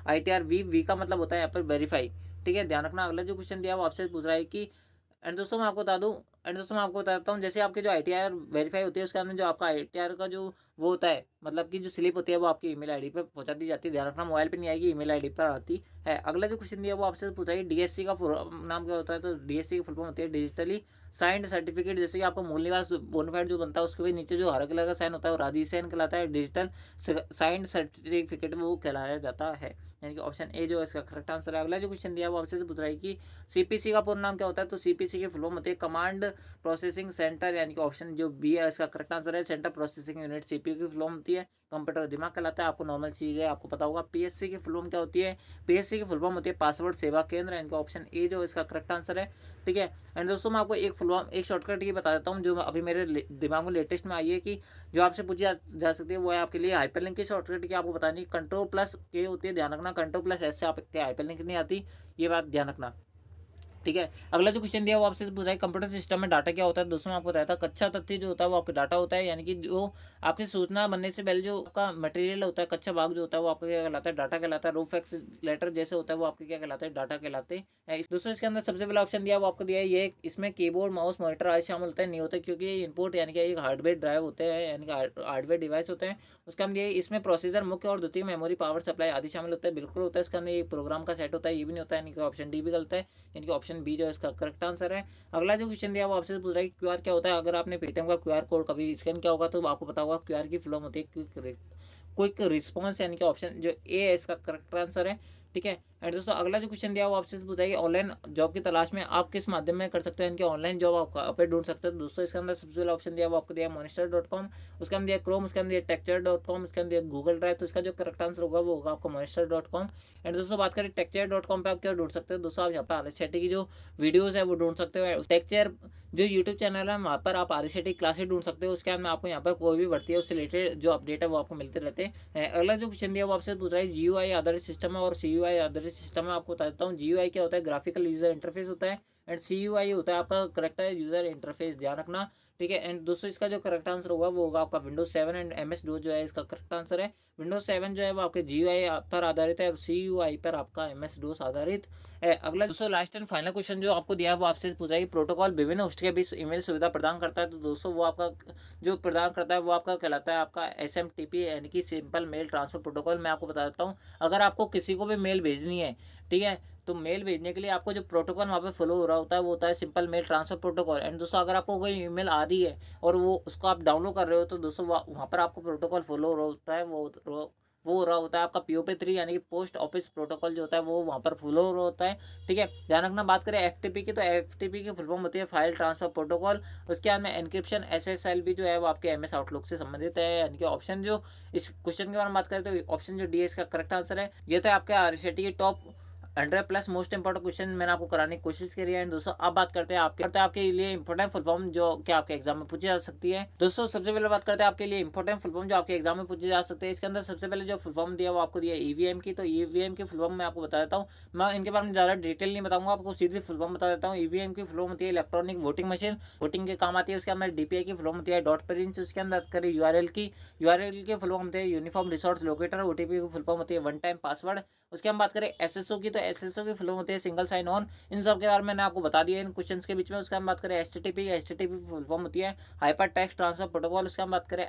ITR वी का मतलब होता है यहाँ पर वेरीफाई। ठीक है, ध्यान रखना। अगला जो क्वेश्चन दिया वो आपसे पूछ रहा है कि एंड दोस्तों मैं आपको बता दूं एंड दोस्तों मैं आपको बताता हूँ, जैसे आपके जो ITR वेरीफाई होती है उसके अंदर जो आपका ITR का जो वो होता है, मतलब कि जो स्लिप होती है वो आपकी ईमेल आईडी पे पहुंचा दी जाती है। ध्यान रखना मोबाइल पे नहीं आएगी, ईमेल आईडी पर आती है। अगला जो क्वेश्चन दिया वो आपसे पूछा है DSC का नाम क्या होता है, तो DSC की फुल फॉर्म होती है डिजिटली साइंड सर्टिफिकेट। जैसे कि आपका मूल निवास बोनाफाइड जो बनता है उसके भी नीचे जो हरा कलर का साइन होता है वो राजी साइन कहलाता है, डिजिटल साइंड सर्टिफिकेट वो कहलाया जाता है। यानी कि ऑप्शन ए जो है इसका करेक्ट आंसर है। अगला जो क्वेश्चन दिया वो आपसे पूछ रहा है कि CPC का पूर्ण नाम क्या होता है, तो CPC की फुल फॉर्म होती है कमांड प्रोसेसिंग सेंटर, यानी कि ऑप्शन जो बी है इसका करेक्ट आंसर है। सेंटर प्रोसेसिंग यूनिट CPU की फुल फॉर्म होती है। कंप्यूटर दिमाग कहलाता है, आपको नॉर्मल चीज़ है, आपको पता होगा। PSC की फुल फॉर्म क्या होती है, PSC की फुल फॉर्म होती है पासवर्ड सेवा केंद्र, यानी कि ऑप्शन ए जो इसका करेक्ट आंसर है। ठीक है, एंड दोस्तों मैं आपको एक फुल फॉर्म एक शॉर्टकट ये बता देता हूँ जो अभी मेरे दिमाग में लेटेस्ट में आई है कि जो आपसे पूछी जा सकती है, वो है आपके लिए हाइपरलिंक की शॉर्टकट की आपको बतानी Ctrl+K होती है। ध्यान रखना Ctrl+S से आपके हाइपरलिंक नहीं आती, ये बात ध्यान रखना। ठीक है, अगला जो क्वेश्चन दिया वो आपसे पूछा है कंप्यूटर सिस्टम में डाटा क्या होता है। दोस्तों मैं आपको बताया था कच्चा तथ्य जो होता है वो आपका डाटा होता है, यानी कि जो आपकी सूचना बनने से पहले जो आपका मटेरियल होता है, कच्चा भाग जो होता है वो आपका क्या कहलाता है, डाटा कहलाता है। रूफ एक्स लेटर जैसे होता है वो आपके क्या कहलाते हैं, डाटा कहलाते हैं। दोस्तों इसके अंदर सबसे पहला ऑप्शन दिया वो आपको दिया है ये, इसमें कीबोर्ड माउस मॉनिटर आज शामिल होता है, नहीं होता क्योंकि ये इनपुट यानी कि एक हार्डवेयर ड्राइव होते हैं, यानी कि हार्डवेयर डिवाइस होते हैं। उसका हम ये इसमें प्रोसेसर मुख्य और द्वितीय मेमोरी पावर सप्लाई आदि शामिल होता है, बिल्कुल होता है। इसका अंदर एक प्रोग्राम का सेट होता है, ये भी नहीं होता है, यानी कि ऑप्शन डी भी गलत है, यानी कि ऑप्शन बी जो है इसका करेक्ट आंसर है। अगला जो क्वेश्चन दिया वो आपसे पूछ रहा है क्यूआर क्या होता है। अगर आपने पेटीएम का क्यूआर कोड कभी स्कैन किया होगा तो आपको पता होगा क्यूआर की फुल फॉर्म होती है क्विक रिस्पॉन्स, यानी कि ऑप्शन जो ए है इसका करेक्ट आंसर है। ठीक है, एंड दोस्तों अगला जो क्वेश्चन दिया वो आपसे पूछा है कि ऑनलाइन जॉब की तलाश में आप किस माध्यम में कर सकते हैं, यानी कि ऑनलाइन जॉब आप पे ढूंढ सकते हैं। दोस्तों इसके अंदर सबसे पहला ऑप्शन दिया वो आपको दिया monster.com, उसके अंदर दिया क्रोम, उसके अंदर दिया टेक्चर.com, उसके अंदर दिया गूगल ड्राइव। तो इसका जो करेक्ट आंसर होगा वो होगा आपका monster.com। एंड दोस्तों बात करें टेक्चर.com पे आप क्या ढूंढ सकते हैं, दोस्तों आप यहाँ पर आर शेट्टी की जो वीडियोज़ है वो ढूंढ सकते हो। टेक्चर जो यूट्यूब चैनल है वहाँ पर आप आर शेट्टी क्लासेज ढूंढ सकते हो, उसके बाद में आपको यहाँ पर कोई भी भर्ती है उससे रिलेटेड जो अपडेट है वो आपको मिलते रहते हैं। अगला जो क्वेश्चन दिया वो आपसे पूछ रहा है GUI आधारित सिस्टम है और CUI आधारित सिस्टम है। आपको बता देता हूँ GUI क्या होता है, ग्राफिकल यूजर इंटरफेस होता है, एंड CUI होता है आपका करेक्ट है यूजर इंटरफेस, ध्यान रखना। ठीक है, एंड दोस्तों इसका जो करेक्ट आंसर होगा वो होगा आपका विंडोज 7 एंड MS DOS जो है इसका करेक्ट आंसर है। विंडोज 7 जो है वो आपके GUI पर आधारित है और CUI पर आपका MS DOS आधारित है। अगला दोस्तों लास्ट एंड फाइनल क्वेश्चन जो आपको दिया है वो आपसे पूछा है कि प्रोटोकॉल विभिन्न होस्ट के बीच ईमेल सुविधा प्रदान करता है। तो दोस्तों वो आपका जो प्रदान करता है वो आपका कहलाता है आपका SMTP, यानी कि सिंपल मेल ट्रांसफर प्रोटोकॉल। मैं आपको बता देता हूँ, अगर आपको किसी को भी मेल भेजनी है, ठीक है, तो मेल भेजने के लिए आपको जो प्रोटोकॉल वहाँ पे फॉलो हो रहा होता है वो होता है simple mail transfer protocol. And दोस्तों अगर आपको कोई ईमेल आ रही है और वो उसको आप डाउनलोड कर रहे हो तो दोस्तों वहाँ पर आपको प्रोटोकॉल फॉलो हो रहा होता है, वो हो रहा होता है आपका POP3, यानी कि पोस्ट ऑफिस प्रोटोकॉल जो होता है वो वहाँ पर फॉलो हो रहा होता है। ठीक है, ध्यान रखना। बात करें FTP की, तो FTP की फुल फॉर्म होती है फाइल ट्रांसफर प्रोटोकॉल। उसके बाद में एनक्रिप्शन SSL भी जो है वो आपके MS आउटलुक से संबंधित है, यानी कि ऑप्शन जो इस क्वेश्चन के बारे में बात करें तो ऑप्शन जो डी है इसका करेक्ट आंसर है। ये तो आपके RCT के टॉप 100+ मोस्ट इंपॉर्टेंट क्वेश्चन मैंने आपको कराने की कोशिश करी है। एंड दोस्तों अब बात करते हैं आपके लिए इंपॉर्टेंट फुल फॉर्म जो कि आपके एग्जाम में पूछी जा सकती है। दोस्तों सबसे पहले बात करते हैं आपके लिए इंपॉर्टेंट फुल फॉर्म जो आपके एग्जाम में पूछी जा सकती है। इसके अंदर सबसे पहले जो फुल फॉर्म दिया वो आपको दिया EVM की, तो EVM की फुल फॉर्म मैं आपको बता देता हूँ। मैं इनके बारे में ज़्यादा डिटेल नहीं बताऊंगा, आपको सीधी फुल फॉर्म बता देता हूँ। EVM की फुल फॉर्म होती है इलेक्ट्रॉनिक वोटिंग मशीन, वोटिंग के काम आती है। उसके अंदर DPI की फुल फॉर्म होती है डॉट प्रिंस। उसके अंदर करें URL की फुल फॉर्म होती है यूनिफॉर्म रिसोर्स लोकेटर। OTP की फुल फॉर्म होती है वन टाइम पासवर्ड। उसके हम बात करें SSO की, तो SSO की फुल फॉर्म होती है सिंगल साइन ऑन। इन सब के बारे में मैंने आपको बता दिया इन क्वेश्चंस के बीच में। उसका हम बात करें HTTP फुल फॉर्म होती है हाइपर टेक्स्ट ट्रांसफर प्रोटोकॉल। उसका हम बात करें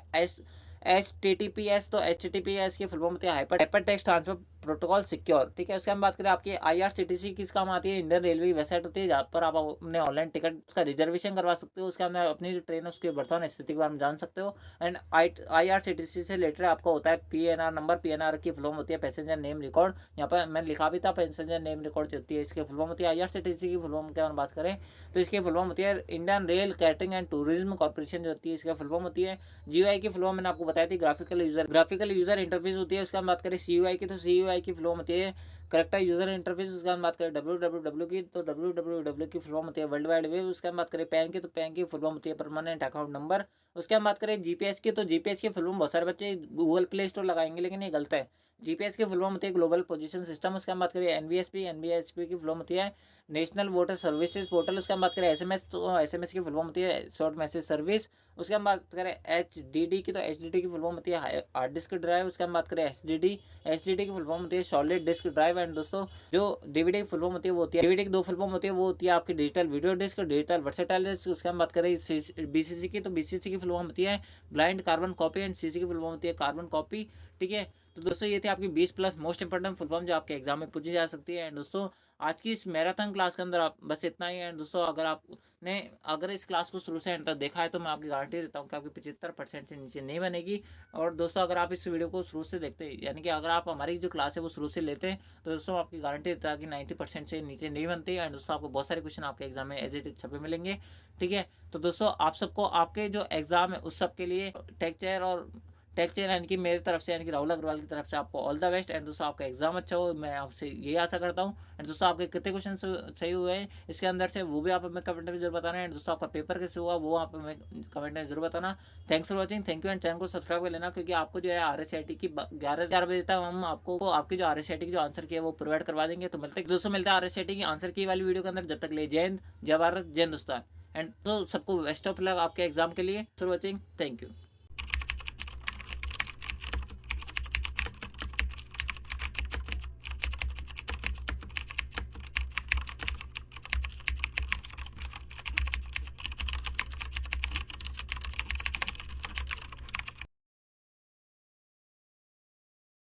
HTTPS, तो HTTPS की फुल फॉर्म होती है hyper text transfer protocol secure. ठीक है, उसके हम बात करें आपकी IRCTC किस काम आती है, इंडियन रेलवे वेबसाइट होती है जहाँ पर आप अपने ऑनलाइन टिकट का रिजर्वेशन करवा सकते हो। उसके अंदर अपनी जो ट्रेन है उसकी वर्तमान स्थिति के बारे में जान सकते हो। एंड IRCTC से रिलेटेड आपका होता है PNR नंबर। PNR की फुल फॉर्म होती है पैसेंजर नेम रिकॉर्ड, यहाँ पर मैंने लिखा भी था पैसेंजर नेम रिकॉर्ड जो होती है इसकी फुल फॉर्म होती है। IRCTC की फुल फॉर्म के बारे में बात करें तो इसकी फुल फॉर्म होती है Indian rail catering and tourism corporation जो होती है इसका फुल फॉर्म होती है। GUI की फुल फॉर्म मैंने आपको बताई थी ग्राफिकल यूजर इंटरफेस होती है। उसका हम बात करें CUI की, तो CUI की फुल फॉर्म होती है करेक्ट है यूजर इंटरफेस। उसका हम बात करें www की, तो www की फुल फॉर्म होती है वर्ल्ड वाइड वेब। उसका हम बात करें पैन की, तो पैन की फुल फॉर्म होती है परमानेंट अकाउंट नंबर। उसके हम बात करें जीपीएस की, तो जीपीएस की फुल फॉर्म बहुत सारे बच्चे गूगल प्ले स्टोर लगाएंगे, लेकिन ये गलत है। जीपीएस की फुल फॉर्म होती है ग्लोबल पोजीशन सिस्टम। उसके हम बात करें एनवीएसपी, एनवीएसपी की फुल फॉर्म होती है नेशनल वोटर सर्विसेज पोर्टल। उसके हम बात करें एसएमएस, तो एसएमएस की फुल फॉर्म होती है शॉर्ट मैसेज सर्विस। उसके हम बात करें एचडीडी की, तो एचडीडी की फुल फॉर्म होती है हार्ड डिस्क ड्राइव। उसके हम बात करें एचडीडी, एचडीडी की फुल फॉर्म होती है सॉलिड डिस्क ड्राइव। एंड दोस्तों जो डीवीडी की फुल फॉर्म होती है वो होती है, डीवीडी की दो फुल फॉर्म होती है, वो होती है आपकी digital video disc, digital versatile disc. उसके हम बात करें बीसीसी की, तो बीसीसी की फुल फॉर्म होती है blind carbon copy. And CC की फुल फॉर्म होती है कार्बन कॉपी। ठीक है, तो दोस्तों ये थी आपकी 20 plus most important full form जो आपके एग्जाम में पूछी जा सकती है। एंड दोस्तों आज की इस मैराथन क्लास के अंदर आप बस इतना ही है। एंड दोस्तों अगर इस क्लास को शुरू से एंड तक देखा है तो मैं आपकी गारंटी देता हूँ कि आपकी 75% से नीचे नहीं बनेगी। और दोस्तों अगर आप इस वीडियो को शुरू से देखते हैं, यानी कि अगर आप हमारी जो क्लास है वो शुरू से लेते हैं, तो दोस्तों आपकी गारंटी देता है कि 90% से नीचे नहीं बनती। एंड दोस्तों आपको बहुत सारे क्वेश्चन आपके एग्जाम में एज इट इज छपे मिलेंगे। ठीक है, तो दोस्तों आप सबको आपके जो एग्जाम है उस सब के लिए टेक चेयर यानी कि मेरी तरफ से, यानी कि राहुल अग्रवाल की तरफ से आपको ऑल द बेस्ट। एंड दोस्तों आपका एग्जाम अच्छा हो, मैं आपसे ये आशा करता हूँ। एंड दोस्तों आपके कितने क्वेश्चन सही हुए हैं इसके अंदर से, वो भी आप हमें कमेंट में जरूर बताना। एंड दोस्तों आपका पेपर कैसे हुआ वो आप हमें कमेंट में जरूर बताना। Thanks for watching, thank you. And channel को सब्सक्राइब कर लेना, क्योंकि आपको जो है RSCIT की 11 बजे तक हम आपको आपकी जो RSCIT की जो आंसर की है वो प्रोवाइड करवा देंगे। तो मिलते हैं RSCIT की आंसर की वाली वीडियो के अंदर। जब तक ले जय हिंद, जय भारत, जय हिंदुस्तान। एंड तो सबको बेस्ट ऑफ लक आपके एग्जाम के लिए। For watching, thank you.